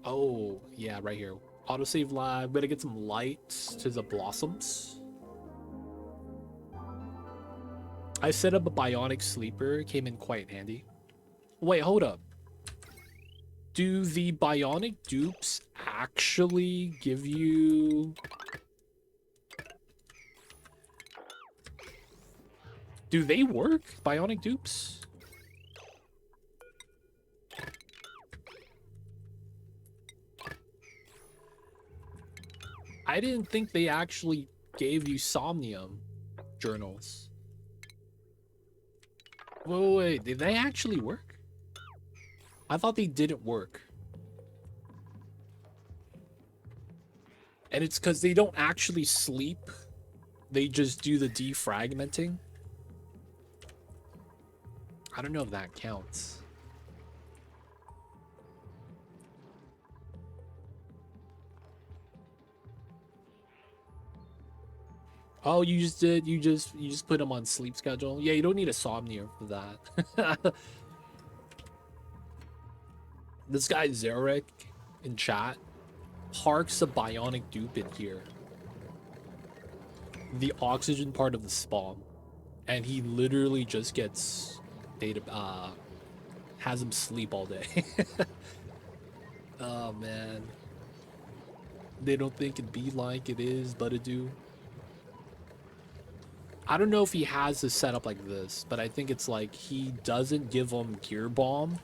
Oh, yeah, right here. Autosave live. Better get some lights to the blossoms. I set up a bionic sleeper. Came in quite handy. Wait, hold up. Do the bionic dupes actually give you... Do they work? Bionic dupes? I didn't think they actually gave you Somnium journals. Wait, did they actually work? I thought they didn't work. And it's because they don't actually sleep. They just do the defragmenting. I don't know if that counts. Oh, you just put them on sleep schedule. Yeah, you don't need a Somnia for that. This guy Zarek in chat parks a bionic dupe in here. The oxygen part of the spawn. And he literally just gets data has him sleep all day. Oh man. They don't think it be like it is, but it do. I don't know if he has this set up like this, but I think it's like he doesn't give him gear bomb.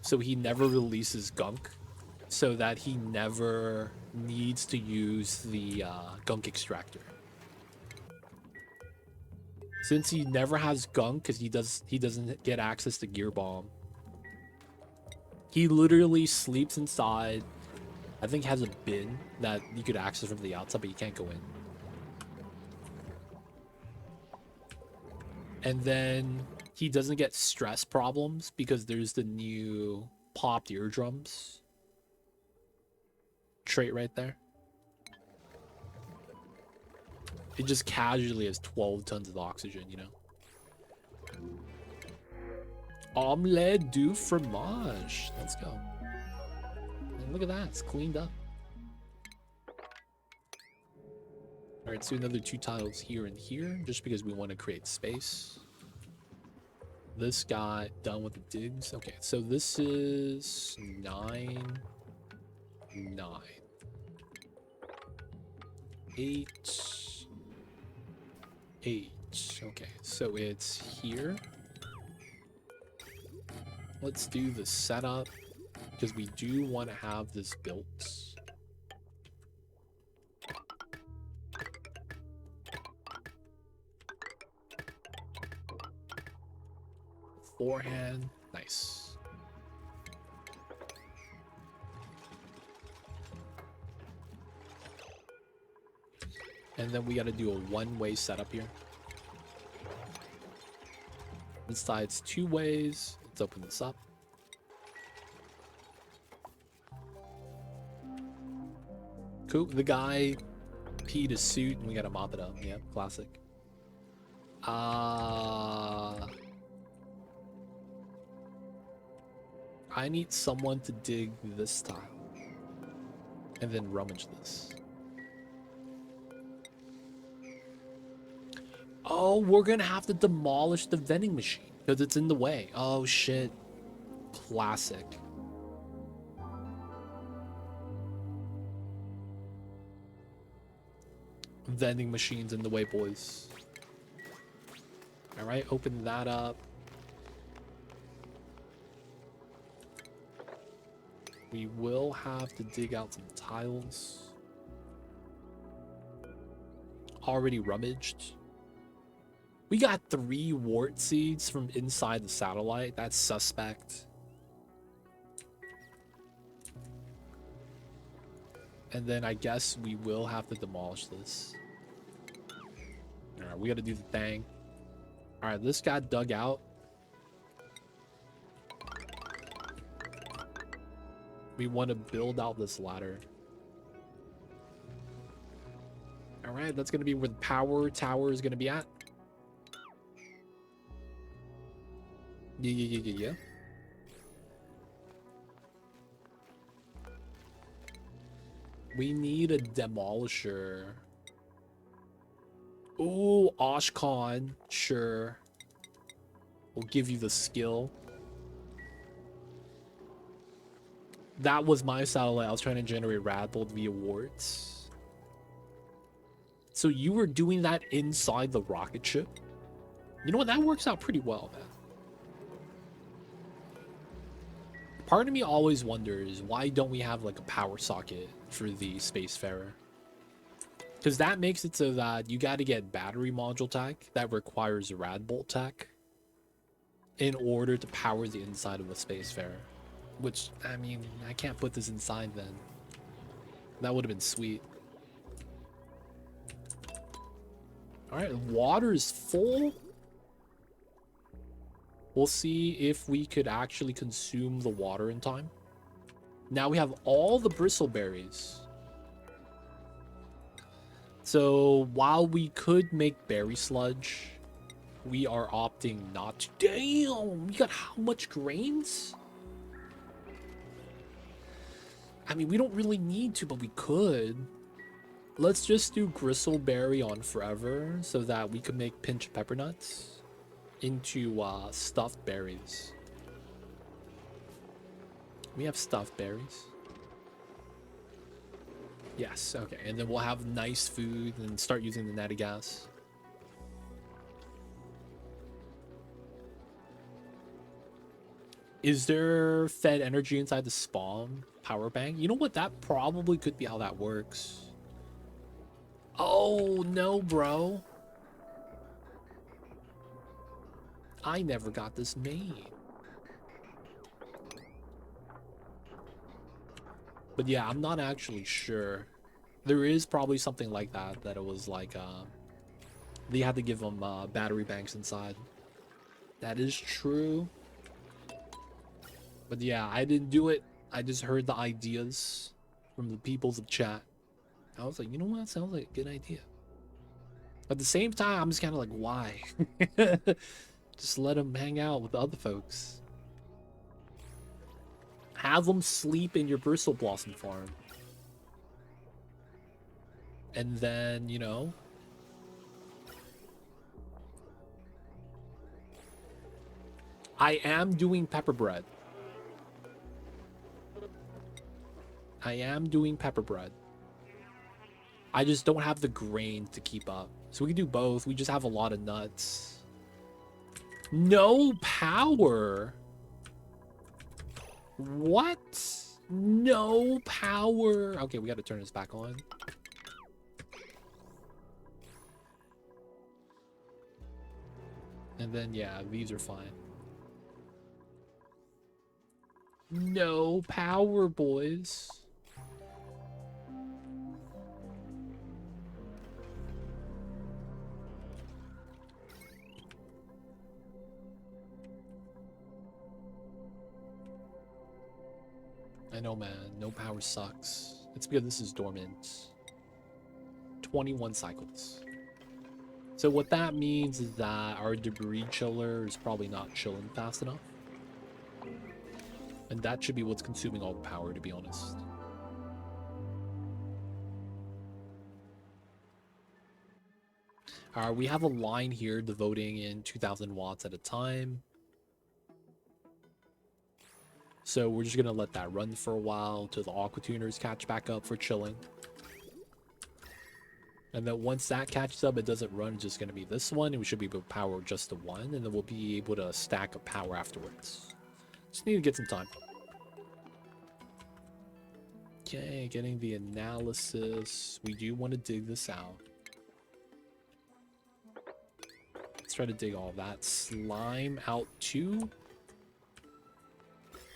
So he never releases gunk, so that he never needs to use the gunk extractor. Since he never has gunk, because he doesn't get access to gear bomb, he literally sleeps inside. I think has a bin that you could access from the outside, but you can't go in. And then he doesn't get stress problems because there's the new popped eardrums trait right there. It just casually has 12 tons of oxygen, you know. Omelette du fromage. Let's go. And look at that. It's cleaned up. All right, let's do another 2 tiles here and here, just because we want to create space. This guy done with the digs. Okay, so this is 9, 8, 8. Okay, so it's here. Let's do the setup, because we do want to have this built. Forehand, nice. And then we got to do a one-way setup here. This side's 2 ways. Let's open this up. Cool. The guy peed his suit and we gotta mop it up. Yeah, classic. I need someone to dig this tile. And then rummage this. Oh, we're gonna have to demolish the vending machine because it's in the way. Oh shit. Classic. Vending machines in the way, boys. Alright, open that up. We will have to dig out some tiles. Already rummaged. We got 3 wart seeds from inside the satellite. That's suspect. And then I guess we will have to demolish this. Alright, we gotta do the thing. Alright, this got dug out. We want to build out this ladder. Alright, that's gonna be where the power tower is gonna be at. Yeah. We need a demolisher. Ooh, Oshcon. Sure. We'll give you the skill. That was my satellite. I was trying to generate Radbolt via warts. So you were doing that inside the rocket ship? You know what? That works out pretty well, man. Part of me always wonders, why don't we have like a power socket for the Spacefarer? Because that makes it so that you got to get battery module tech that requires Radbolt tech in order to power the inside of a Spacefarer. Which, I mean, I can't put this inside then. That would have been sweet. Alright, water is full. We'll see if we could actually consume the water in time. Now we have all the bristleberries. So while we could make berry sludge, we are opting not to. Damn, we got how much grains? I mean, we don't really need to, but we could. Let's just do gristleberry on forever so that we could make pinch pepper nuts into stuffed berries. We have stuffed berries. Yes, okay. And then we'll have nice food and start using the natty gas. Is there fed energy inside the spawn power bank? You know what? That probably could be how that works. Oh, no, bro. I never got this made. But yeah, I'm not actually sure. There is probably something like that, that it was like, they had to give them battery banks inside. That is true. But yeah, I didn't do it. I just heard the ideas from the peoples of chat. I was like, you know what? That sounds like a good idea. At the same time, I'm just kind of like, why? Just let them hang out with the other folks. Have them sleep in your bristle blossom farm. And then, you know, I am doing pepper bread. I am doing pepper bread. I just don't have the grain to keep up. So we can do both. We just have a lot of nuts. No power. What? No power. Okay, we got to turn this back on. And then, yeah, these are fine. No power, boys. No, man. No power sucks. It's because this is dormant. 21 cycles. So what that means is that our debris chiller is probably not chilling fast enough. And that should be what's consuming all the power, to be honest. We have a line here devoting in 2000 watts at a time. So we're just going to let that run for a while till the aqua tuners catch back up for chilling. And then once that catches up, it doesn't run, it's just going to be this one, and we should be able to power just the one, and then we'll be able to stack up power afterwards. Just need to get some time. Okay, getting the analysis. We do want to dig this out. Let's try to dig all that slime out too.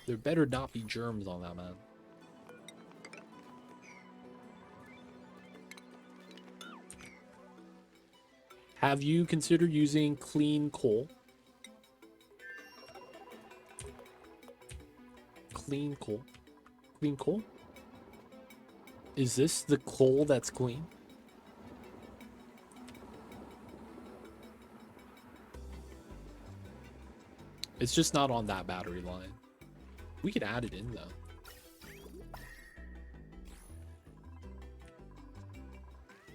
There better not be germs on that, man. Have you considered using clean coal? Clean coal. Clean coal? Is this the coal that's clean? It's just not on that battery line. We could add it in, though.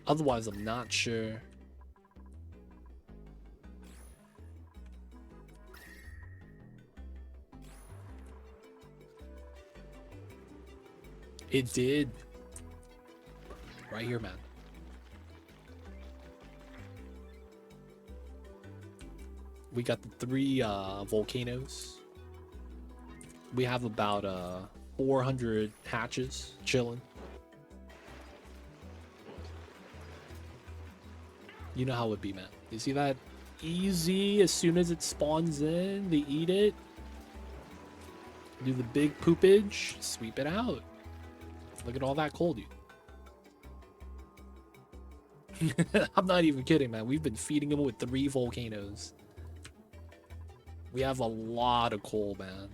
Otherwise, I'm not sure. It did. Right here, man. We got the 3 volcanoes. We have about 400 hatches chilling. You know how it be, man. You see that? Easy. As soon as it spawns in, they eat it. Do the big poopage. Sweep it out. Look at all that coal, dude. I'm not even kidding, man. We've been feeding him with 3 volcanoes. We have a lot of coal, man.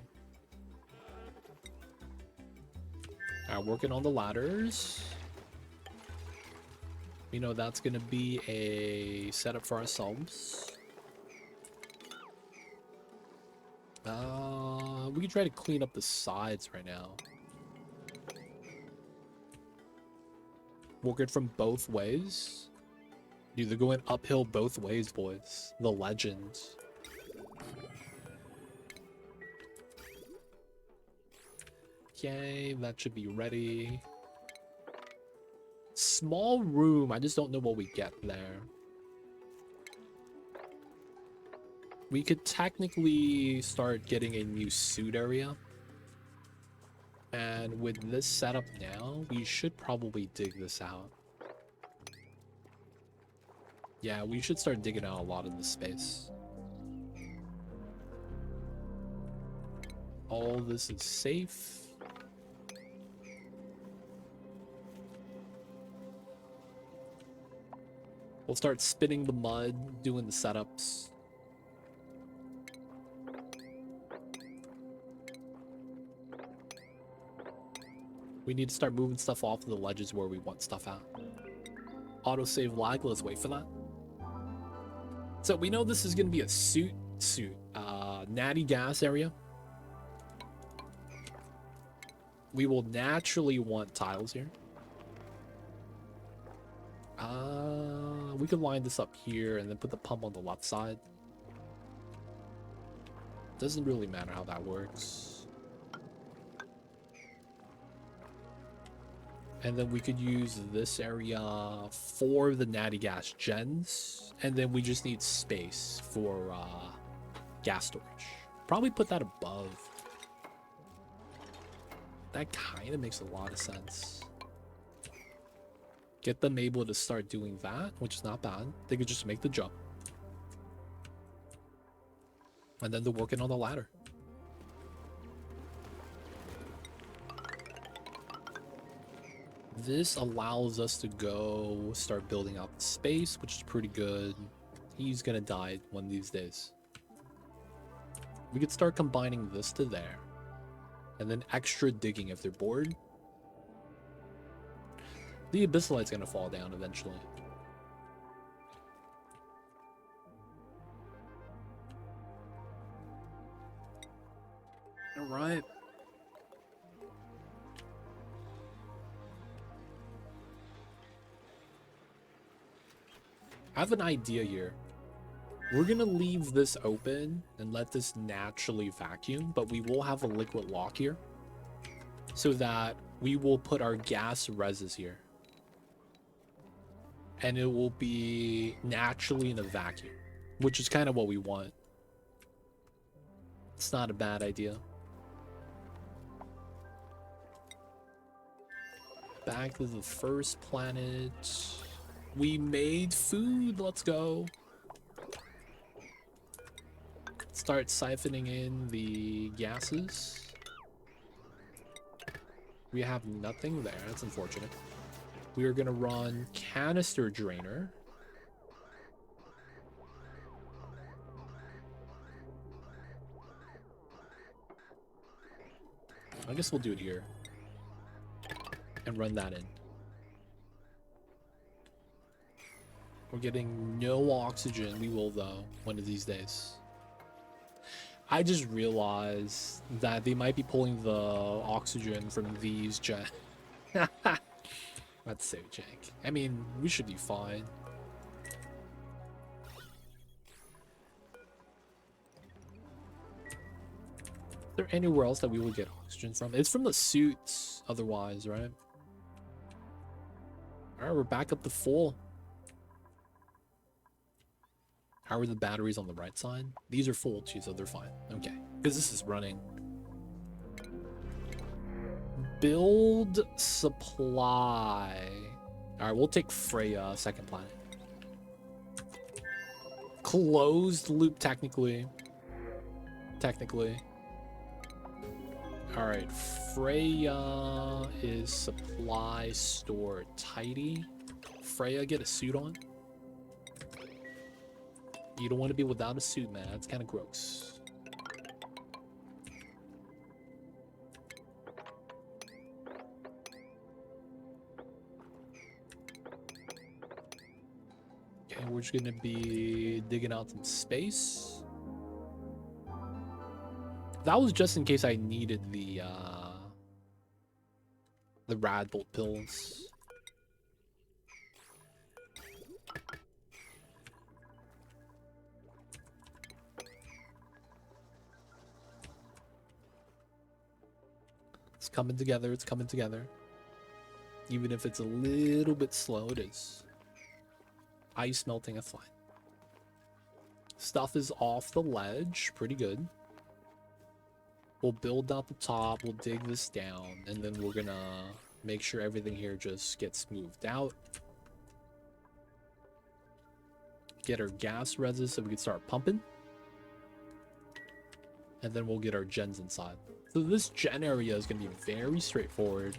Alright, working on the ladders. We know that's going to be a setup for ourselves. We can try to clean up the sides right now. Working from both ways. Dude, they're going uphill both ways, boys. The legends. Okay, that should be ready. Small room. I just don't know what we get there. We could technically start getting a new suit area. And with this setup now, we should probably dig this out. Yeah, we should start digging out a lot of this space. All this is safe. We'll start spinning the mud, doing the setups. We need to start moving stuff off of the ledges where we want stuff out. Autosave lag, let's wait for that. So we know this is going to be a suit, natty gas area. We will naturally want tiles here. We could line this up here and then put the pump on the left side. Doesn't really matter how that works. And then we could use this area for the natty gas gens. And then we just need space for gas storage. Probably put that above. That kind of makes a lot of sense. Get them able to start doing that, which is not bad. They could just make the jump. And then they're working on the ladder. This allows us to go start building out the space, which is pretty good. He's gonna die one of these days. We could start combining this to there. And then extra digging if they're bored. The abyssalite's gonna fall down eventually. All right. I have an idea here. We're gonna leave this open and let this naturally vacuum, but we will have a liquid lock here so that we will put our gas reses here. And it will be naturally in a vacuum, which is kind of what we want. It's not a bad idea. Back to the first planet. We made food. Let's go. Start siphoning in the gases. We have nothing there. That's unfortunate. We are going to run canister drainer. I guess we'll do it here. And run that in. We're getting no oxygen. We will, though, one of these days. I just realized that they might be pulling the oxygen from these gen. That's so jank. I mean, we should be fine. Is there anywhere else that we would get oxygen from? It's from the suits, otherwise, right? Alright, we're back up to full. How are the batteries on the right side? These are full too, so they're fine. Okay, because this is running. Build supply. Alright, we'll take Freya, second planet. Closed loop, technically. Alright, Freya is supply store tidy. Freya, get a suit on. You don't want to be without a suit, man. That's kind of gross. Okay, we're just going to be digging out some space. That was just in case I needed the rad bolt pills. It's coming together, it's coming together. Even if it's a little bit slow, it is. Ice melting, that's fine. Stuff is off the ledge, pretty good. We'll build out the top, we'll dig this down, and then we're gonna make sure everything here just gets smoothed out. Get our gas reses so we can start pumping. And then we'll get our gens inside. So this gen area is gonna be very straightforward.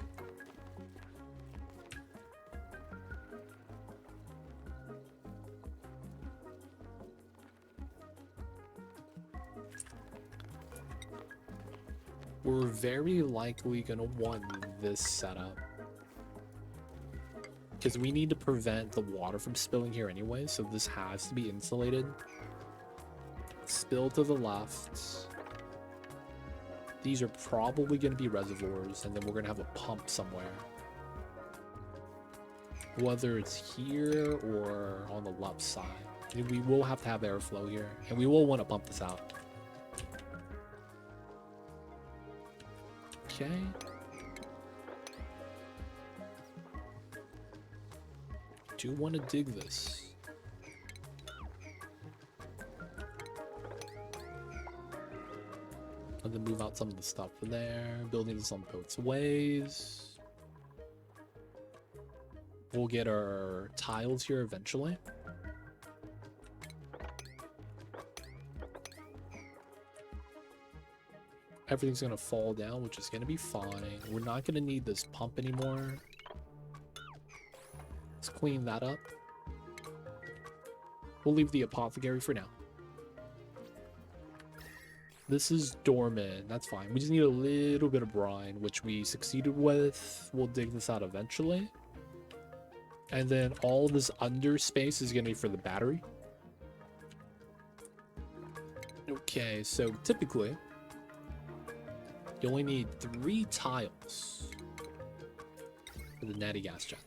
We're very likely gonna want this setup because we need to prevent the water from spilling here anyway, so this has to be insulated. Spill to the left. These are probably going to be reservoirs, and then we're going to have a pump somewhere. Whether it's here or on the left side. We will have to have airflow here, and we will want to pump this out. Okay. Do want to dig this. And then move out some of the stuff from there. Building this on both ways. We'll get our tiles here eventually. Everything's gonna fall down, which is gonna be fine. We're not gonna need this pump anymore. Let's clean that up. We'll leave the apothecary for now. This is dormant. That's fine. We just need a little bit of brine, which we succeeded with. We'll dig this out eventually. And then all this under space is going to be for the battery. Okay, so typically, you only need 3 tiles for the natty gas jet.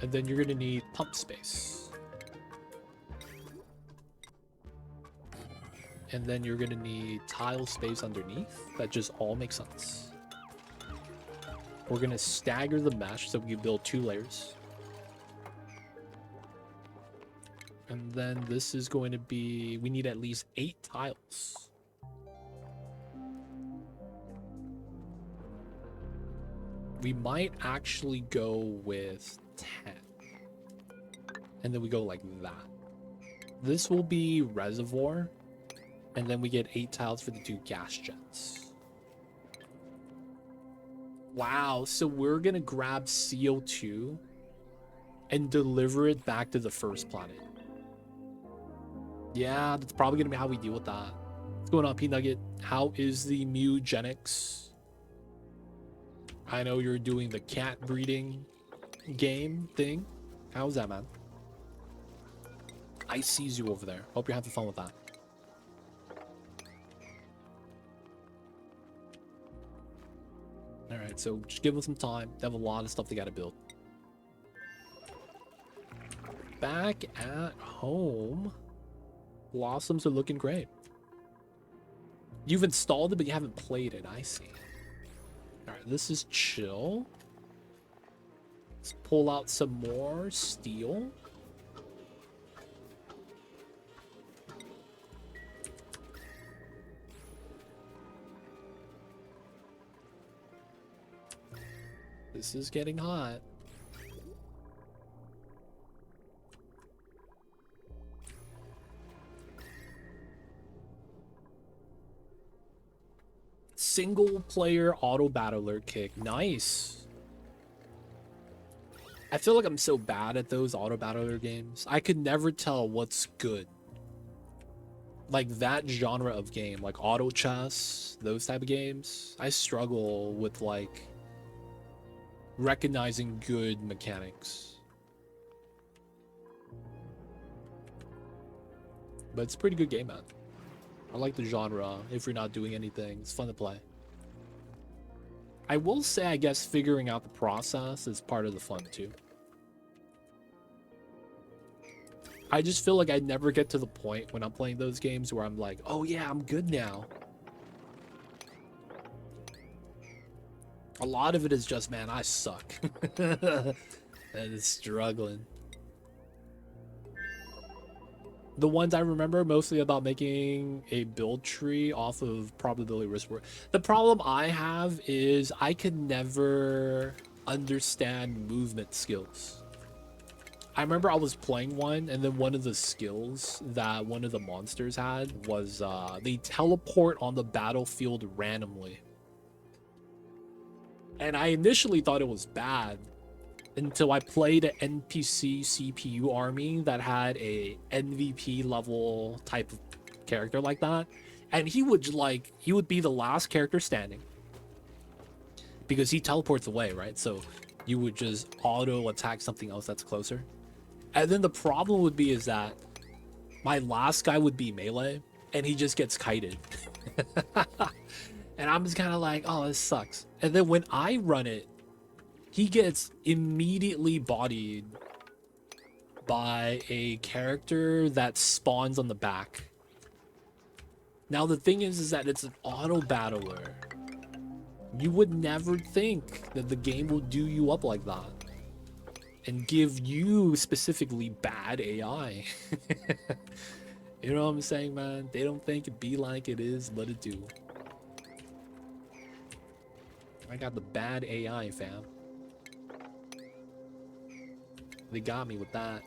And then you're going to need pump space. And then you're going to need tile space underneath. That just all makes sense. We're going to stagger the mesh so we can build 2 layers. And then this is going to be... We need at least 8 tiles. We might actually go with 10. And then we go like that. This will be reservoir. And then we get 8 tiles for the 2 gas jets. Wow, so we're gonna grab CO2 and deliver it back to the first planet. Yeah, that's probably gonna be how we deal with that. What's going on, P-Nugget? How is the mugenics? I know you're doing the cat breeding game thing. How's that, man? I sees you over there. Hope you're having fun with that. Alright, so just give them some time. They have a lot of stuff they gotta build. Back at home, blossoms are looking great. You've installed it, but you haven't played it. I see. Alright, this is chill. Let's pull out some more steel. This is getting hot. Single player auto battler kick. Nice. I feel like I'm so bad at those auto battler games. I could never tell what's good. Like that genre of game, like auto chess, those type of games. I struggle with like recognizing good mechanics. But it's a pretty good game, man. I like the genre. If you're not doing anything, it's fun to play. I will say, I guess figuring out the process is part of the fun too. I just feel like I never get to the point when I'm playing those games where I'm like, oh yeah, I'm good now. A lot of it is just, man, I suck. And it's struggling. The ones I remember mostly about making a build tree off of probability risk reward. The problem I have is I can never understand movement skills. I remember I was playing one, and then one of the skills that one of the monsters had was they teleport on the battlefield randomly. And I initially thought it was bad until I played an NPC CPU army that had a MVP level type of character like that. And he would be the last character standing because he teleports away, right? So you would just auto attack something else that's closer. And then the problem would be is that my last guy would be melee and he just gets kited. And I'm just kind of like, oh, this sucks. And then when I run it, he gets immediately bodied by a character that spawns on the back. Now, the thing is that it's an auto battler. You would never think that the game will do you up like that and give you specifically bad AI. You know what I'm saying, man? They don't think it be like it is, but it do. I got the bad AI, fam. They got me with that.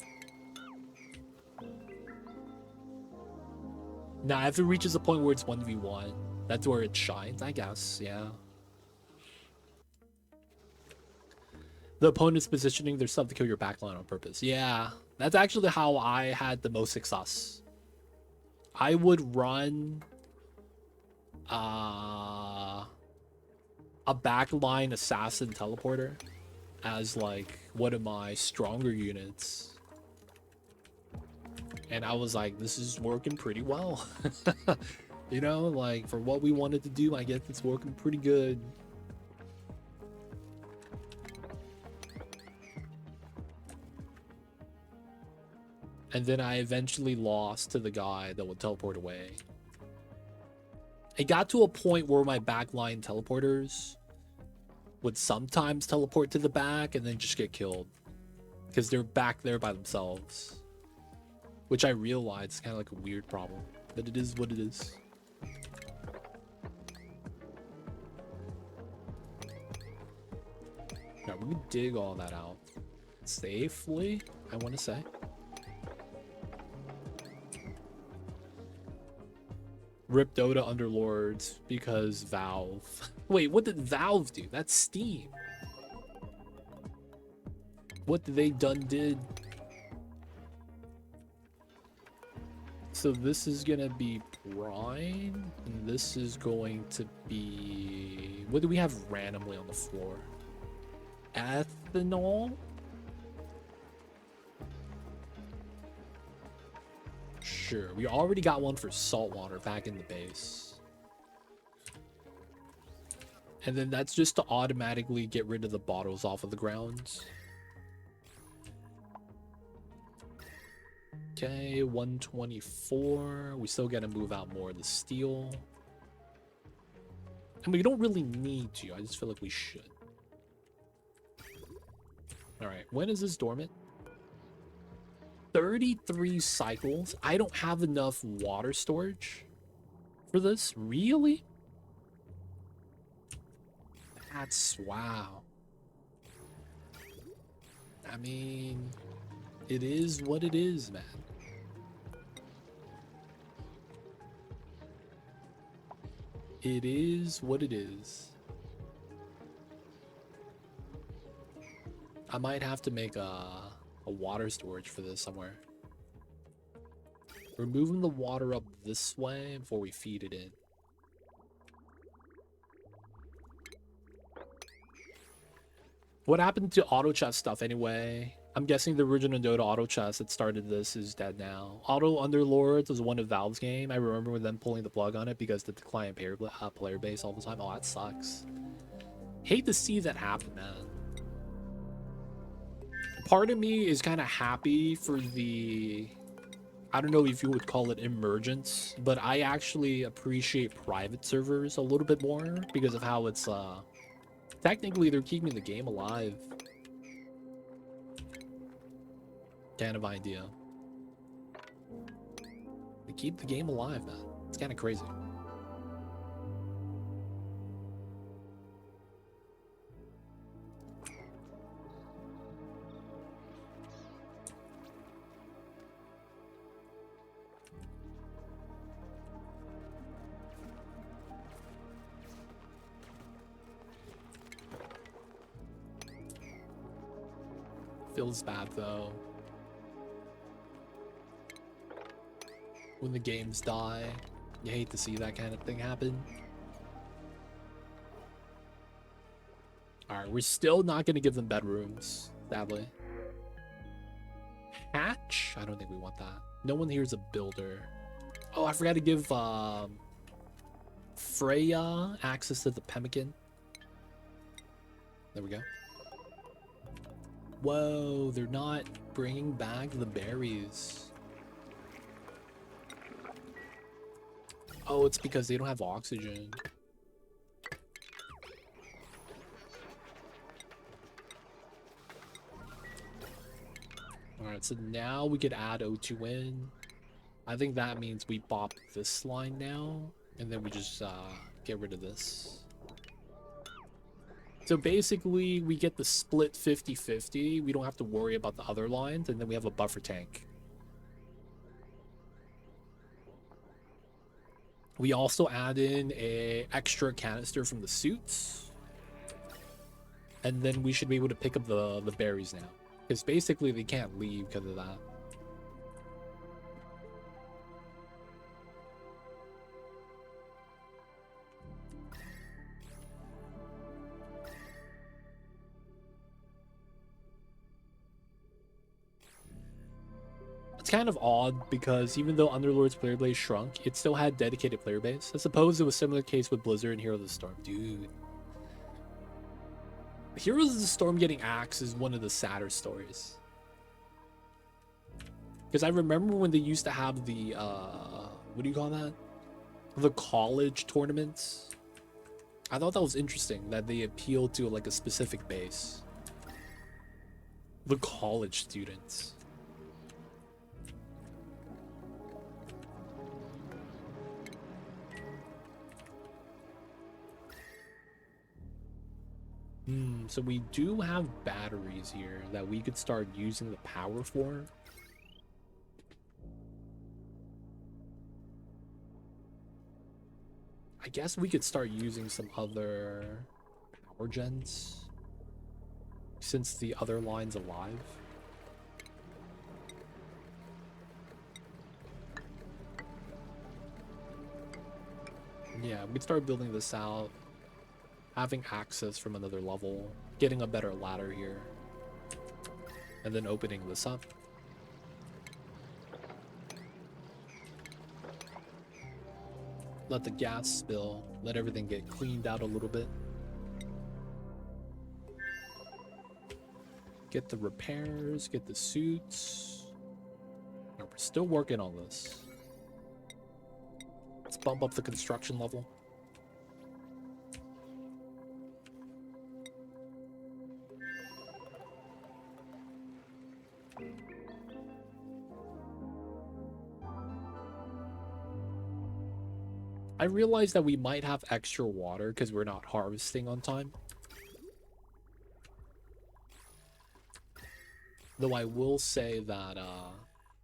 Now, if it reaches a point where it's 1v1, that's where it shines, I guess, yeah. The opponent's positioning their stuff to kill your backline on purpose. Yeah, that's actually how I had the most success. I would run a backline assassin teleporter as like one of my stronger units. And I was like, this is working pretty well. You know, like for what we wanted to do, I guess it's working pretty good. And then I eventually lost to the guy that would teleport away. It got to a point where my backline teleporters would sometimes teleport to the back and then just get killed. Because they're back there by themselves. Which I realized is kind of like a weird problem. But it is what it is. Alright, we can dig all that out. Safely, I want to say. Rip Dota Underlords because Valve. Wait, what did Valve do? That's Steam. What they did. So this is gonna be brine, and this is going to be... What do we have randomly on the floor? Ethanol? Sure, we already got one for saltwater back in the base. And then that's just to automatically get rid of the bottles off of the ground. Okay, 124. We still gotta move out more of the steel. And we don't really need to. I just feel like we should. Alright, when is this dormant? 33 cycles. I don't have enough water storage for this. Really? That's wow. I mean, it is what it is, man. It is what it is. I might have to make a water storage for this somewhere. We're moving the water up this way before we feed it in. What happened to auto chest stuff anyway? I'm guessing the original Dota auto chest that started this is dead now. Auto Underlords was one of Valve's game. I remember them pulling the plug on it because the client player base all the time. Oh, that sucks. Hate to see that happen, man. Part of me is kind of happy for the... I don't know if you would call it emergence, but I actually appreciate private servers a little bit more because of how it's... Technically, they're keeping the game alive. Kind of idea. They keep the game alive, man. It's kind of crazy. Feels bad though. When the games die, you hate to see that kind of thing happen. Alright, we're still not going to give them bedrooms, sadly. Hatch? I don't think we want that. No one here is a builder. Oh, I forgot to give Freya access to the pemmican. There we go. Whoa, they're not bringing back the berries. Oh, it's because they don't have oxygen. Alright, so now we could add O2 in. I think that means we bop this line now, and then we just get rid of this. So basically, we get the split 50-50. We don't have to worry about the other lines, and then we have a buffer tank. We also add in a extra canister from the suits. And then we should be able to pick up the berries now. Because basically, they can't leave because of that. It's kind of odd because even though Underlord's player base shrunk, it still had dedicated player base. I suppose it was a similar case with Blizzard and Heroes of the Storm. Dude. Heroes of the Storm getting axed is one of the sadder stories. Because I remember when they used to have the, what do you call that? The college tournaments. I thought that was interesting that they appealed to like a specific base. The college students. So we do have batteries here that we could start using the power for. I guess we could start using some other power gens since the other line's alive. Yeah, we could start building this out. Having access from another level, getting a better ladder here, and then opening this up. Let the gas spill, let everything get cleaned out a little bit. Get the repairs, get the suits. No, we're still working on this. Let's bump up the construction level. I realized that we might have extra water because we're not harvesting on time. Though I will say that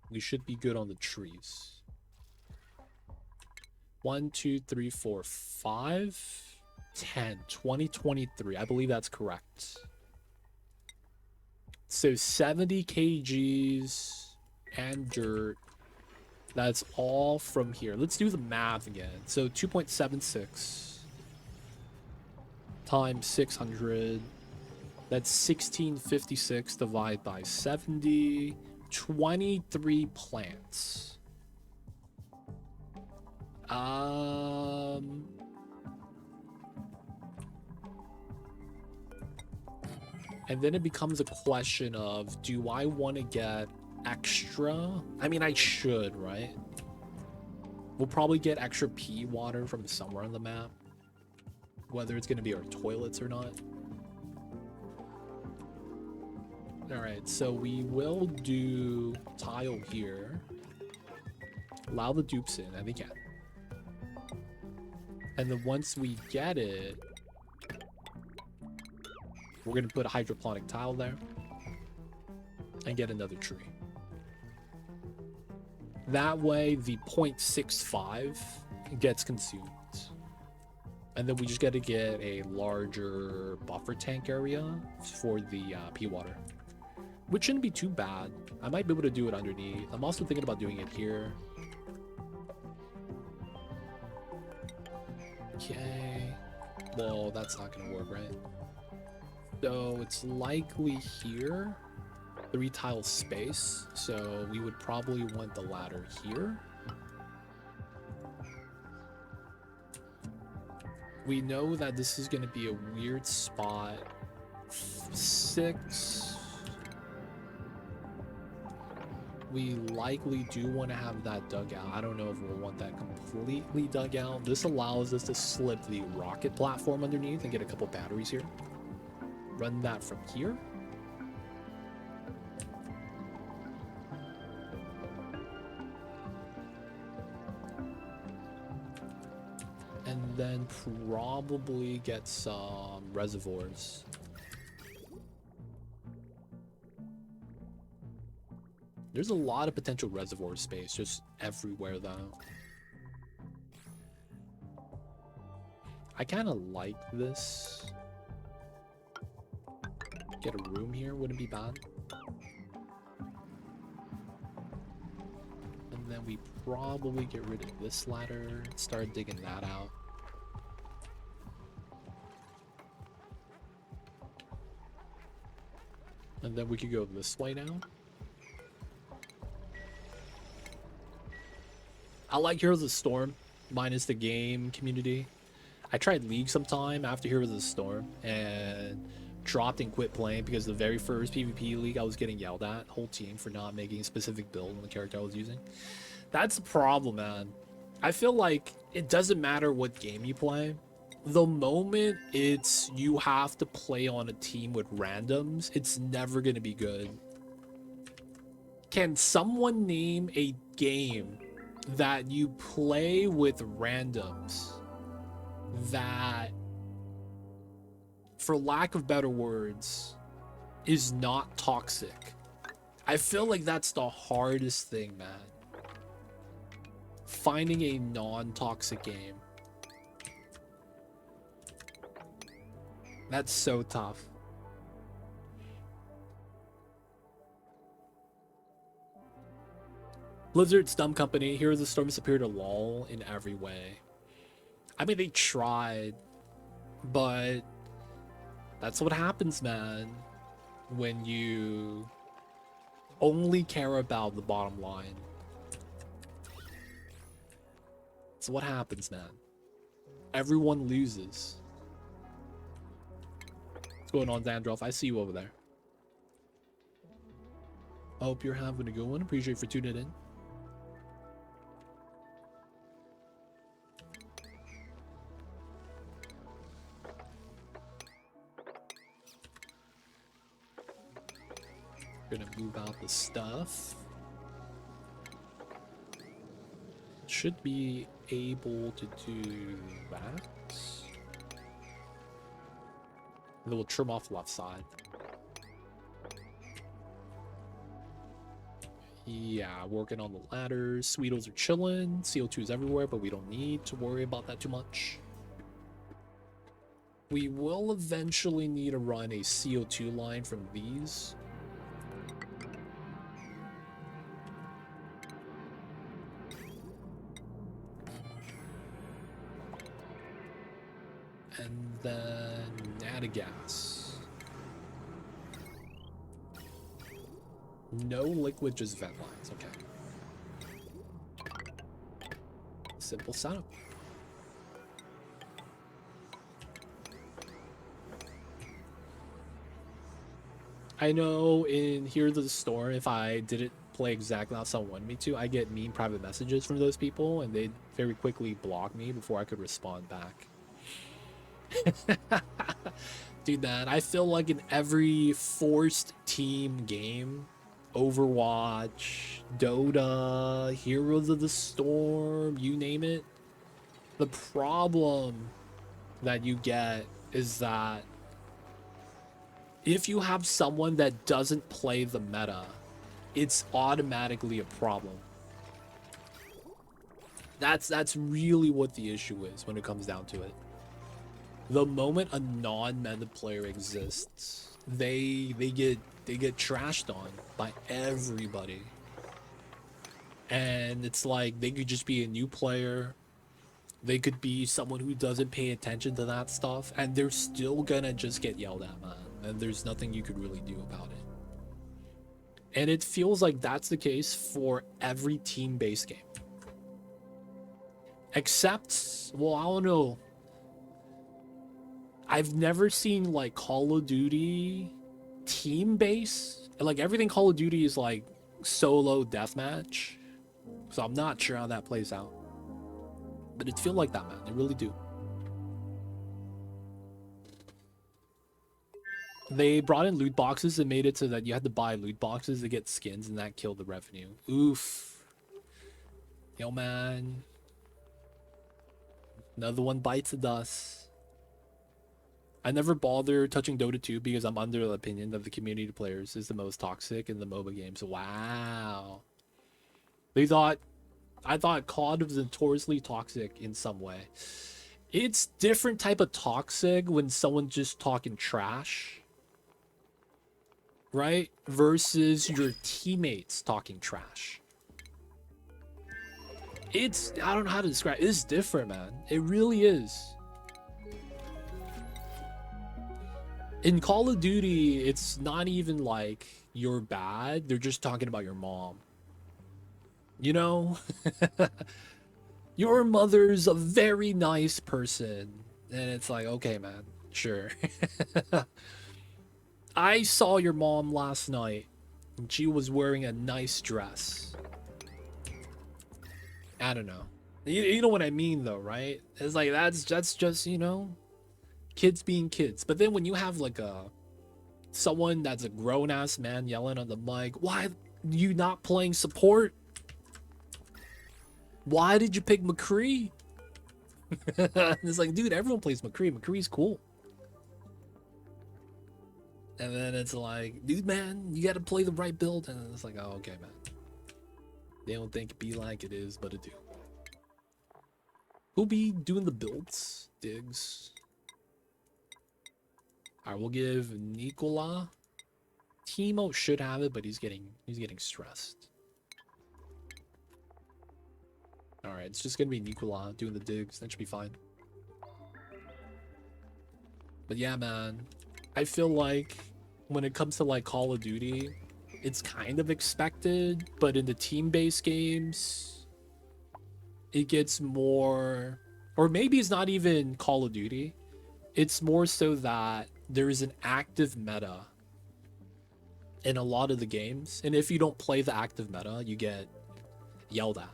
we should be good on the trees. 1, 2, 3, 4, 5, 10, 20, 23. I believe that's correct. So 70 kgs and dirt. That's all from here. Let's do the math again. So 2.76 times 600. That's 1656 divided by 70. 23 plants. And then it becomes a question of, do I want to get extra? I mean, I should, right? We'll probably get extra pea water from somewhere on the map, whether it's going to be our toilets or not. All right, so we will do tile here. Allow the dupes in, and they can. And then once we get it, we're going to put a hydroponic tile there and get another tree. That way, the 0.65 gets consumed. And then we just got to get a larger buffer tank area for the pea water, which shouldn't be too bad. I might be able to do it underneath. I'm also thinking about doing it here. Okay. Well, that's not going to work, right? So it's likely here. 3 tile space, so we would probably want the ladder here. We know that this is going to be a weird spot. 6. We likely do want to have that dug out. I don't know if we'll want that completely dug out. This allows us to slip the rocket platform underneath and get a couple batteries here. Run that from here. And then probably get some reservoirs. There's a lot of potential reservoir space just everywhere though. I kind of like this. Get a room here wouldn't be bad. And then we probably get rid of this ladder, start digging that out. And then we could go this way now. I like Heroes of the Storm, minus the game community. I tried League sometime after Heroes of the Storm and dropped and quit playing because the very first PvP League I was getting yelled at, whole team, for not making a specific build on the character I was using. That's the problem, man. I feel like it doesn't matter what game you play. The moment it's you have to play on a team with randoms, it's never going to be good. Can someone name a game that you play with randoms that, for lack of better words, is not toxic? I feel like that's the hardest thing, man. Finding a non-toxic game. That's so tough. Blizzard's dumb company. Heroes of the Storm appeared to lol in every way. I mean, they tried, but that's what happens, man, when you only care about the bottom line. That's what happens, man. Everyone loses. What's going on, Dandruff? I see you over there. I hope you're having a good one. Appreciate you for tuning in. Gonna move out the stuff. Should be able to do that. And then we'll trim off the left side. Yeah, working on the ladders. Sweetles are chilling. CO2 is everywhere, but we don't need to worry about that too much. We will eventually need to run a CO2 line from these. And then Natagas. No liquid, just vent lines. Okay. Simple setup. I know in Heroes of the Storm, if I didn't play exactly how someone wanted me to, I get mean private messages from those people, and they'd very quickly block me before I could respond back. Dude, man, I feel like in every forced team game, Overwatch, Dota, Heroes of the Storm, you name it, the problem that you get is that if you have someone that doesn't play the meta, it's automatically a problem. That's really what the issue is when it comes down to it. The moment a non-meta player exists, they get trashed on by everybody. And it's like they could just be a new player. They could be someone who doesn't pay attention to that stuff, and they're still gonna just get yelled at, man. And there's nothing you could really do about it. And it feels like that's the case for every team-based game. Except, well, I don't know. I've never seen like Call of Duty team-based. Like everything Call of Duty is like solo deathmatch. So I'm not sure how that plays out. But it feels like that, man. They really do. They brought in loot boxes and made it so that you had to buy loot boxes to get skins, and that killed the revenue. Oof. Yo, man. Another one bites the dust. I never bother touching Dota 2 because I'm under the opinion that the community of players is the most toxic in the MOBA games. Wow. I thought COD was notoriously toxic in some way. It's different type of toxic when someone's just talking trash, right? Versus your teammates talking trash. I don't know how to describe it. It's different, man. It really is. In Call of Duty, it's not even like you're bad. They're just talking about your mom. You know? Your mother's a very nice person. And it's like, okay, man, sure. I saw your mom last night, and she was wearing a nice dress. I don't know. You know what I mean, though, right? It's like, that's just, you know, kids being kids. But then when you have, like, someone that's a grown-ass man yelling on the mic, why you not playing support? Why did you pick McCree? It's like, dude, everyone plays McCree. McCree's cool. And then it's like, dude, man, you got to play the right build. And it's like, oh, okay, man. They don't think it be like it is, but it do. Who be doing the builds? Diggs. All right, we'll give Nicola. Timo should have it, but he's getting stressed. All right, it's just gonna be Nicola doing the digs. That should be fine. But yeah, man, I feel like when it comes to like Call of Duty, it's kind of expected, but in the team-based games, it gets more, or maybe it's not even Call of Duty. It's more so that there is an active meta in a lot of the games, and if you don't play the active meta, you get yelled at.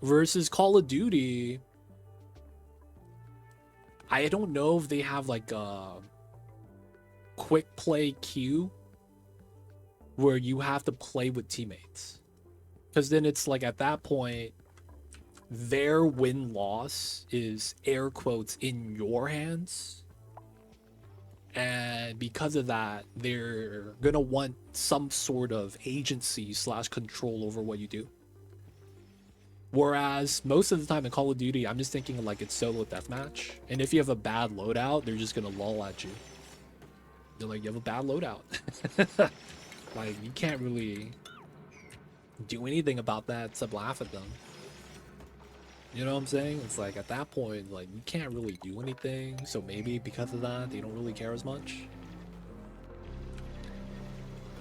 Versus Call of Duty, I don't know if they have like a quick play queue where you have to play with teammates. Because then it's like at that point, their win-loss is air quotes in your hands. And because of that, they're gonna want some sort of agency / control over what you do. Whereas most of the time in Call of Duty, I'm just thinking like it's solo deathmatch. And if you have a bad loadout, they're just gonna lull at you. They're like, you have a bad loadout. Like, you can't really do anything about that except laugh at them. You know what I'm saying? It's like at that point, like, you can't really do anything. So maybe because of that, they don't really care as much.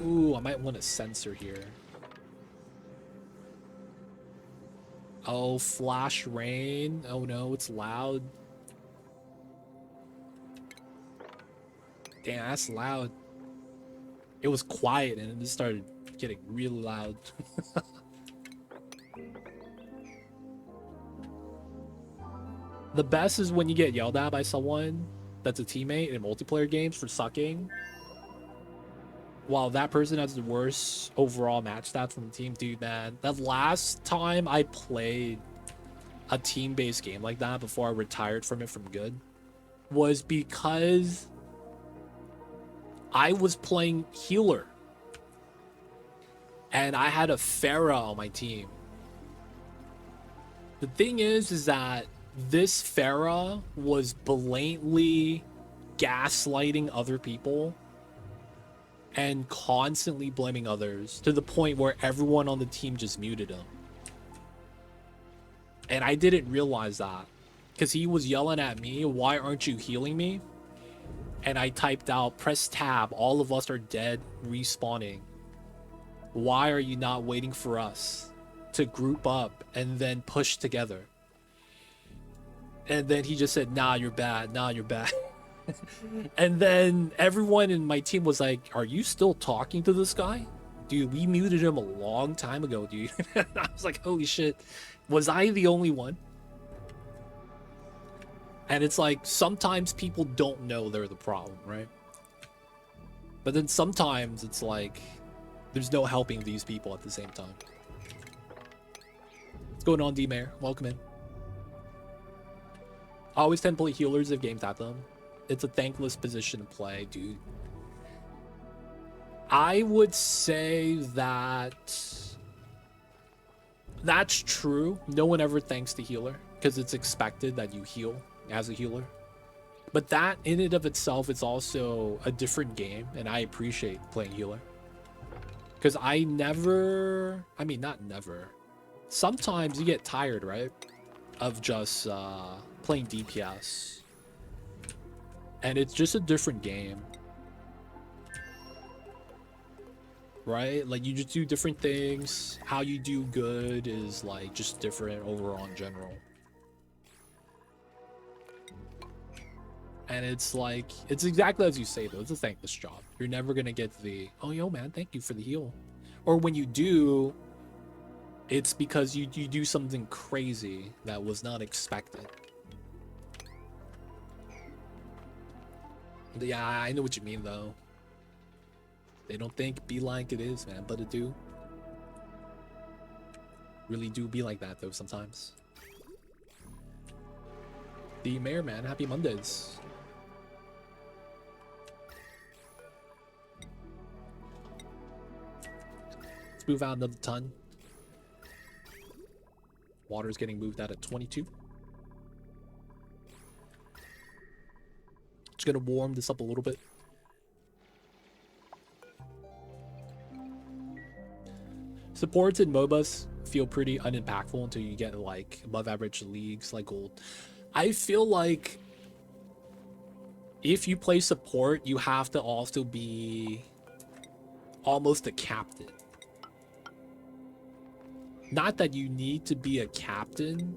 Ooh, I might want a sensor here. Oh, flash rain. Oh no, it's loud. Damn, that's loud. It was quiet and it just started getting real loud. The best is when you get yelled at by someone that's a teammate in multiplayer games for sucking, while that person has the worst overall match stats on the team. Dude, man, that last time I played a team-based game like that before I retired from it from good was because I was playing healer and I had a Pharah on my team. The thing is that this Pharah was blatantly gaslighting other people and constantly blaming others to the point where everyone on the team just muted him. And I didn't realize that because he was yelling at me, why aren't you healing me? And I typed out, press tab, all of us are dead, respawning. Why are you not waiting for us to group up and then push together? And then he just said, nah, you're bad, nah, you're bad. And then everyone in my team was like, are you still talking to this guy? Dude, we muted him a long time ago, dude. I was like, holy shit, was I the only one? And it's like, sometimes people don't know they're the problem, right? But then sometimes it's like, there's no helping these people at the same time. What's going on, D-Mayor? Welcome in. I always tend to play healers if game tap them. It's a thankless position to play, dude. I would say that that's true. No one ever thanks the healer because it's expected that you heal as a healer. But that in and of itself is also a different game, and I appreciate playing healer. Because I never, I mean, not never. Sometimes you get tired, right? Of just playing DPS. And it's just a different game. right? Like you just do different things. How you do good is like just different overall in general. And it's like, it's exactly as you say though, it's a thankless job. You're never gonna get the, oh yo man, thank you for the heal. Or when you do, it's because you do something crazy that was not expected. Yeah, I know what you mean though. They don't think be like it is, man, but it do. Really do be like that though sometimes. The mayor, man, happy Mondays. Let's move out another ton. Water's getting moved out at 22. Just gonna warm this up a little bit. Supports in MOBAs feel pretty unimpactful until you get like above average leagues like gold. I feel like if you play support, you have to also be almost a captain. Not that you need to be a captain.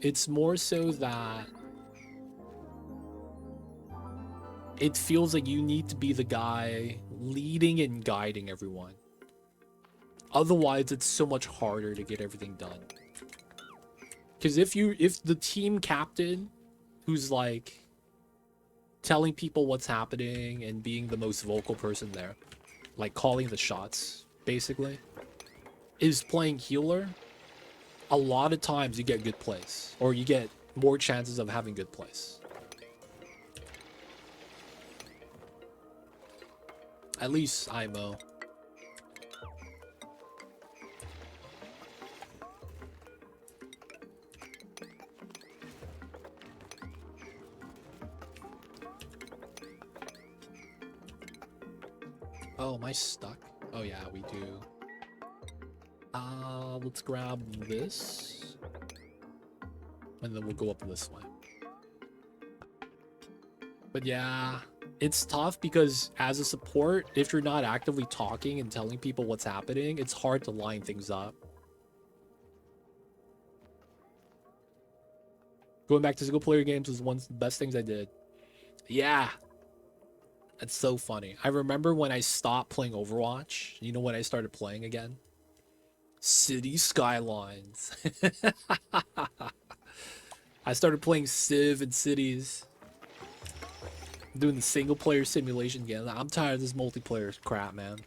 It's more so that it feels like you need to be the guy leading and guiding everyone. Otherwise, it's so much harder to get everything done. Because if the team captain, who's like telling people what's happening and being the most vocal person there, like calling the shots, basically, is playing healer, a lot of times you get good plays, or you get more chances of having good plays. At least IMO. Oh, am I stuck? Oh yeah, we do. Let's grab this. And then we'll go up this way. But yeah, it's tough because as a support, if you're not actively talking and telling people what's happening, it's hard to line things up. Going back to single player games was one of the best things I did. Yeah. That's so funny. I remember when I stopped playing Overwatch. You know when I started playing again? City Skylines. I started playing Civ and Cities. Doing the single player simulation game. I'm tired of this multiplayer crap, man.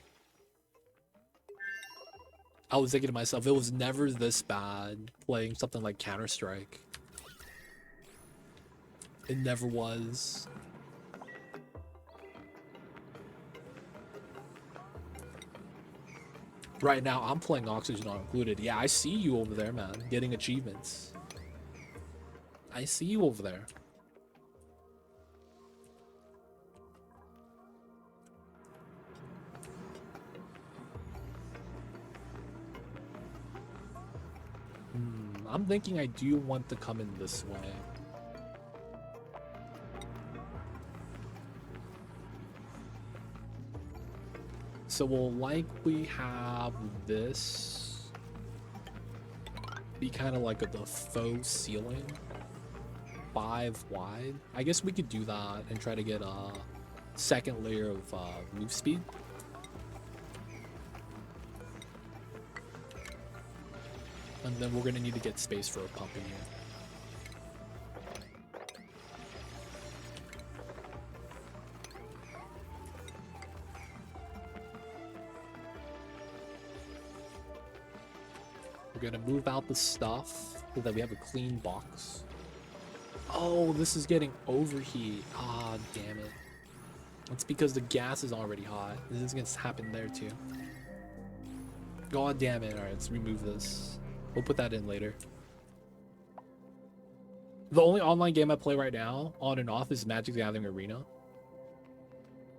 I was thinking to myself, it was never this bad playing something like Counter-Strike. It never was. Right now, I'm playing Oxygen Not Included. Yeah, I see you over there, man. Getting achievements. I see you over there. I'm thinking I do want to come in this way. So we'll likely have this be kind of like the faux ceiling, 5 wide. I guess we could do that and try to get a second layer of move speed. And then we're gonna need to get space for a pump in here. We're gonna move out the stuff so that we have a clean box. Oh, this is getting overheat. Ah, damn it. That's because the gas is already hot. This is gonna happen there too. God damn it. Alright, let's remove this. We'll put that in later. The only online game I play right now, on and off, is Magic the Gathering Arena.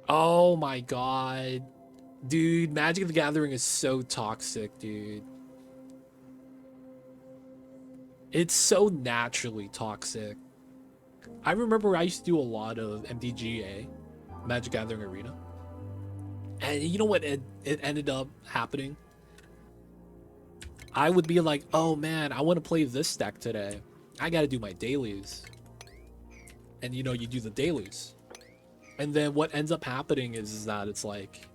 Oh my god. Dude, Magic the Gathering is so toxic, dude. It's so naturally toxic. I remember I used to do a lot of MTGA, Magic Gathering Arena. And you know what it ended up happening? I would be like, oh man, I want to play this deck today. I got to do my dailies. And you know, you do the dailies. And then what ends up happening is that it's like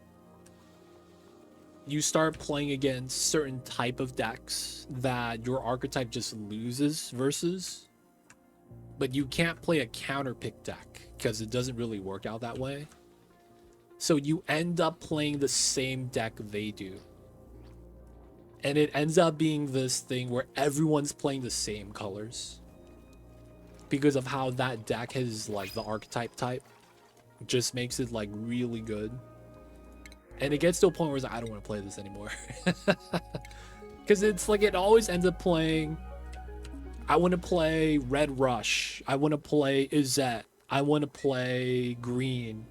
you start playing against certain type of decks that your archetype just loses versus, but you can't play a counter pick deck because it doesn't really work out that way. So you end up playing the same deck they do. And it ends up being this thing where everyone's playing the same colors because of how that deck has like the archetype type. Just makes it like really good. And it gets to a point where it's like, I don't want to play this anymore. Because it's like it always ends up playing, I want to play Red Rush, I want to play Izzet, I want to play green,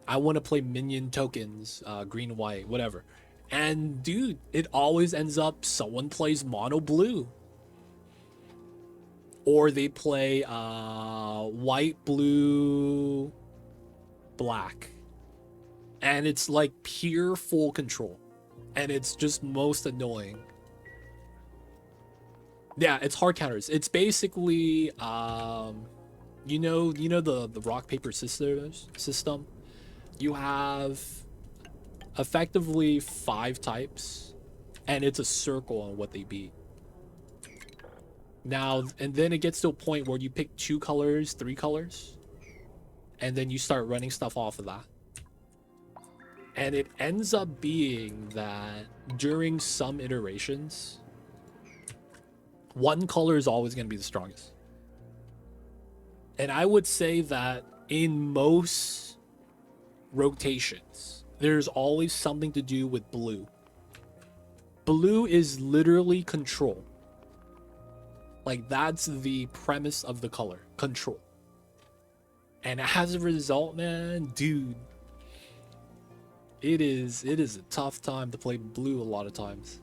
I want to play minion tokens, green, white, whatever. And dude, it always ends up someone plays mono blue. Or they play white, blue, black. And it's like pure full control. And it's just most annoying. Yeah, it's hard counters. It's basically you know the rock paper system. You have effectively 5 types, and it's a circle on what they beat. Now, and then it gets to a point where you pick 2 colors, 3 colors, and then you start running stuff off of that. And it ends up being that during some iterations, one color is always going to be the strongest. And I would say that in most rotations, there's always something to do with blue. Blue is literally control. Like, that's the premise of the color, control. And as a result, man, dude, it is a tough time to play blue a lot of times.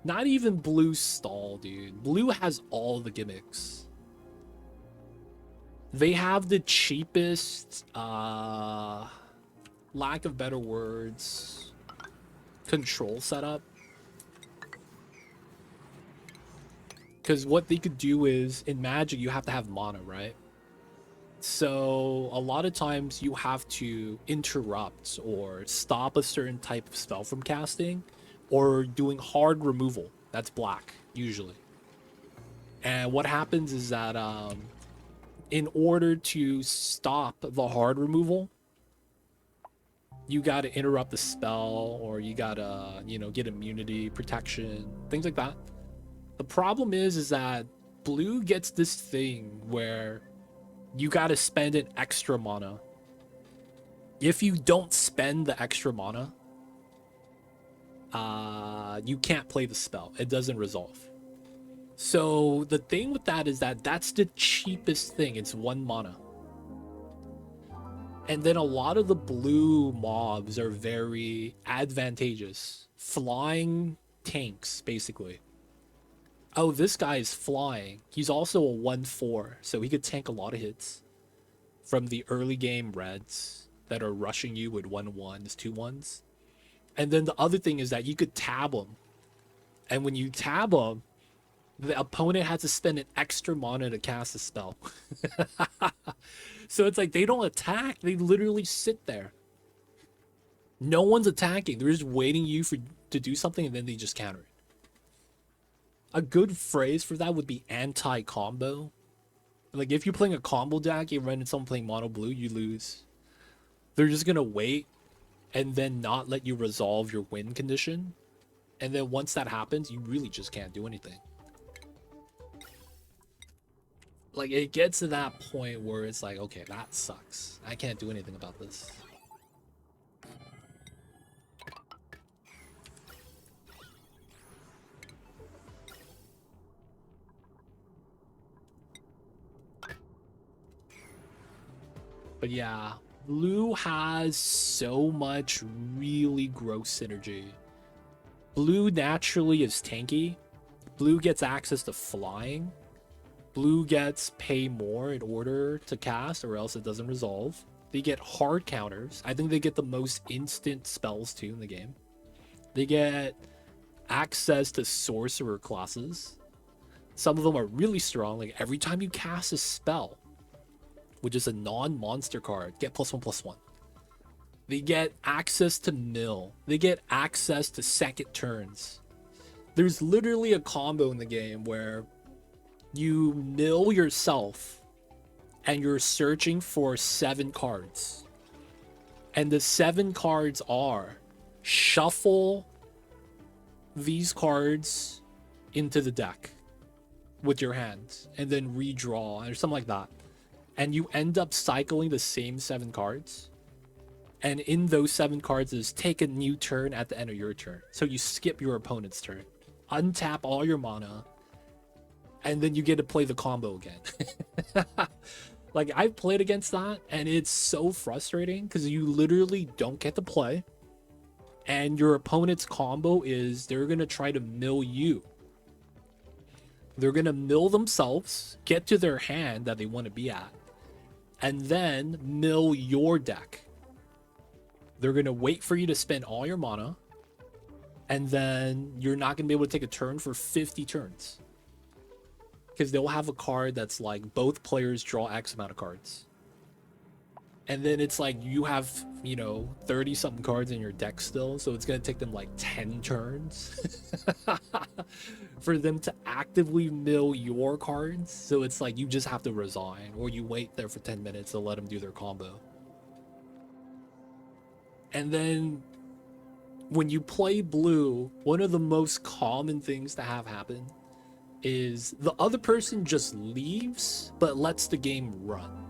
Not even blue stall, dude. Blue has all the gimmicks. They have the cheapest, lack of better words, control setup. Because what they could do is, in Magic, you have to have mana, right? So a lot of times you have to interrupt or stop a certain type of spell from casting, or doing hard removal. That's black, usually. And what happens is that in order to stop the hard removal, you got to interrupt the spell, or you got to, you know, get immunity, protection, things like that. The problem is that blue gets this thing where you got to spend an extra mana. If you don't spend the extra mana, you can't play the spell. It doesn't resolve. So the thing with that is that that's the cheapest thing. It's 1 mana. And then a lot of the blue mobs are very advantageous. Flying tanks, basically. Oh, this guy is flying. He's also a 1/4, so he could tank a lot of hits from the early game reds that are rushing you with 1/1s, 2/1s. And then the other thing is that you could tab them. And when you tab them, the opponent has to spend an extra mana to cast a spell. So it's like they don't attack. They literally sit there. No one's attacking. They're just waiting you to do something, and then they just counter it. A good phrase for that would be anti-combo. Like, if you're playing a combo deck, you run into someone playing mono blue, you lose. They're just gonna wait and then not let you resolve your win condition. And then once that happens, you really just can't do anything. Like, it gets to that point where it's like, okay, that sucks. I can't do anything about this. But yeah, blue has so much really gross synergy. Blue naturally is tanky. Blue gets access to flying. Blue gets pay more in order to cast, or else it doesn't resolve. They get hard counters. I think they get the most instant spells too in the game. They get access to sorcerer classes. Some of them are really strong. Like every time you cast a spell, which is a non-monster card, get +1/+1. They get access to mill. They get access to second turns. There's literally a combo in the game where you mill yourself and you're searching for 7 cards. And the 7 cards are shuffle these cards into the deck with your hands and then redraw or something like that. And you end up cycling the same 7 cards. And in those 7 cards is take a new turn at the end of your turn. So you skip your opponent's turn, untap all your mana, and then you get to play the combo again. Like, I've played against that, and it's so frustrating because you literally don't get to play. And your opponent's combo is they're going to try to mill you. They're going to mill themselves, get to their hand that they want to be at, and then mill your deck. They're going to wait for you to spend all your mana, and then you're not going to be able to take a turn for 50 turns. Because they'll have a card that's like both players draw X amount of cards. And then it's like you have, 30 something cards in your deck still. So it's going to take them like 10 turns for them to actively mill your cards. So it's like you just have to resign, or you wait there for 10 minutes to let them do their combo. And then when you play blue, one of the most common things to have happen is the other person just leaves but lets the game run.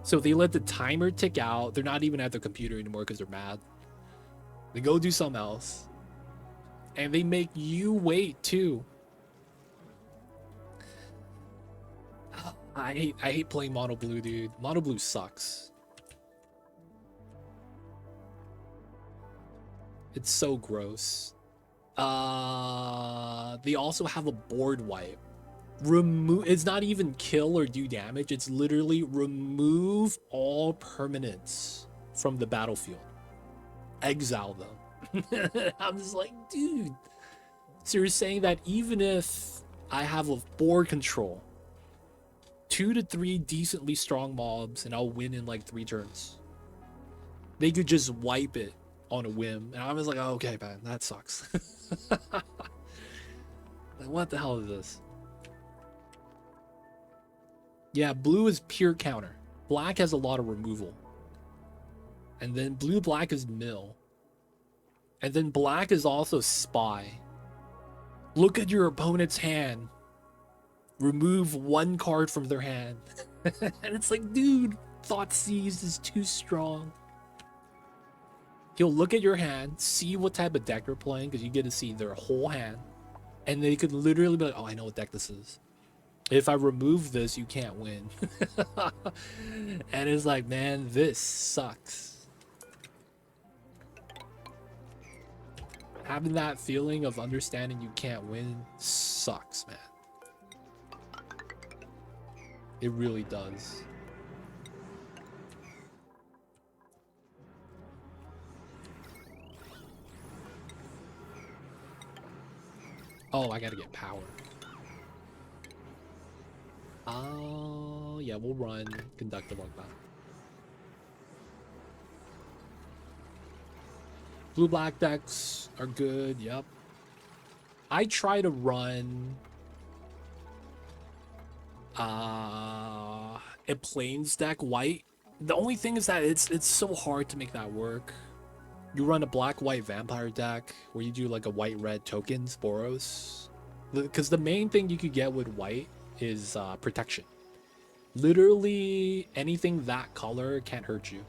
So they let the timer tick out. They're not even at their computer anymore because they're mad. They go do something else, and they make you wait too. I hate playing mono blue, dude. Mono blue sucks. It's so gross. They also have a board wipe. It's not even kill or do damage. It's literally remove all permanents from the battlefield. Exile them. I'm just like, dude. So you're saying that even if I have a board control, 2 to 3 decently strong mobs, and I'll win in like 3 turns, they could just wipe it on a whim. And I was like, oh, okay, man, that sucks. Like, what the hell is this? Yeah, blue is pure counter. Black has a lot of removal. And then blue-black is mill. And then black is also spy. Look at your opponent's hand. Remove 1 card from their hand. And it's like, dude, thought seized is too strong. He'll look at your hand, see what type of deck you're playing, because you get to see their whole hand. And they could literally be like, oh, I know what deck this is. If I remove this, you can't win. And it's like, man, this sucks. Having that feeling of understanding you can't win sucks, man. It really does. Oh, I gotta get power. Oh, yeah, we'll run conductive like that. Blue-black decks are good, yep. I try to run a plains deck white. The only thing is that it's so hard to make that work. You run a black-white vampire deck where you do like a white-red tokens, Boros. Because the main thing you could get with white is protection. Literally anything that color can't hurt you.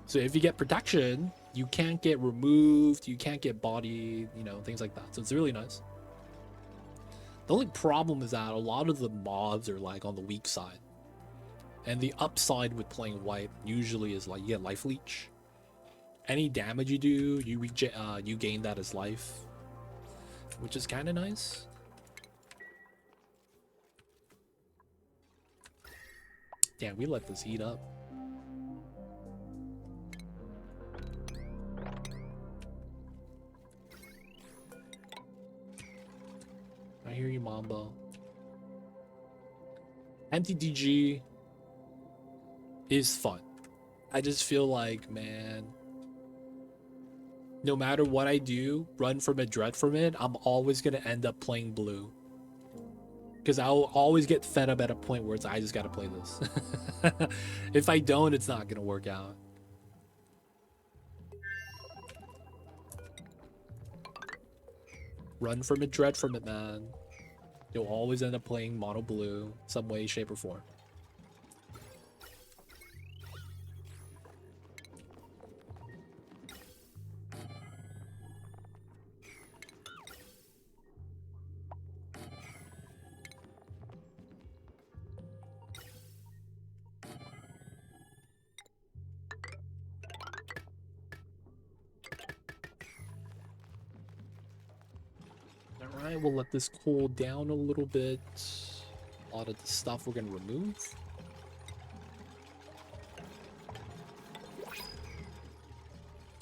So if you get protection, you can't get removed, you can't get bodied, things like that. So it's really nice. The only problem is that a lot of the mobs are like on the weak side. And the upside with playing white usually is like you get life leech. Any damage you do, you gain that as life, which is kind of nice. Damn, we let this heat up. Mambo. MTDG is fun. I just feel like, man, no matter what I do, run from it, dread from it, I'm always going to end up playing blue. Because I'll always get fed up at a point where it's, I just got to play this. If I don't, it's not going to work out. Run from it, dread from it, man. You'll always end up playing mono blue, some way, shape, or form. Alright, we'll let this cool down a little bit. A lot of the stuff we're gonna remove.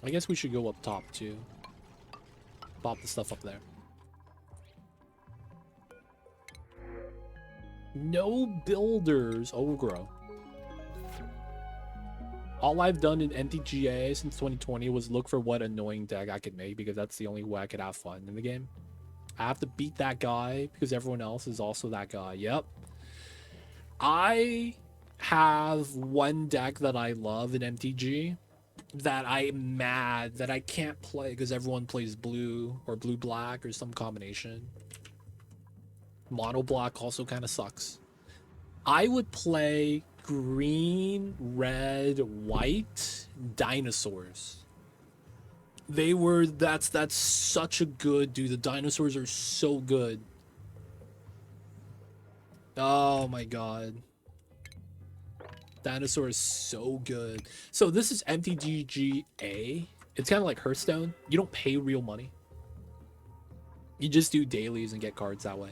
I guess we should go up top too. Pop the stuff up there. No builders. Ogro. All I've done in MTGA since 2020 was look for what annoying deck I could make, because that's the only way I could have fun in the game. I have to beat that guy because everyone else is also that guy. Yep. I have one deck that I love in MTG that I'm mad that I can't play because everyone plays blue or blue-black or some combination. Mono-black also kind of sucks. I would play green, red, white dinosaurs. That's such a good, dude. The dinosaurs are so good. Oh my god. Dinosaur is so good. So this is MTGA. It's kind of like Hearthstone. You don't pay real money. You just do dailies and get cards that way.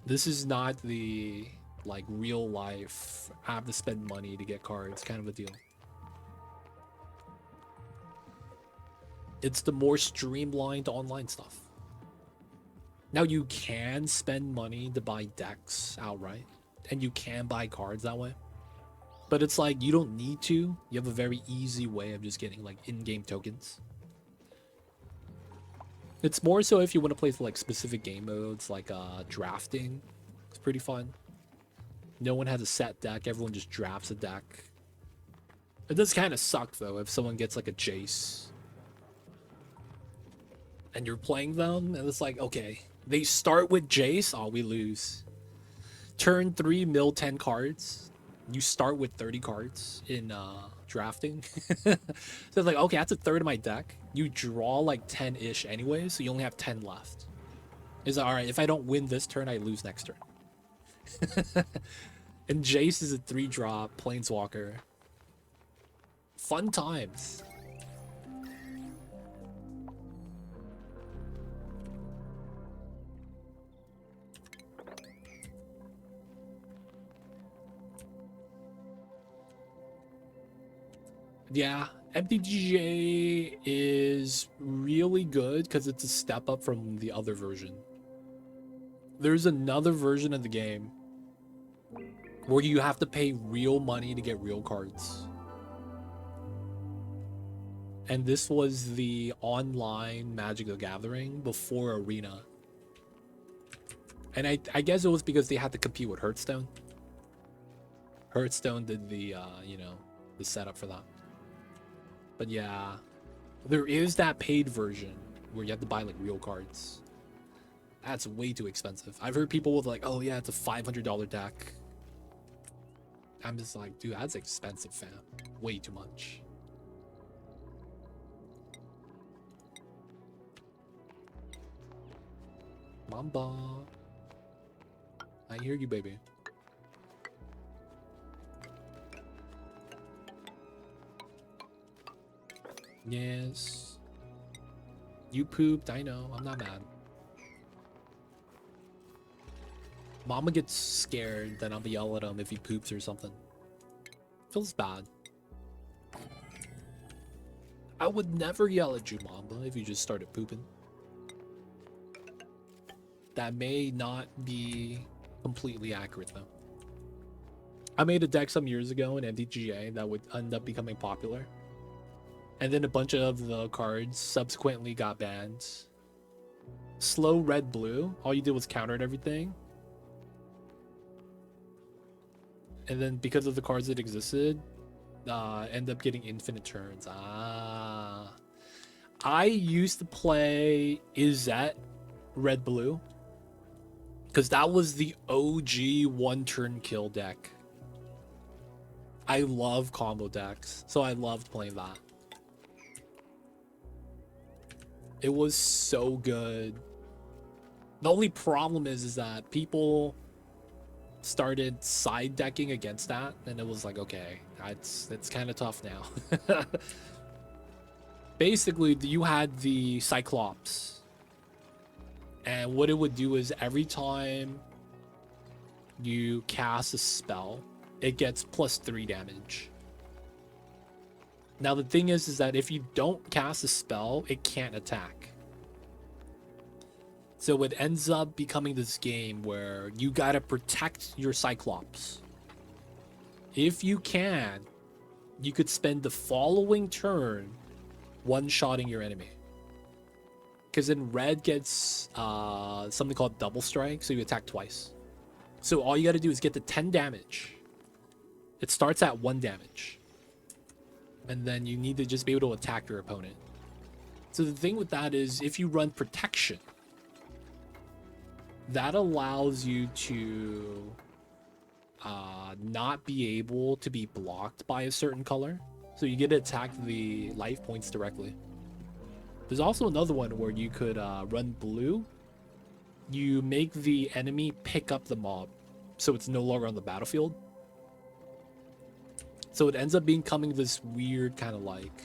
This is not the, like, real life, I have to spend money to get cards kind of a deal. It's the more streamlined online stuff. Now, you can spend money to buy decks outright, and you can buy cards that way. But it's like, you don't need to. You have a very easy way of just getting, like, in-game tokens. It's more so if you want to play for, like, specific game modes, like drafting. It's pretty fun. No one has a set deck. Everyone just drafts a deck. It does kind of suck, though, if someone gets, like, a Jace. And you're playing them, and it's like, okay, they start with Jace. Oh, we lose. Turn 3, mill 10 cards. You start with 30 cards in drafting. So it's like, okay, that's a third of my deck. You draw like 10-ish anyway, so you only have 10 left. It's like, all right, if I don't win this turn, I lose next turn. And Jace is a 3-drop planeswalker. Fun times. Yeah, MTGA is really good because it's a step up from the other version. There's another version of the game where you have to pay real money to get real cards. And this was the online Magic the Gathering before Arena. And I guess it was because they had to compete with Hearthstone. Hearthstone did the, you know, the setup for that. But yeah, there is that paid version where you have to buy like real cards. That's way too expensive. I've heard people with like, oh yeah, it's a $500 deck. I'm just like, dude, that's expensive, fam. Way too much. Mamba. I hear you, baby. Yes. You pooped, I know. I'm not mad. Mama gets scared, then I'll yell at him if he poops or something. Feels bad. I would never yell at you, Mamba, if you just started pooping. That may not be completely accurate though. I made a deck some years ago in MTGA that would end up becoming popular. And then a bunch of the cards subsequently got banned. Slow red blue, all you did was counter at everything. And then because of the cards that existed, end up getting infinite turns. I used to play Izet red blue because that was the OG one turn kill deck. I love combo decks, so I loved playing that. It was so good. The only problem is that people started side decking against that, and it was like, okay, it's kind of tough now. Basically, you had the Cyclops, and what it would do is every time you cast a spell, it gets +3 damage. Now the thing is that if you don't cast a spell, it can't attack. So it ends up becoming this game where you gotta protect your Cyclops. If you can, you could spend the following turn one-shotting your enemy. Because then red gets something called double strike, so you attack twice. So all you gotta do is get the 10 damage. It starts at 1 damage. And then you need to just be able to attack your opponent. So the thing with that is, if you run protection, that allows you to not be able to be blocked by a certain color. So you get to attack the life points directly. There's also another one where you could run blue. You make the enemy pick up the mob, so it's no longer on the battlefield. So it ends up becoming this weird kind of like,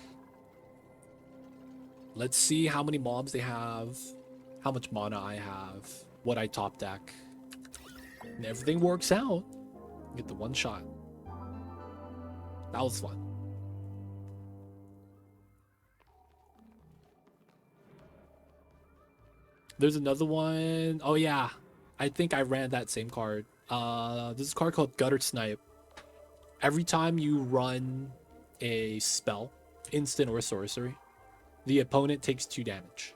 let's see how many mobs they have, how much mana I have, what I top deck. And everything works out. Get the one shot. That was fun. There's another one. Oh yeah, I think I ran that same card. This is a card called Gutter Snipe. Every time you run a spell, instant or sorcery, the opponent takes 2 damage.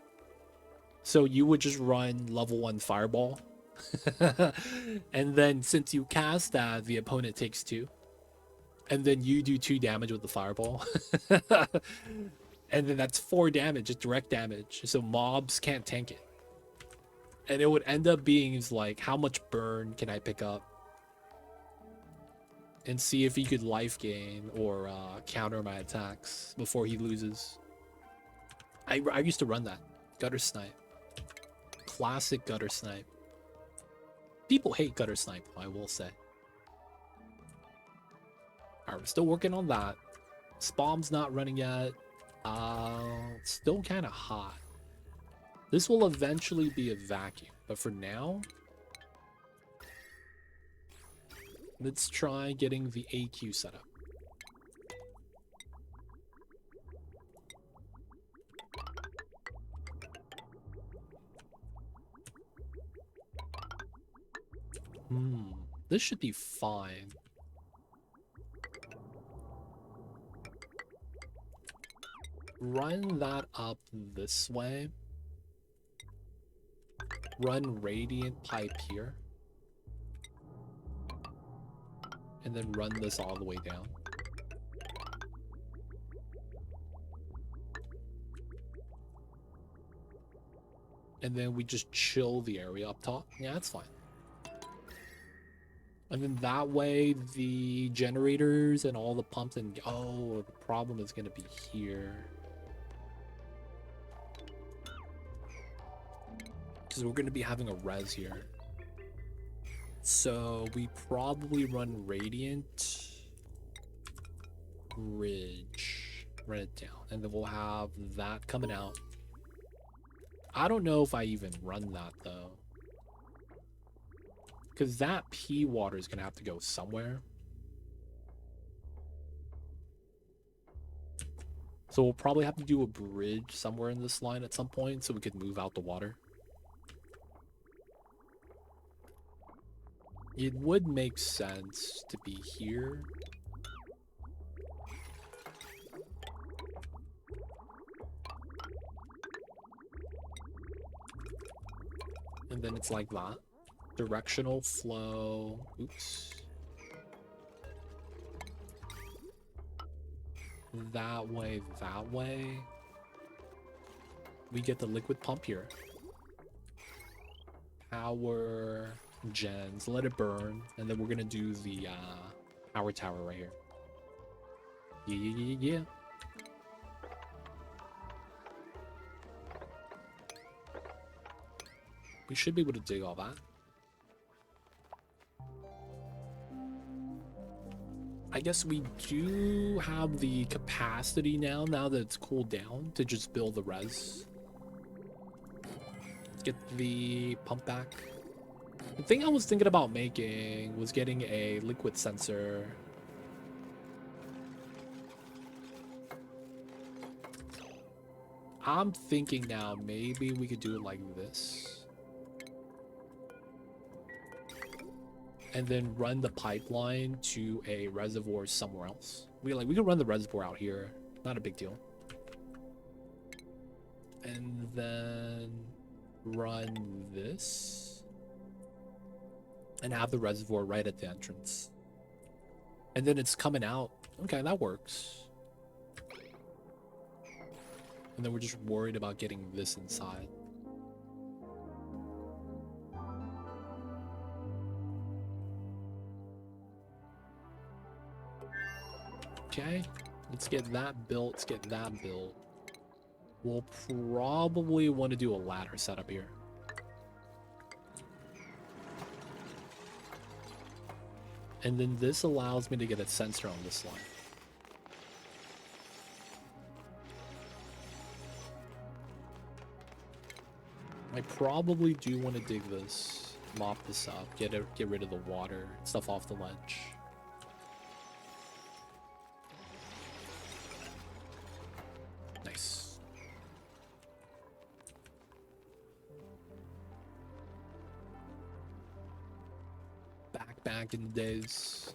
So you would just run level 1 fireball. And then since you cast that, the opponent takes 2. And then you do 2 damage with the fireball. And then that's 4 damage, just direct damage. So mobs can't tank it. And it would end up being like, how much burn can I pick up? And see if he could life gain or counter my attacks before he loses. I used to run that. Gutter Snipe. Classic Gutter Snipe. People hate Gutter Snipe, I will say. Alright, we're still working on that. Spawn's not running yet. Still kind of hot. This will eventually be a vacuum, but for now, let's try getting the AQ set up. This should be fine. Run that up this way. Run Radiant Pipe here. And then run this all the way down. And then we just chill the area up top. Yeah, that's fine. And then that way the generators and all the pumps and... Oh, the problem is going to be here. Because we're going to be having a res here. So we probably run Radiant Ridge. Run it down. And then we'll have that coming out. I don't know if I even run that though. Because that pea water is going to have to go somewhere. So we'll probably have to do a bridge somewhere in this line at some point so we could move out the water. It would make sense to be here. And then it's like that. Directional flow. Oops. That way, that way. We get the liquid pump here. Power gens. Let it burn. And then we're gonna do the power tower right here. Yeah. We should be able to dig all that. I guess we do have the capacity now that it's cooled down, to just build the res. Let's get the pump back. The thing I was thinking about making was getting a liquid sensor. I'm thinking now maybe we could do it like this. And then run the pipeline to a reservoir somewhere else. We can run the reservoir out here. Not a big deal. And then run this. And have the reservoir right at the entrance. And then it's coming out. Okay, that works. And then we're just worried about getting this inside. Okay, let's get that built. Let's get that built. We'll probably want to do a ladder setup here. And then this allows me to get a sensor on this line. I probably do want to dig this, mop this up, get rid of the water, stuff off the ledge. Nice. Back in the days.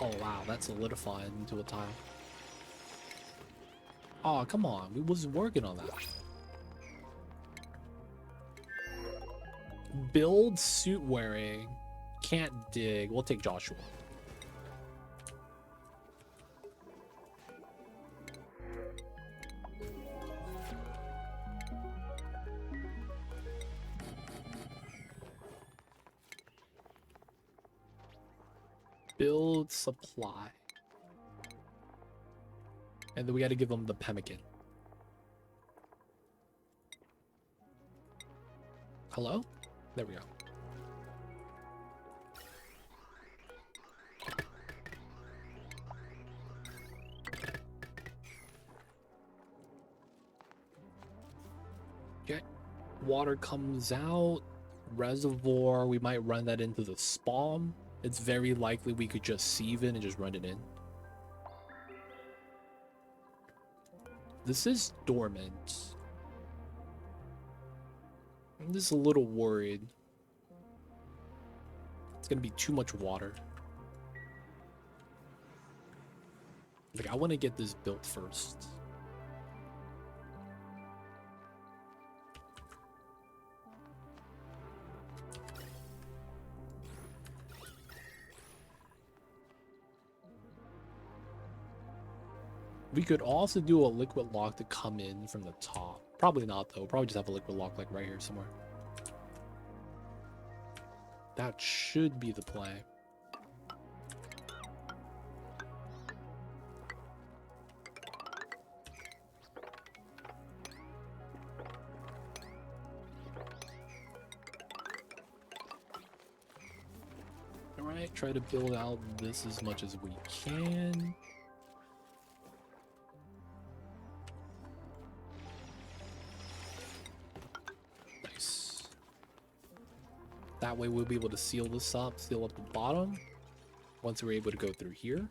Oh wow, that's solidified into a tile. Oh, come on, we wasn't working on that. Build suit wearing. Can't dig. We'll take Joshua. Build supply. And then we got to give them the pemmican. Hello? There we go. Okay. Water comes out. Reservoir. We might run that into the spawn. It's very likely we could just sieve it and just run it in. This is dormant. I'm just a little worried. It's gonna be too much water. Like, I want to get this built first. We could also do a liquid lock to come in from the top. Probably not, though. Probably just have a liquid lock like right here somewhere. That should be the play. Alright, try to build out this as much as we can. That way we'll be able to seal this up, seal up the bottom once we're able to go through here.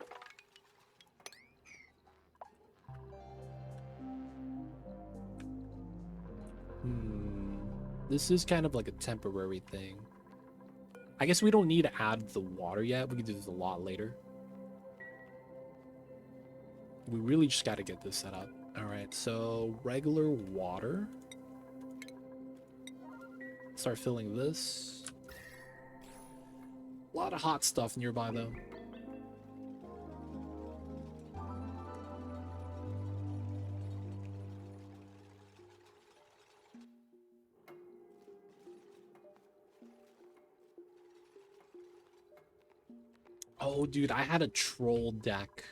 This is kind of like a temporary thing. I guess we don't need to add the water yet. We can do this a lot later. We really just got to get this set up. All right, so regular water. Start filling this. A lot of hot stuff nearby, though. Oh, dude, I had a troll deck.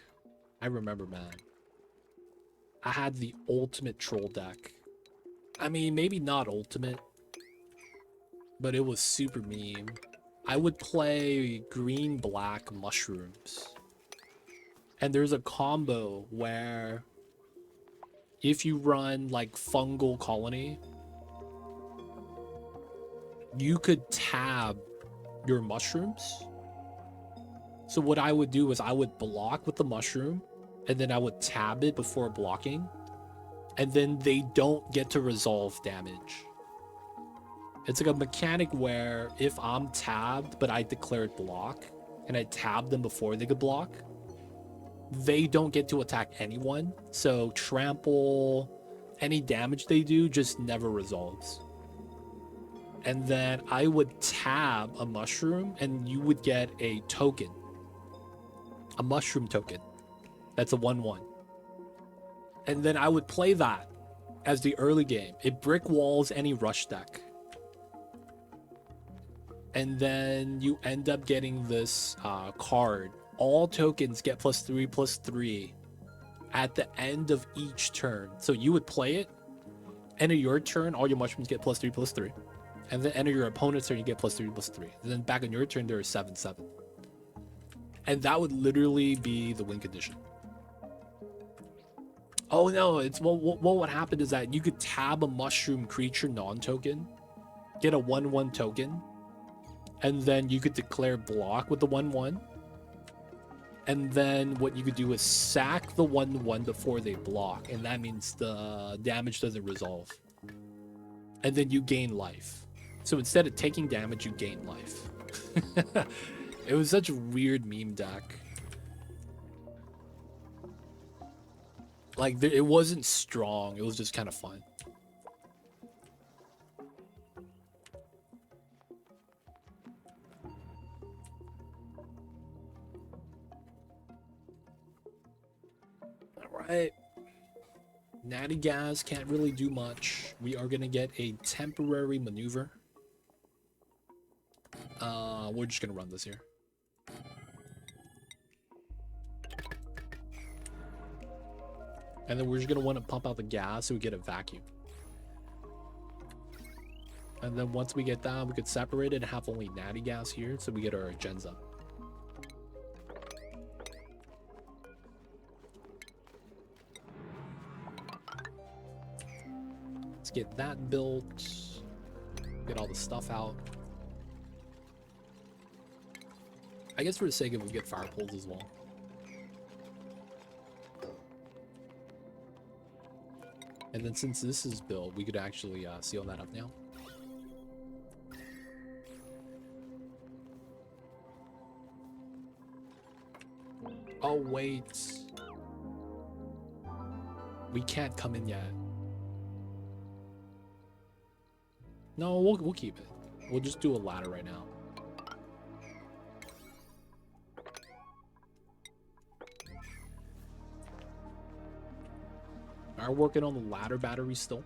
I remember, man. I had the ultimate troll deck. I mean, maybe not ultimate, but it was super meme. I would play green-black mushrooms. And there's a combo where if you run like fungal colony, you could tab your mushrooms. So what I would do is I would block with the mushroom, and then I would tab it before blocking, and then they don't get to resolve damage. It's like a mechanic where if I'm tabbed, but I declared block, and I tab them before they could block, they don't get to attack anyone. So trample, any damage they do just never resolves. And then I would tab a mushroom, and you would get a token. A mushroom token. That's a 1/1. And then I would play that as the early game. It brick walls any rush deck. And then you end up getting this card. All tokens get +3/+3 at the end of each turn. So you would play it. End of your turn, all your mushrooms get +3/+3. And then enter your opponent's turn, you get +3/+3. And then back on your turn, there is 7/7. And that would literally be the win condition. Oh no, it's what would happen is that you could tab a mushroom creature non-token, get a 1/1 token, and then you could declare block with the 1/1. And then what you could do is sack the 1/1 before they block, and that means the damage doesn't resolve. And then you gain life. So instead of taking damage, you gain life. It was such a weird meme deck. Like, it wasn't strong. It was just kind of fun. All right. Natty Gas can't really do much. We are going to get a temporary maneuver. We're just going to run this here. And then we're just going to want to pump out the gas so we get a vacuum. And then once we get that, we could separate it and have only natty gas here so we get our gens up. Let's get that built. Get all the stuff out. I guess for the sake of it, we get fire poles as well. And then since this is built, we could actually seal that up now. Oh, wait. We can't come in yet. No, we'll keep it. We'll just do a ladder right now. Are working on the ladder battery still.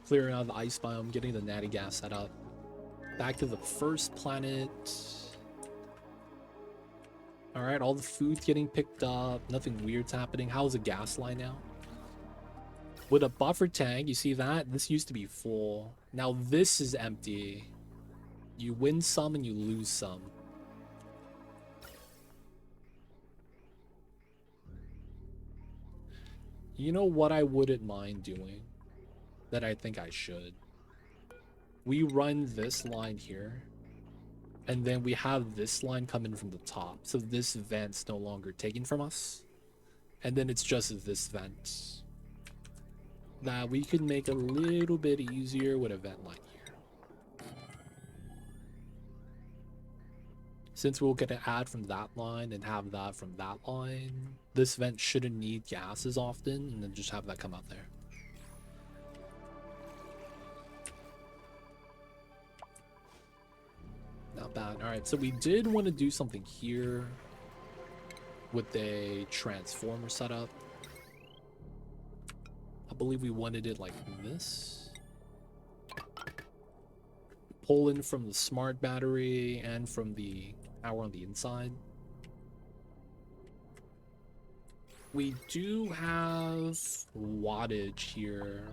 Clearing out the ice biome, getting the natty gas set up. Back to the first planet. Alright, all the food's getting picked up. Nothing weird's happening. How's the gas line now? With a buffer tank, you see that? This used to be full. Now this is empty. You win some and you lose some. You know what I wouldn't mind doing? That I think I should. We run this line here. And then we have this line coming from the top. So this vent's no longer taken from us. And then it's just this vent. That we could make a little bit easier with a vent line here. Since we're going to add from that line and have that from that line, this vent shouldn't need gases often, and then just have that come out there. Not bad. Alright, so we did want to do something here with a transformer setup. I believe we wanted it like this. Pull in from the smart battery and from the power on the inside. We do have wattage here,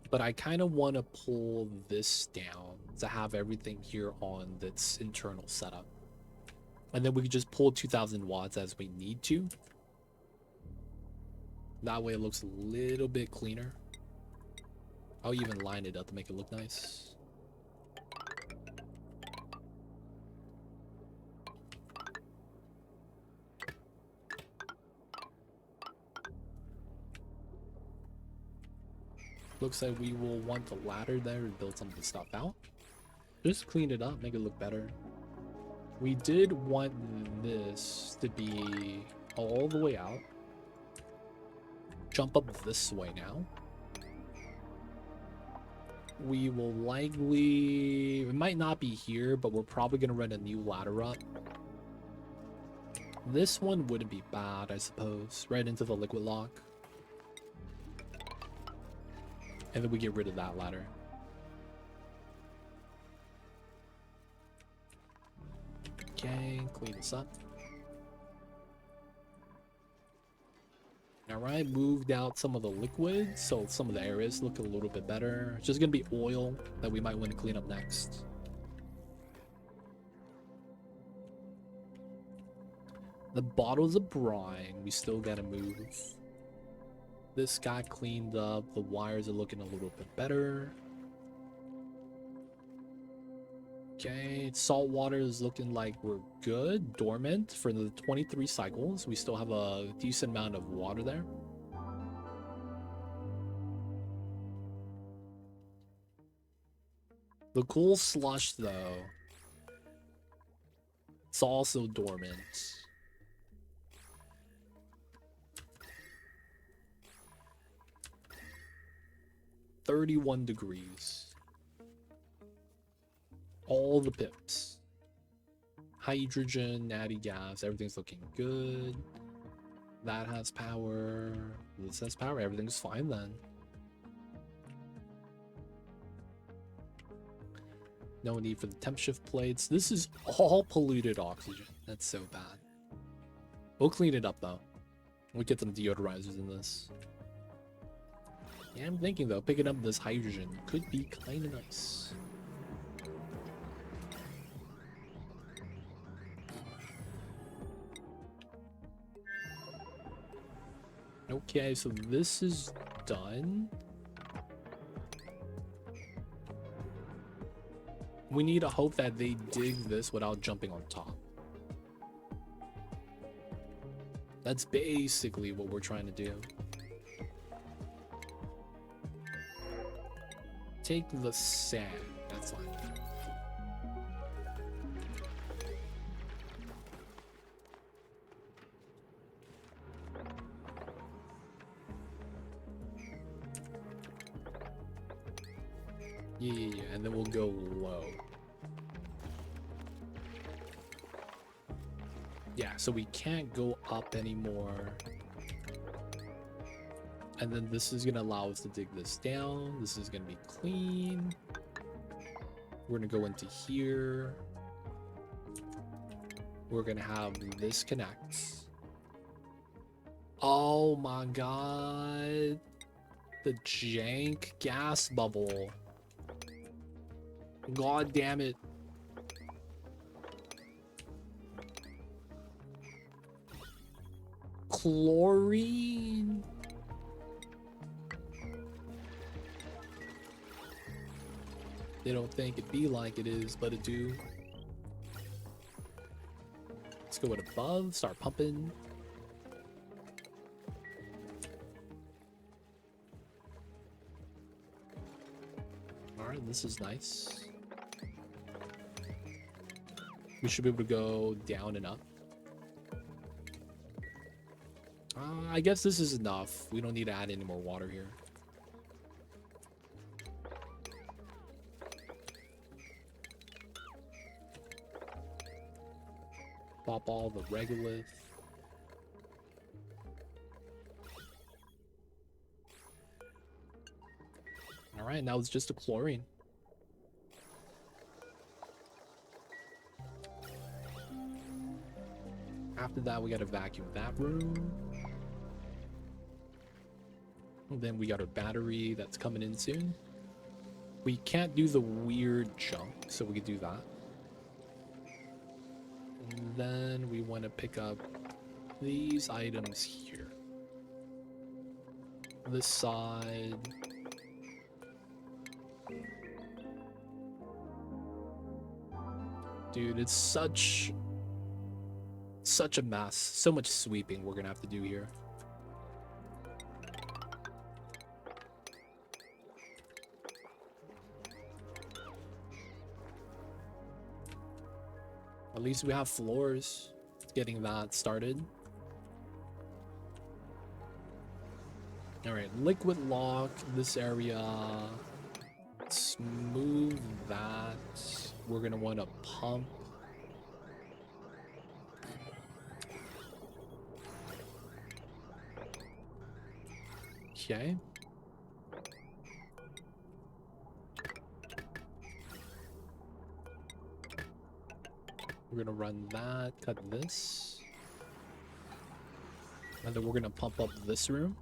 but I kind of want to pull this down to have everything here on this internal setup. And then we can just pull 2000 watts as we need to. That way it looks a little bit cleaner. I'll even line it up to make it look nice. Looks like we will want the ladder there to build some of the stuff out. Just clean it up, make it look better. We did want this to be all the way out. Jump up this way now. We will likely... It might not be here, but we're probably going to run a new ladder up. This one wouldn't be bad, I suppose. Right into the liquid lock. And then we get rid of that ladder. Okay, clean this up. Alright, moved out some of the liquids, so some of the areas look a little bit better. It's just gonna be oil that we might want to clean up next. The bottles of brine, we still gotta move. This got cleaned up, the wires are looking a little bit better. Okay, salt water is looking like we're good. Dormant for the 23 cycles. We still have a decent amount of water there. The cool slush, though, it's also dormant. $31 degrees. All the pips. Hydrogen, natty gas, everything's looking good. That has power. This has power. Everything's fine then. No need for the temp shift plates. This is all polluted oxygen. That's so bad. We'll clean it up though. We'll get some deodorizers in this. Yeah, I'm thinking though, picking up this hydrogen could be kind of nice. Okay, so this is done. We need to hope that they dig this without jumping on top. That's basically what we're trying to do. Take the sand. That's fine. Yeah, and then we'll go low. Yeah, so we can't go up anymore. And then this is gonna allow us to dig this down. This is gonna be clean. We're gonna go into here. We're gonna have this connect. Oh my god. The jank gas bubble. God damn it. Chlorine. They don't think it be like it is, but it do. Let's go with above, start pumping. Alright, this is nice. We should be able to go down and up. I guess this is enough. We don't need to add any more water here. Pop all the regolith. All right, now it's just a chlorine. After that, we gotta vacuum that room. And then we got our battery that's coming in soon. We can't do the weird junk, so we could do that. And then we want to pick up these items here. This side. Dude, it's such a mess. So much sweeping we're gonna have to do here. At least we have floors. Getting that started. Alright, liquid lock this area. Smooth that. We're gonna want to pump. Okay. We're gonna run that, cut this. And then we're gonna pump up this room.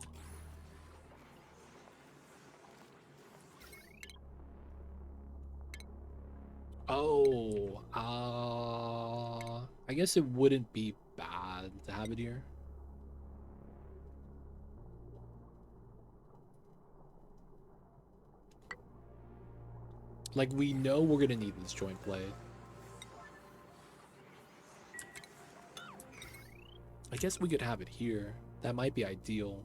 Oh, I guess it wouldn't be bad to have it here. Like, we know we're gonna need this joint plate. I guess we could have it here. That might be ideal.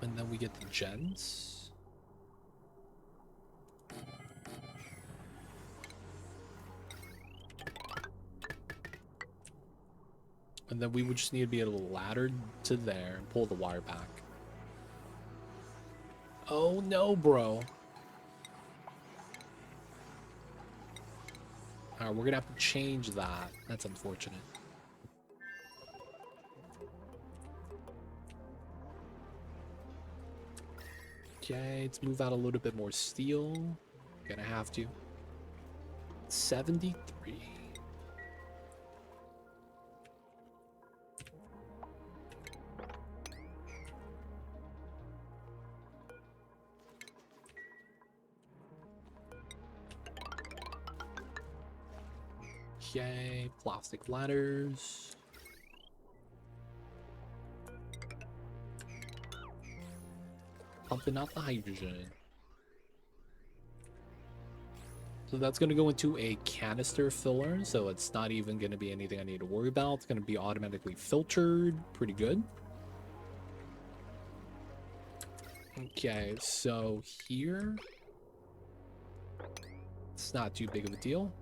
And then we get the gens. And then we would just need to be able to ladder to there and pull the wire back. Oh no, bro. Alright, we're gonna have to change that. That's unfortunate. Okay, let's move out a little bit more steel. Gonna have to. 73. Okay, plastic ladders. Pumping out the hydrogen. So that's going to go into a canister filler, so it's not even going to be anything I need to worry about. It's going to be automatically filtered. Pretty good. Okay, so here... it's not too big of a deal.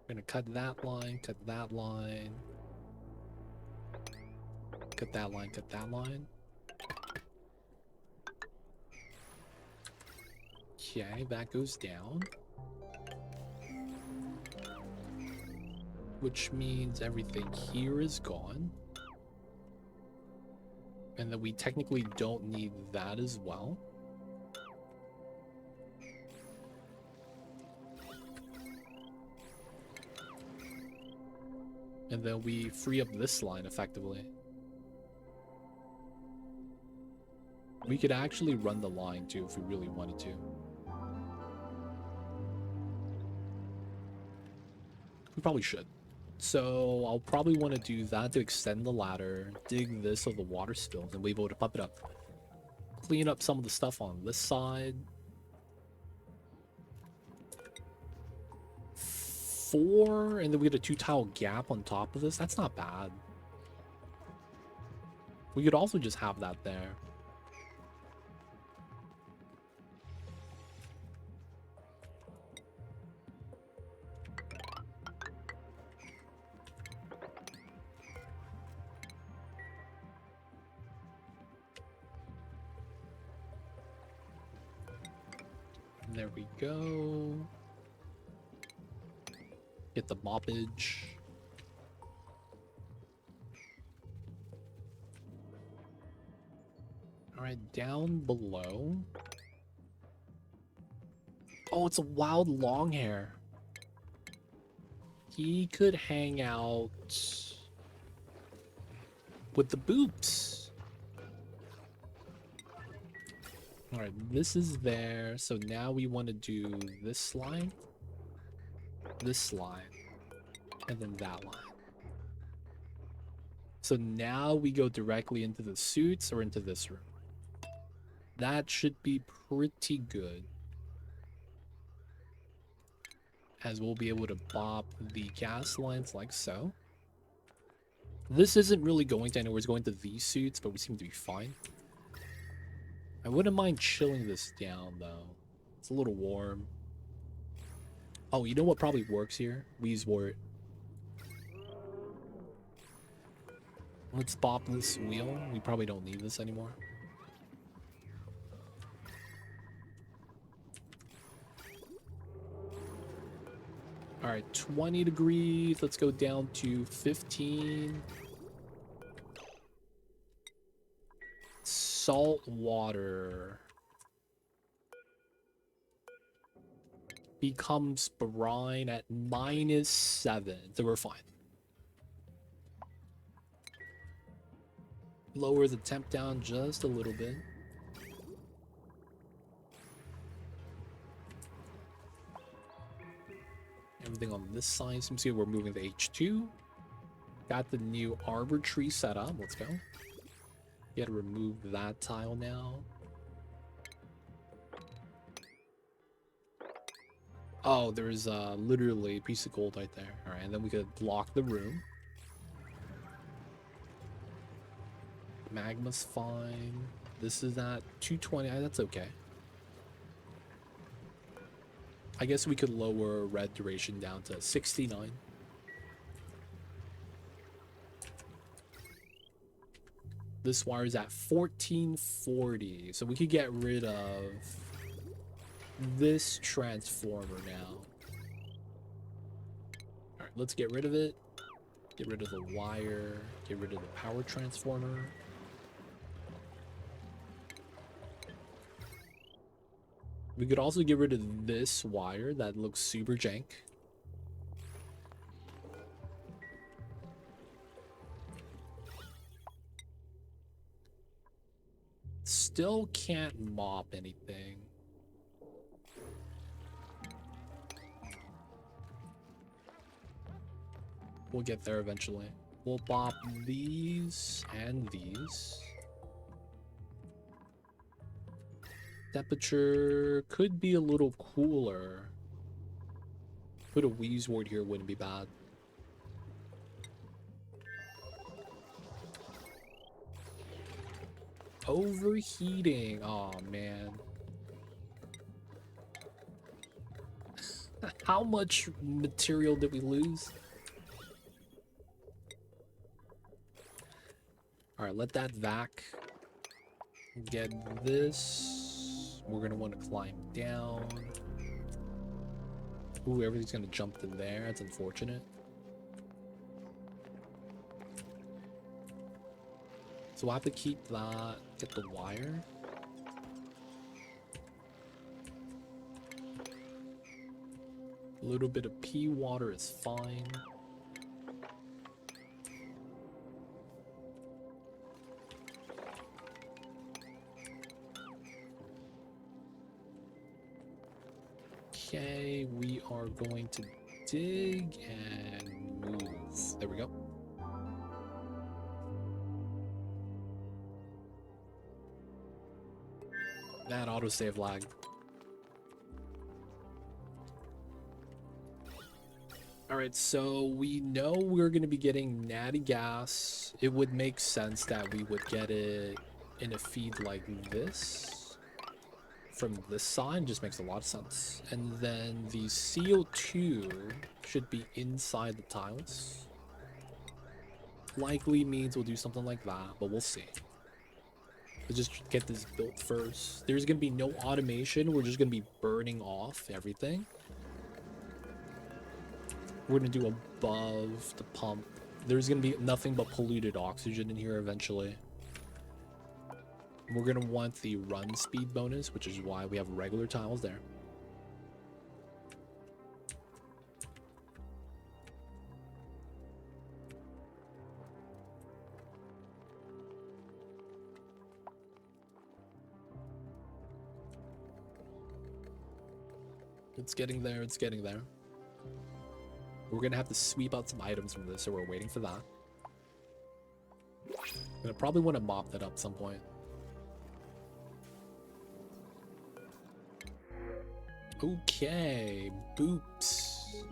We're gonna cut that line, cut that line. Cut that line, cut that line. Okay, that goes down. Which means everything here is gone. And then we technically don't need that as well. And then we free up this line effectively. We could actually run the line too if we really wanted to. We probably should. So I'll probably want to do that to extend the ladder, dig this so the water spills, and we'll be able to pump it up. Clean up some of the stuff on this side. 4, and then we get a 2-tile gap on top of this. That's not bad. We could also just have that there. There we go. Get the moppage. Alright, down below. Oh, it's a wild long hair. He could hang out with the boops. Alright, this is there. So now we want to do this line, and then that line. So now we go directly into the suits or into this room. That should be pretty good, as we'll be able to bop the gas lines like so. This isn't really going to anywhere. It's going to these suits, but we seem to be fine. I wouldn't mind chilling this down, though. It's a little warm. Oh, you know what probably works here? Weezwort. Let's bop this wheel. We probably don't need this anymore. Alright, 20 degrees. Let's go down to 15. Salt water becomes brine at -7. So we're fine. Lower the temp down just a little bit. Everything on this side seems to be, we're moving the H2. Got the new arbor tree set up. Let's go. You gotta remove that tile now. Oh, there's literally a piece of gold right there. Alright, and then we could block the room. Magma's fine. This is at 220. That's okay. I guess we could lower red duration down to 69. This wire is at 1440, so we could get rid of this transformer now. Alright, let's get rid of it. Get rid of the wire. Get rid of the power transformer. We could also get rid of this wire that looks super jank. Still can't mop anything. We'll get there eventually. We'll bop these and these. Temperature could be a little cooler. Put a Weezwort here wouldn't be bad. Overheating. Oh man. How much material did we lose? Alright, let that vac. Get this. We're gonna want to climb down. Ooh, everything's gonna jump to there. That's unfortunate. So we'll have to keep that. Get the wire. A little bit of pea water is fine. Okay, we are going to dig and move. There we go. That autosave lag. Alright, so we know we're going to be getting natty gas. It would make sense that we would get it in a feed like this. From this side, just makes a lot of sense. And then the CO2 should be inside the tiles. Likely means we'll do something like that, but we'll see. Let's just get this built first. There's gonna be no automation. We're just gonna be burning off everything. We're gonna do above the pump. There's gonna be nothing but polluted oxygen in here eventually. We're gonna want the run speed bonus, which is why we have regular tiles there. It's getting there, it's getting there. We're gonna have to sweep out some items from this, so we're waiting for that. Gonna probably want to mop that up at some point. Okay, boops.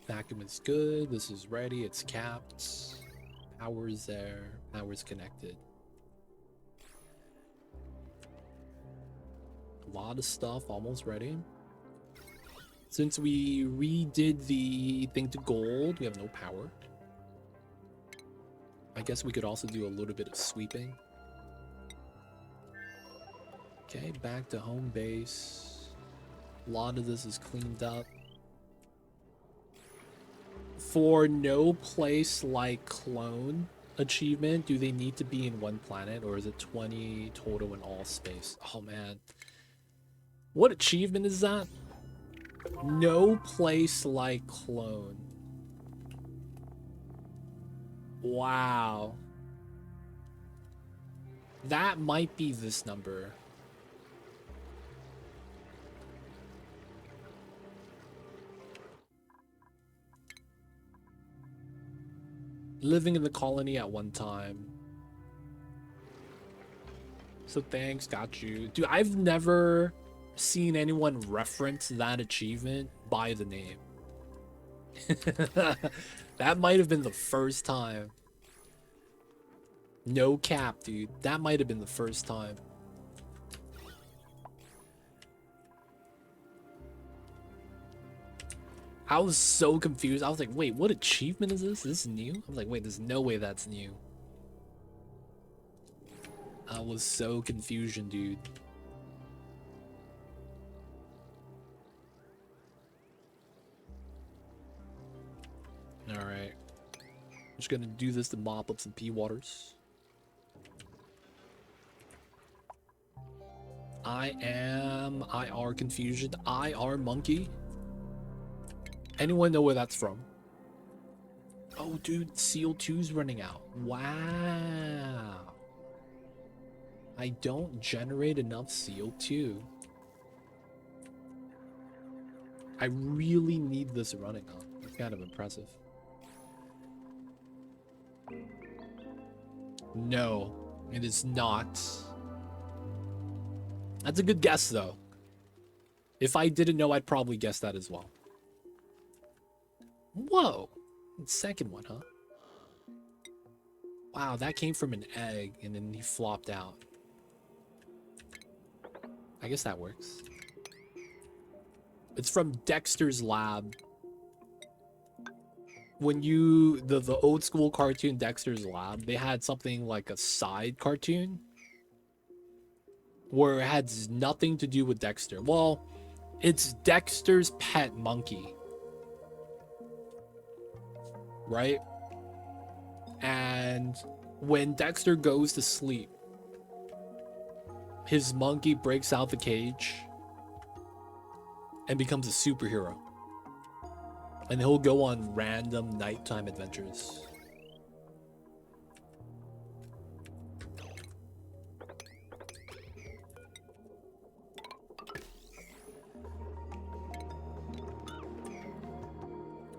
Vacuum is good. This is ready. It's capped. Power's there. Power's connected. A lot of stuff almost ready. Since we redid the thing to gold, we have no power. I guess we could also do a little bit of sweeping. Okay, back to home base. A lot of this is cleaned up. For no place like clone achievement, do they need to be in one planet, or is it 20 total in all space? Oh man. What achievement is that? No place like clone. Wow. That might be this number. Living in the colony at one time. So thanks, got you. Dude, I've never seen anyone reference that achievement by the name. That might have been the first time. No cap, dude. That might have been the first time. I was so confused. I was like, wait, what achievement is this? Is this new? I was like, wait, there's no way that's new. I was so confusion, dude. Alright. Just gonna do this to mop up some pee waters. I am IR confusion. IR monkey. Anyone know where that's from? Oh, dude, CO2's running out. Wow. I don't generate enough CO2. I really need this running on. It's kind of impressive. No, it is not. That's a good guess, though. If I didn't know, I'd probably guess that as well. Whoa. Second one, huh? Wow, that came from an egg, and then he flopped out. I guess that works. It's from Dexter's Lab. When you... The old school cartoon Dexter's Lab, they had something like a side cartoon where it had nothing to do with Dexter. Well, it's Dexter's pet monkey. Right? And when Dexter goes to sleep, his monkey breaks out the cage and becomes a superhero. And he'll go on random nighttime adventures.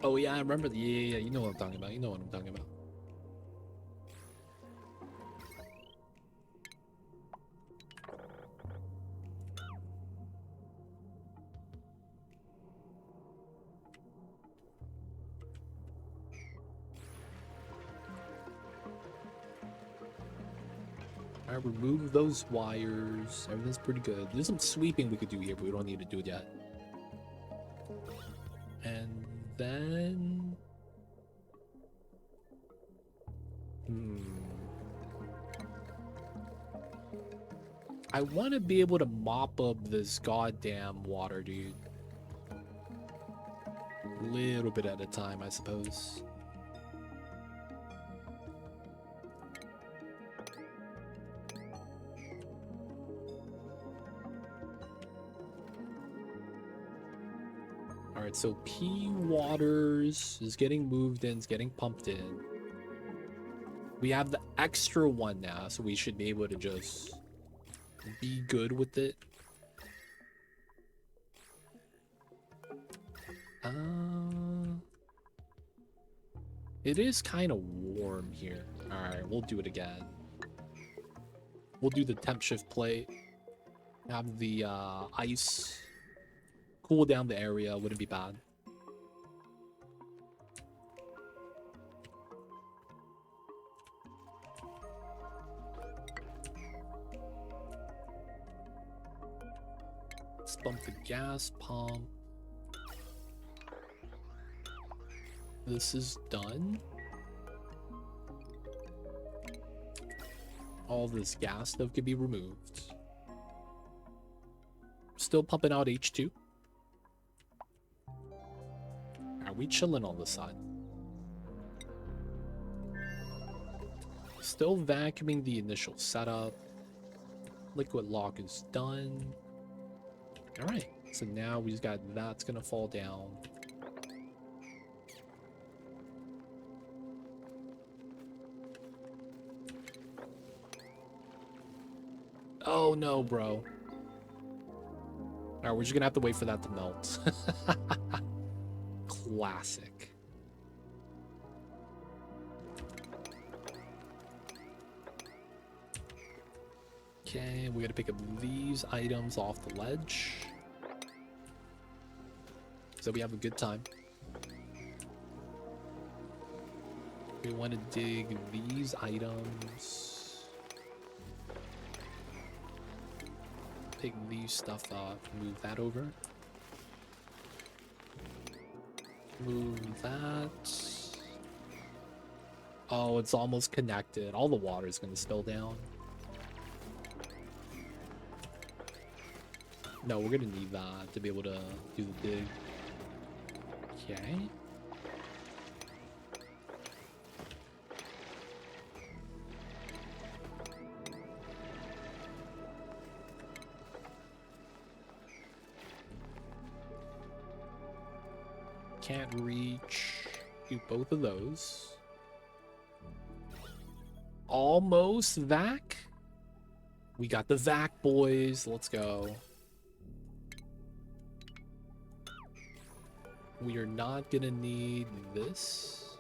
Oh yeah, I remember yeah, you know what I'm talking about. You know what I'm talking about. I remove those wires. Everything's pretty good. There's some sweeping we could do here, but we don't need to do it yet. And then... I want to be able to mop up this goddamn water, dude. Little bit at a time, I suppose. Alright, so P waters is getting moved in, is getting pumped in. We have the extra one now, so we should be able to just be good with it. It is kind of warm here. Alright, we'll do it again. We'll do the temp shift plate. Have the ice cool down the area. Wouldn't be bad. Let's bump the gas pump. This is done. All this gas stuff can be removed. Still pumping out H2. Are we chilling on this side? Still vacuuming the initial setup. Liquid lock is done. Alright, so now we just got that's gonna fall down. Oh no, bro. Alright, we're just gonna have to wait for that to melt. Classic. Okay, we gotta pick up these items off the ledge. So we have a good time. We want to dig these items. Pick these stuff up. Move that over. Move that. Oh, it's almost connected. All the water is going to spill down. No, we're going to need that to be able to do the dig. Okay. Can't reach. Do both of those. Almost vac. We got the vac, boys. Let's go. We are not gonna need this.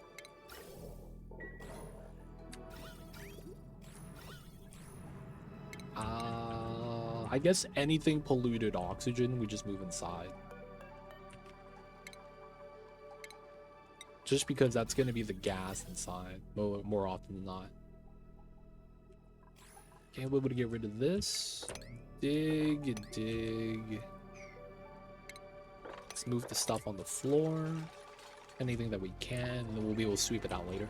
I guess anything polluted oxygen, we just move inside. Just because that's gonna be the gas inside, more often than not. Okay, we're able to get rid of this. Dig, dig. Let's move the stuff on the floor. Anything that we can, and then we'll be able to sweep it out later.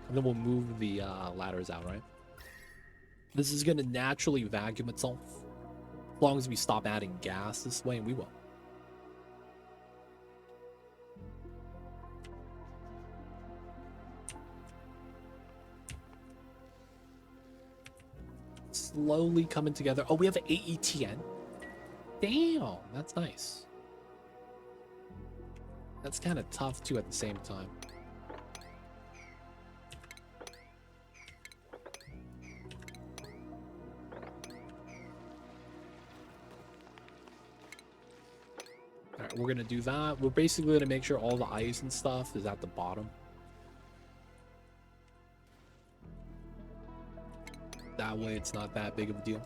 And then we'll move the ladders out, right? This is gonna naturally vacuum itself. As long as we stop adding gas this way, and we will. Slowly coming together. Oh, we have an AETN. Damn, that's nice. That's kind of tough too at the same time. Alright, we're gonna do that. We're basically gonna make sure all the ice and stuff is at the bottom. That way it's not that big of a deal.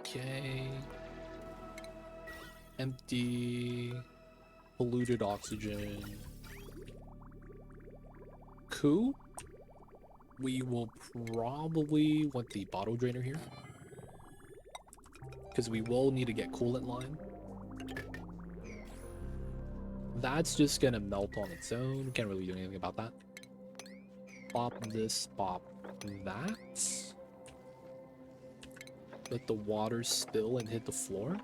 Okay. Empty. Polluted oxygen. Cool. We will probably want the bottle drainer here, because we will need to get coolant line. That's just gonna melt on its own. Can't really do anything about that. Pop this, pop that. Let the water spill and hit the floor.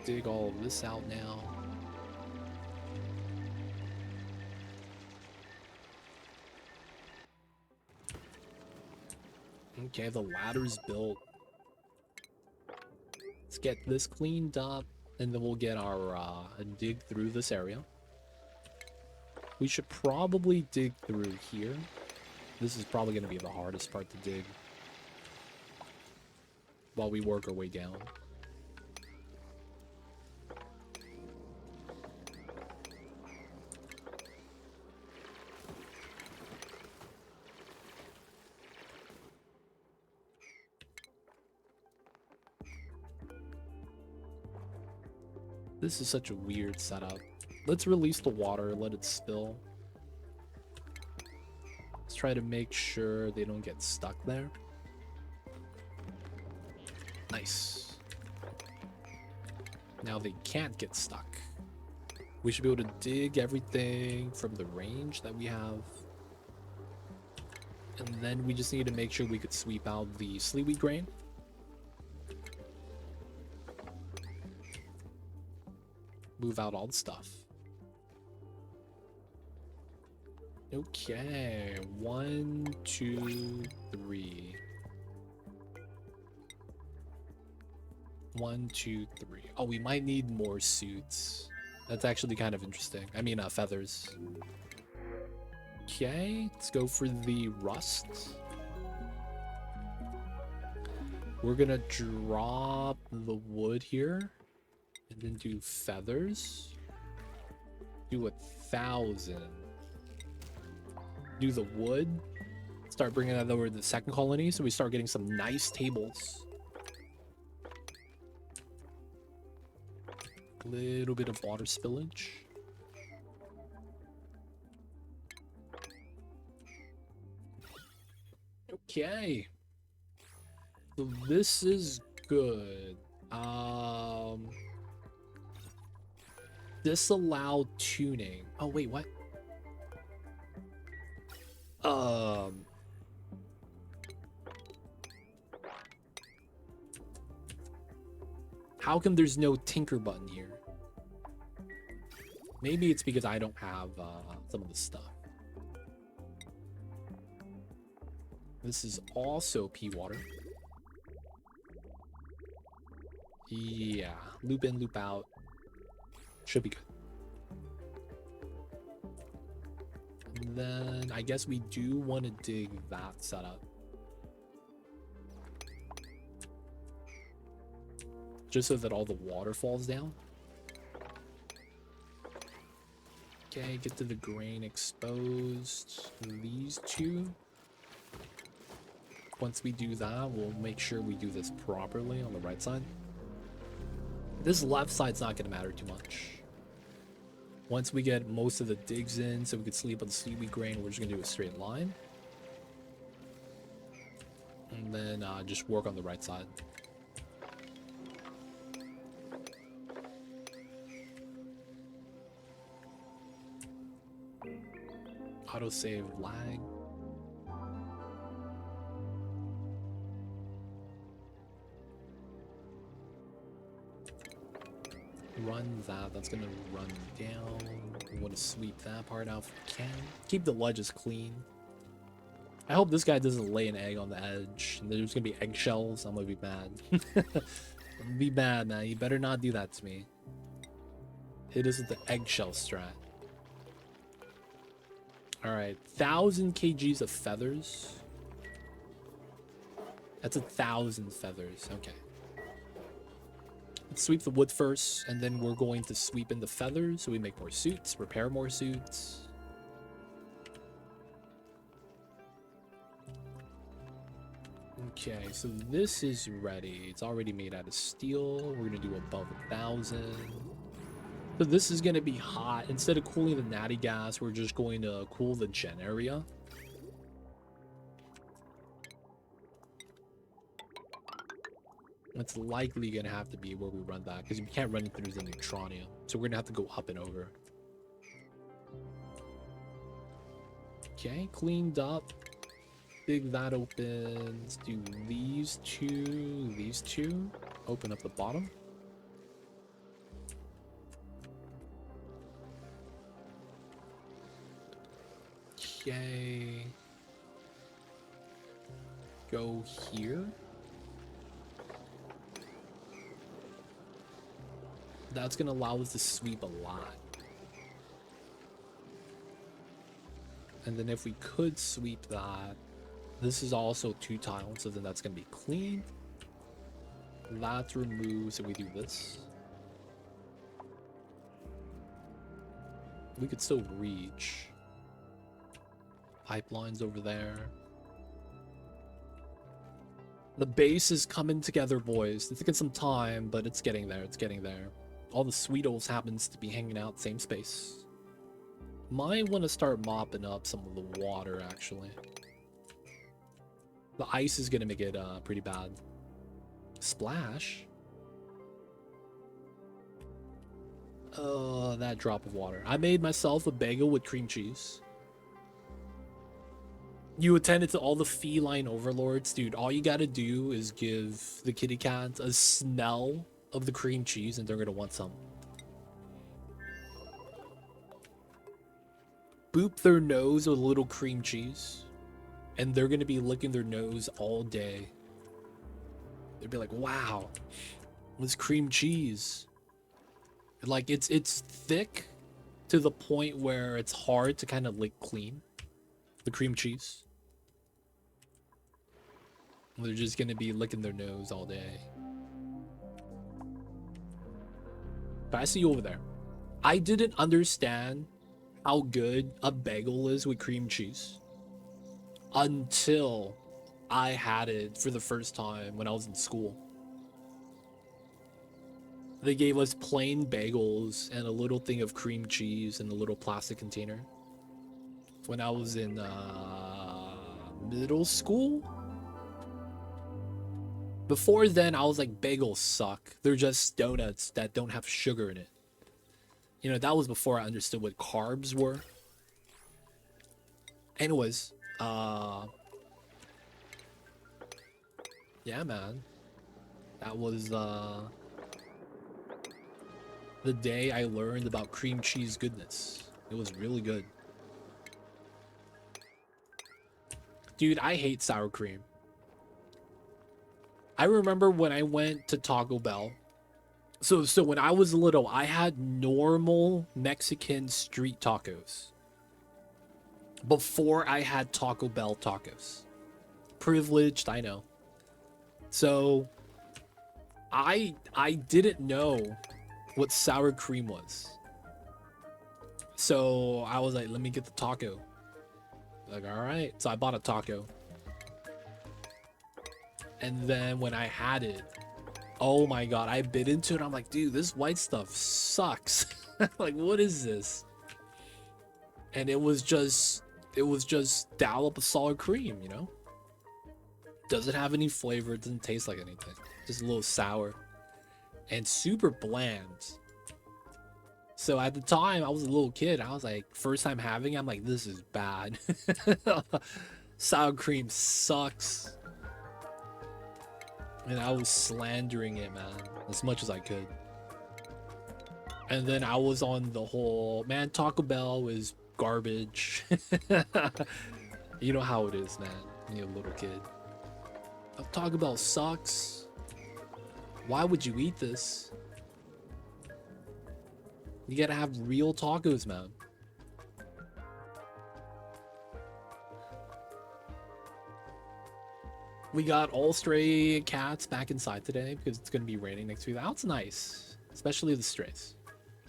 Dig all of this out now. Okay, the ladder's built. Let's get this cleaned up, and then we'll get our dig through this area. We should probably dig through here. This is probably going to be the hardest part to dig while we work our way down. This is such a weird setup. Let's release the water, let it spill. Let's try to make sure they don't get stuck there. Nice. Now they can't get stuck. We should be able to dig everything from the range that we have. And then we just need to make sure we could sweep out the seaweed grain. Move out all the stuff. Okay, 1, 2, 3. 1, 2, 3. Oh, we might need more suits. That's actually kind of interesting. I mean, feathers. Okay, let's go for the rust. We're gonna drop the wood here. And then do feathers. Do 1,000. Do the wood. Start bringing that over to the second colony so we start getting some nice tables. A little bit of water spillage. Okay. So this is good. Disallow tuning. Oh wait, what? How come there's no tinker button here? Maybe it's because I don't have some of the stuff. This is also pea water. Yeah, loop in, loop out. Should be good. And then I guess we do want to dig that setup. Just so that all the water falls down. Okay, get to the grain exposed. These two. Once we do that, we'll make sure we do this properly on the right side. This left side's not going to matter too much. Once we get most of the digs in so we can sleep on the seaweed grain, we're just going to do a straight line. And then just work on the right side. Autosave lag. Run that. That's gonna run down. We want to sweep that part out if we can. Keep the ledges clean. I hope this guy doesn't lay an egg on the edge. And there's gonna be eggshells. I'm gonna be mad. I'm gonna be mad, man. You better not do that to me. Hit us with the eggshell strat. Alright, 1,000 kgs of feathers. That's 1,000 feathers. Okay. Let's sweep the wood first, and then we're going to sweep in the feathers so we make more suits, repair more suits. Okay, so this is ready. It's already made out of steel. We're gonna do above 1,000. So this is gonna be hot. Instead of cooling the natty gas, we're just going to cool the gen area. It's likely gonna have to be where we run that because we can't run it through the neutronium. So we're gonna have to go up and over. Okay, cleaned up. Dig that open. Let's do these two. Open up the bottom. Okay. Go here. That's gonna allow us to sweep a lot. And then if we could sweep that, this is also 2 tiles, so then that's gonna be clean. That's removed, so we do this. We could still reach. Pipelines over there. The base is coming together, boys. It's taking some time, but it's getting there. It's getting there. All the Sweetos happens to be hanging out same space. Might want to start mopping up some of the water, actually. The ice is going to make it pretty bad. Splash? That drop of water. I made myself a bagel with cream cheese. You attended to all the feline overlords. Dude, all you gotta do is give the kitty cats a smell of the cream cheese and they're gonna want some. Boop their nose with a little cream cheese and they're gonna be licking their nose all day. They'd be like, wow, this cream cheese. Like, it's thick to the point where it's hard to kind of lick clean. The cream cheese. They're just gonna be licking their nose all day. But I see you over there. I didn't understand how good a bagel is with cream cheese until I had it for the first time when I was in school. They gave us plain bagels and a little thing of cream cheese in a little plastic container. When I was in middle school? Before then, I was like, bagels suck. They're just donuts that don't have sugar in it. You know, that was before I understood what carbs were. Anyways, yeah, man. That was the day I learned about cream cheese goodness. It was really good. Dude, I hate sour cream. I remember when I went to Taco Bell. So when I was little, I had normal Mexican street tacos. Before I had Taco Bell tacos. Privileged, I know. So I didn't know what sour cream was. So I was like, let me get the taco. Like, all right. So I bought a taco. And then when I had it, oh my god, I bit into it. I'm like, dude, this white stuff sucks. Like, what is this? And it was just dollop of solid cream, you know? Doesn't have any flavor. It doesn't taste like anything. Just a little sour and super bland. So at the time, I was a little kid. I was like, first time having it, I'm like, this is bad. Sour cream sucks. And I was slandering it, man, as much as I could. And then I was on the whole, man, Taco Bell is garbage. You know how it is, man, when you're a little kid. Taco Bell sucks. Why would you eat this? You gotta have real tacos, man. We got all stray cats back inside today because it's going to be raining next week. That's nice, especially the strays.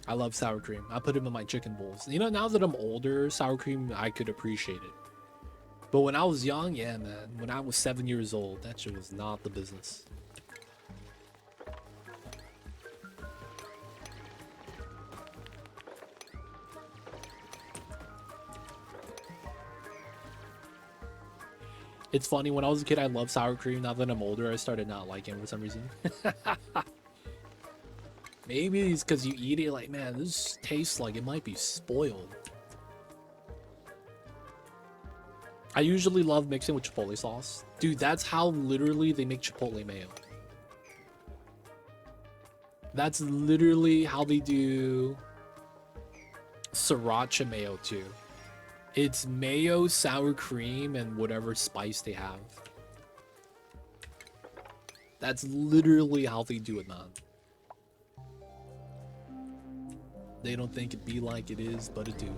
I love sour cream. I put them in my chicken bowls. You know, now that I'm older, sour cream, I could appreciate it. But when I was young, yeah, man. When I was 7 years old, that shit was not the business. It's funny, when I was a kid, I loved sour cream. Now that I'm older, I started not liking it for some reason. Maybe it's because you eat it like, man, this tastes like it might be spoiled. I usually love mixing with chipotle sauce. Dude, that's how literally they make chipotle mayo. That's literally how they do sriracha mayo too. It's mayo, sour cream, and whatever spice they have. That's literally how they do it, man. They don't think it be like it is, but it do.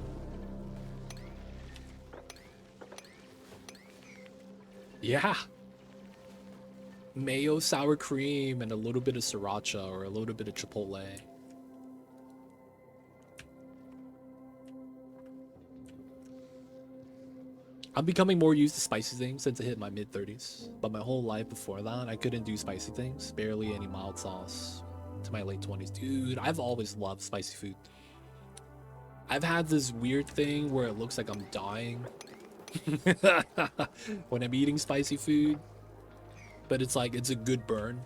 Yeah. Mayo, sour cream, and a little bit of sriracha or a little bit of chipotle. I'm becoming more used to spicy things since I hit my mid-30s. But my whole life before that, I couldn't do spicy things. Barely any mild sauce. To my late 20s. Dude, I've always loved spicy food. I've had this weird thing where it looks like I'm dying when I'm eating spicy food. But it's like, it's a good burn.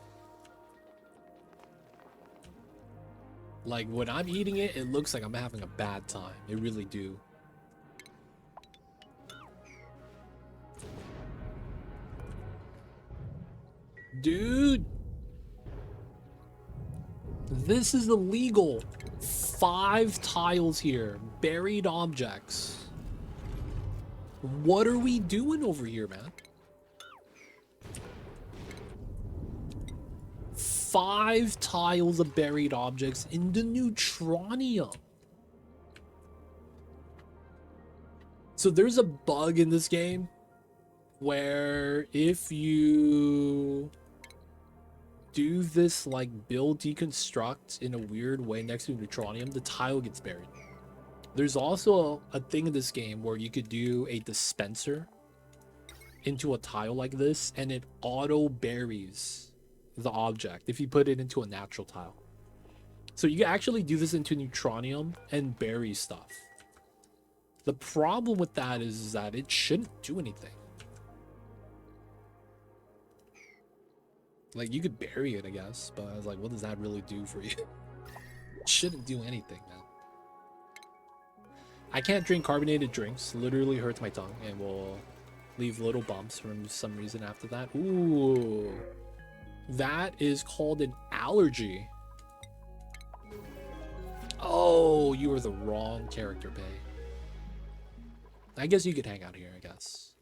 Like, when I'm eating it, it looks like I'm having a bad time. It really do. Dude, this is illegal. 5 tiles here. Buried objects. What are we doing over here, man? 5 tiles of buried objects in the neutronium. So there's a bug in this game where if you do this like build deconstruct in a weird way next to neutronium, the tile gets buried. There's also a thing in this game where you could do a dispenser into a tile like this and it auto buries the object if you put it into a natural tile. So you can actually do this into neutronium and bury stuff. The problem with that is that it shouldn't do anything. Like, you could bury it, I guess, but I was like, what does that really do for you? It shouldn't do anything, man. I can't drink carbonated drinks. Literally hurts my tongue and will leave little bumps for some reason after that. Ooh. That is called an allergy. Oh, you were the wrong character, Pay. I guess you could hang out here, I guess.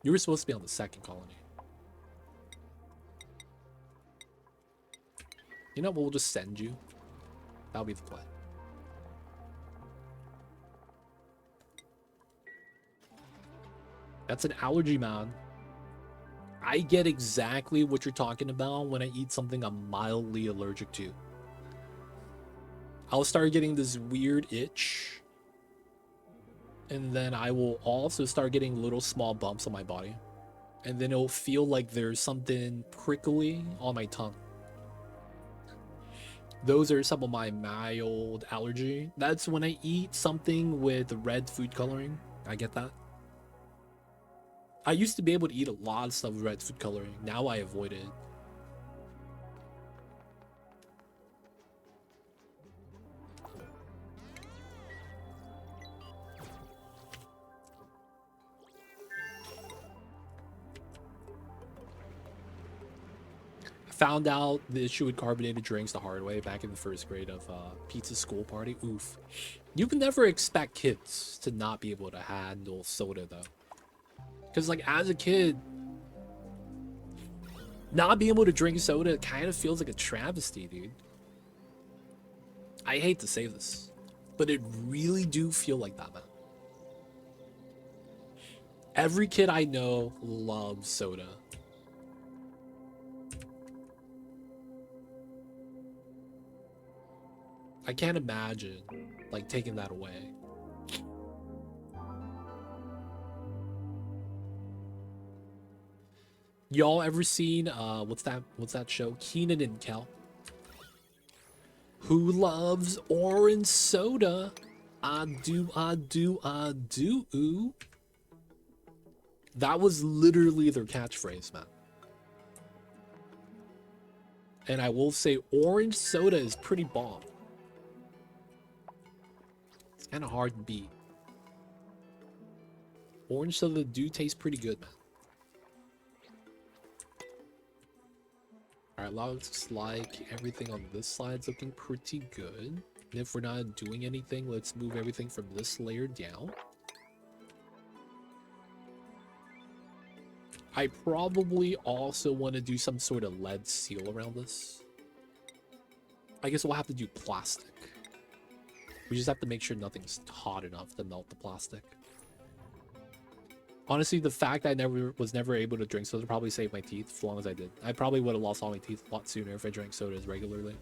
You were supposed to be on the second colony. You know what? We'll just send you. That'll be the play. That's an allergy, man. I get exactly what you're talking about when I eat something I'm mildly allergic to. I'll start getting this weird itch. And then I will also start getting little small bumps on my body. And then it'll feel like there's something prickly on my tongue. Those are some of my mild allergy. That's when I eat something with red food coloring. I get that. I used to be able to eat a lot of stuff with red food coloring. Now I avoid it. Found out the issue with carbonated drinks the hard way back in the first grade of pizza school party. Oof. You can never expect kids to not be able to handle soda, though. Because, like, as a kid, not being able to drink soda kind of feels like a travesty, dude. I hate to say this, but it really do feel like that, man. Every kid I know loves soda. I can't imagine, like, taking that away. Y'all ever seen what's that show? Keenan and Kel. Who loves orange soda? I do, I do, I do. Ooh. That was literally their catchphrase, man. And I will say orange soda is pretty bomb. It's kind of hard to beat. Orange soda do taste pretty good, man. Alright, looks like everything on this side's looking pretty good. And if we're not doing anything, let's move everything from this layer down. I probably also want to do some sort of lead seal around this. I guess we'll have to do plastic. We just have to make sure nothing's hot enough to melt the plastic. Honestly, the fact I was never able to drink soda probably saved my teeth as long as I did. I probably would have lost all my teeth a lot sooner if I drank sodas regularly.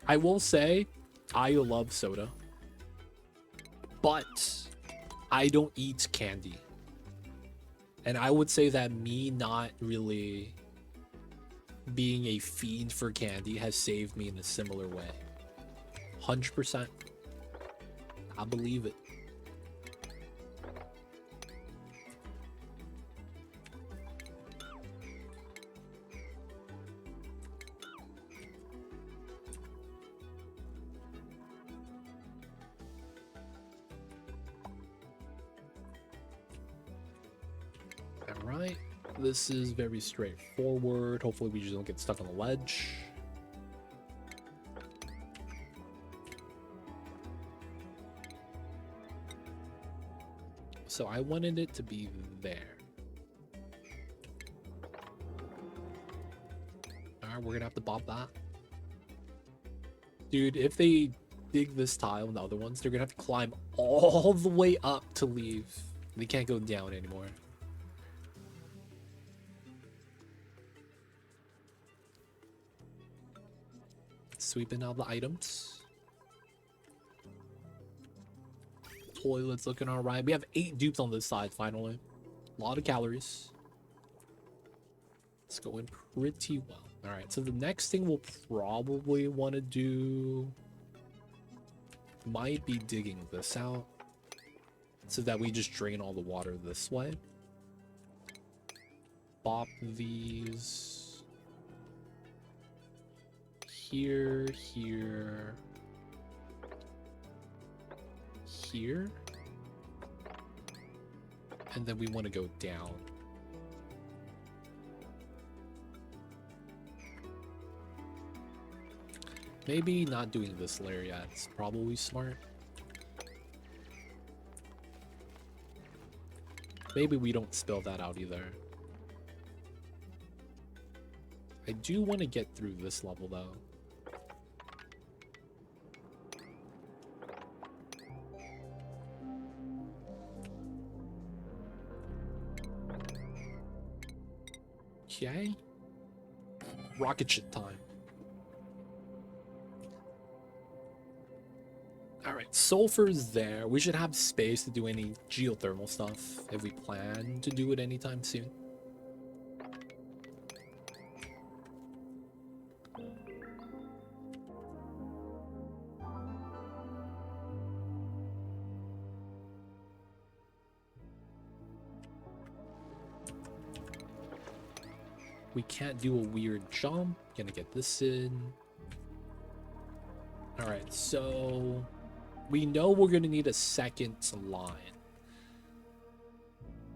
I will say, I love soda. But I don't eat candy. And I would say that me not really being a fiend for candy has saved me in a similar way. 100%. I believe it. Alright, this is very straightforward. Hopefully we just don't get stuck on the ledge. So I wanted it to be there. Alright, we're gonna have to bop that. Dude, if they dig this tile and the other ones, they're gonna have to climb all the way up to leave. They can't go down anymore. Sweeping out the items. Toilet's looking alright. We have 8 dupes on this side finally. A lot of calories. It's going pretty well. Alright, so the next thing we'll probably want to do might be digging this out so that we just drain all the water this way. Bop these here, here, here, and then we want to go down. Maybe not doing this layer yet. It's probably smart. Maybe we don't spill that out either. I do want to get through this level though. Okay. Rocket ship time. Alright, sulfur's there. We should have space to do any geothermal stuff if we plan to do it anytime soon. We can't do a weird jump. Gonna get this in. Alright, so we know we're gonna need a second line.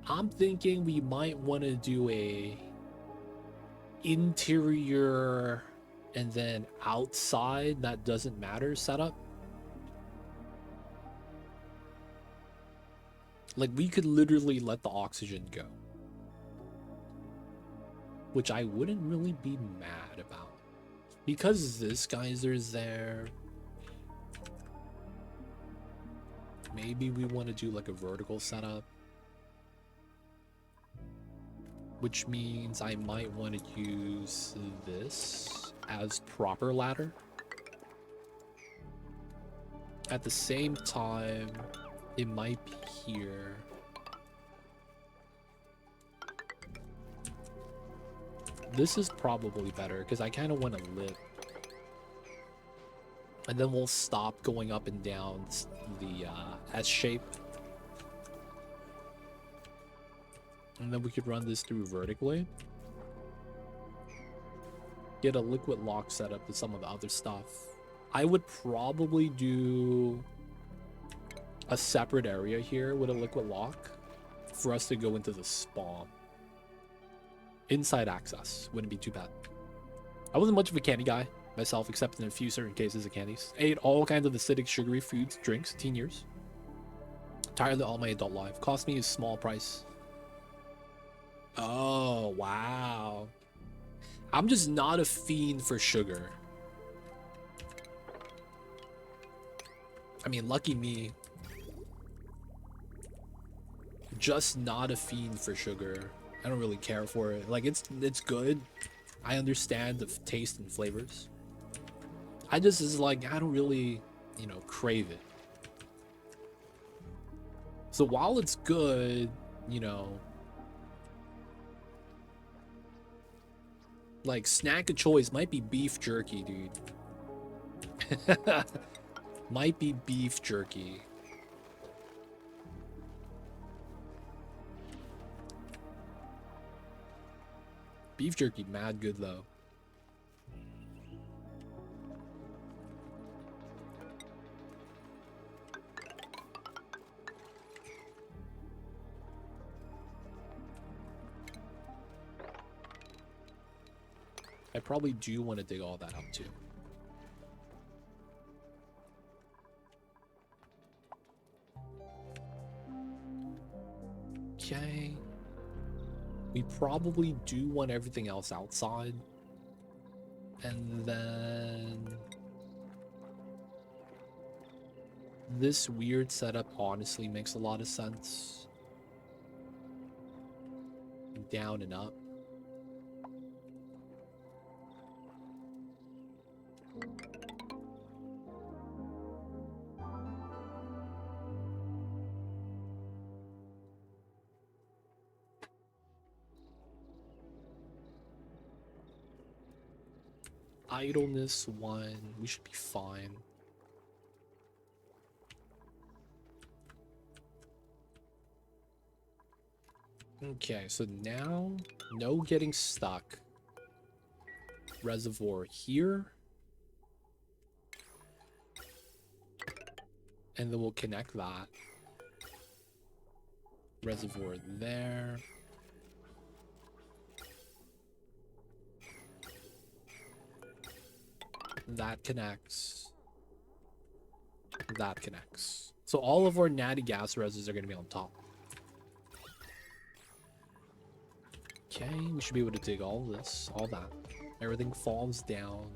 I'm thinking we might want to do a interior and then outside that doesn't matter setup. Like we could literally let the oxygen go, which I wouldn't really be mad about because this geyser's there. Maybe we want to do like a vertical setup, which means I might want to use this as proper ladder. At the same time, it might be here. This is probably better because I kind of want to live. And then we'll stop going up and down the S shape. And then we could run this through vertically. Get a liquid lock set up to some of the other stuff. I would probably do a separate area here with a liquid lock for us to go into the spawn. Inside access wouldn't be too bad. I wasn't much of a candy guy myself, except in a few certain cases of candies. Ate all kinds of acidic, sugary foods, drinks, teen years. Entirely all my adult life. Cost me a small price. Oh, wow. I'm just not a fiend for sugar. I mean, lucky me. Just not a fiend for sugar. I don't really care for it. Like, it's good. I understand the taste and flavors. I just is like, I don't really, you know, crave it. So while it's good, you know, like snack of choice might be beef jerky, dude. Might be beef jerky. Beef jerky, mad good though. I probably do want to dig all that up too. Okay. We probably do want everything else outside. And then this weird setup honestly makes a lot of sense. Down and up. Idleness 1, we should be fine. Okay, so now no getting stuck. Reservoir here. And then we'll connect that. Reservoir there. That connects. That connects. So all of our natty gas reses are going to be on top. Okay, we should be able to dig all this, all that. Everything falls down.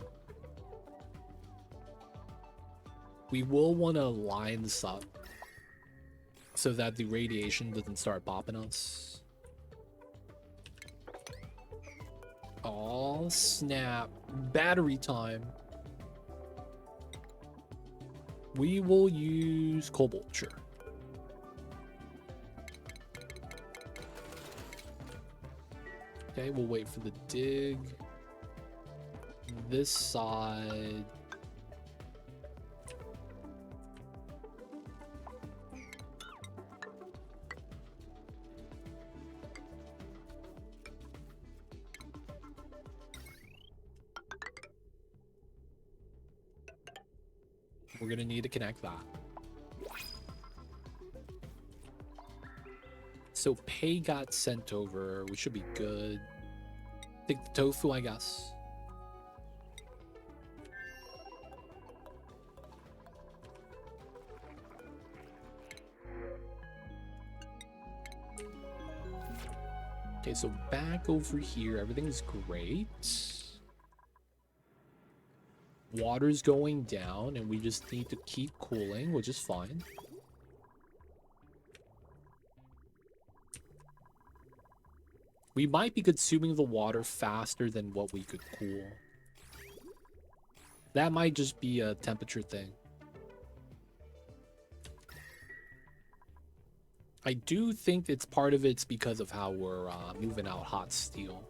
We will want to line this up so that the radiation doesn't start bopping us. Oh, snap. Battery time. We will use cobalt, sure. Okay, we'll wait for the dig. This side. We're gonna need to connect that. So pay got sent over. We should be good. Take the tofu, I guess. Okay, so back over here, everything's great. Water's going down, and we just need to keep cooling, which is fine. We might be consuming the water faster than what we could cool. That might just be a temperature thing. I do think it's part of it's because of how we're moving out hot steel.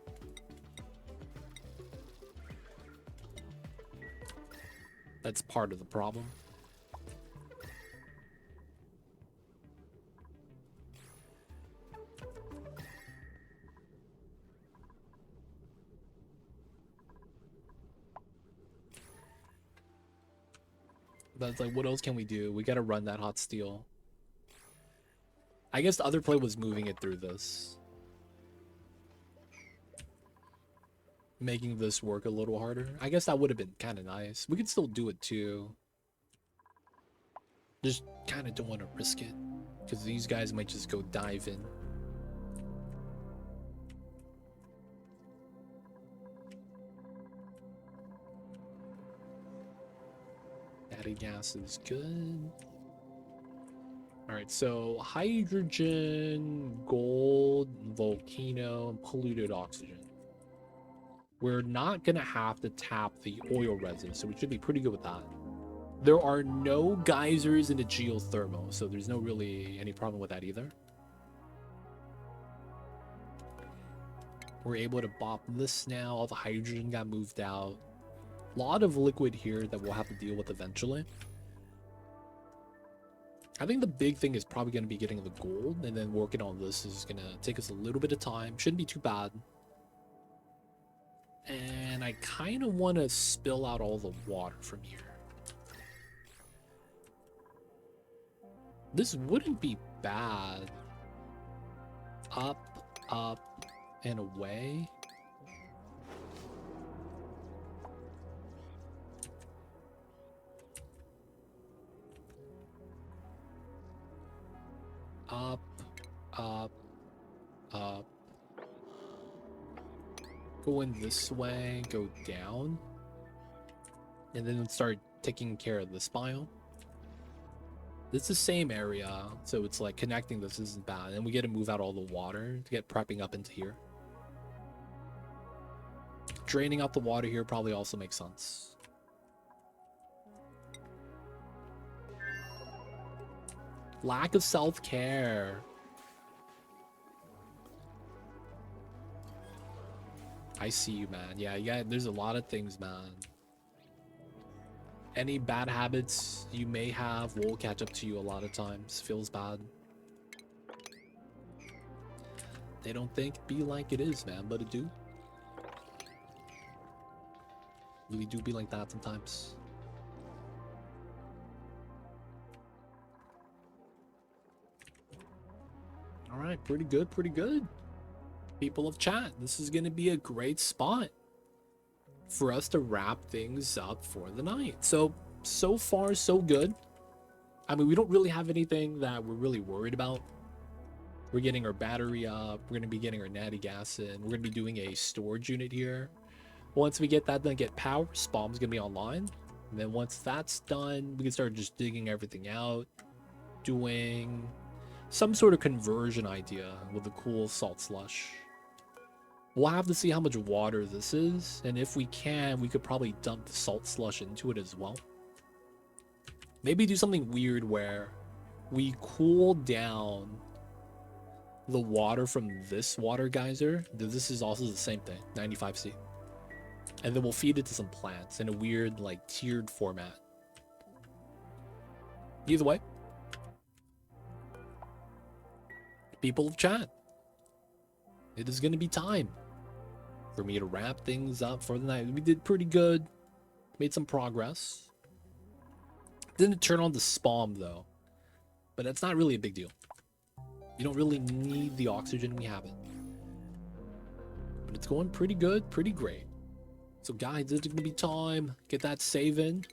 That's part of the problem. But it's like, what else can we do? We gotta run that hot steel. I guess the other play was moving it through this. Making this work a little harder. I guess that would have been kind of nice. We could still do it too. Just kind of don't want to risk it. Because these guys might just go dive in. Natty gas is good. Alright, so hydrogen, gold, volcano, and polluted oxygen. We're not going to have to tap the oil resin, so we should be pretty good with that. There are no geysers in the geothermal, so there's no really any problem with that either. We're able to bop this now. All the hydrogen got moved out. A lot of liquid here that we'll have to deal with eventually. I think the big thing is probably going to be getting the gold, and then working on this is going to take us a little bit of time. Shouldn't be too bad. And I kind of want to spill out all the water from here. This wouldn't be bad. Up, up, and away. Up, up, up. Go in this way, go down. And then start taking care of this biome. It's the same area, so it's like connecting this isn't bad. And we get to move out all the water to get prepping up into here. Draining out the water here probably also makes sense. Lack of self-care. I see you, man. Yeah, there's a lot of things, man. Any bad habits you may have will catch up to you a lot of times. Feels bad. They don't think be like it is, man, but it do. Really do be like that sometimes. All right, pretty good, pretty good. People of chat, this is going to be a great spot for us to wrap things up for the night. So far, so good. I mean, we don't really have anything that we're really worried about. We're getting our battery up. We're going to be getting our natty gas in. We're going to be doing a storage unit here. Once we get that done, get power, spawn's going to be online. And then once that's done, we can start just digging everything out, doing some sort of conversion idea with a cool salt slush. We'll have to see how much water this is, and if we can, we could probably dump the salt slush into it as well. Maybe do something weird where we cool down the water from this water geyser. This is also the same thing, 95C. And then we'll feed it to some plants in a weird, like, tiered format. Either way, people of chat, it is going to be time for me to wrap things up for the night. We did pretty good. Made some progress. Didn't turn on the spawn though, but that's not really a big deal. You don't really need the oxygen, we have it. But it's going pretty good, pretty great. So guys, it's gonna be time. Get that save in.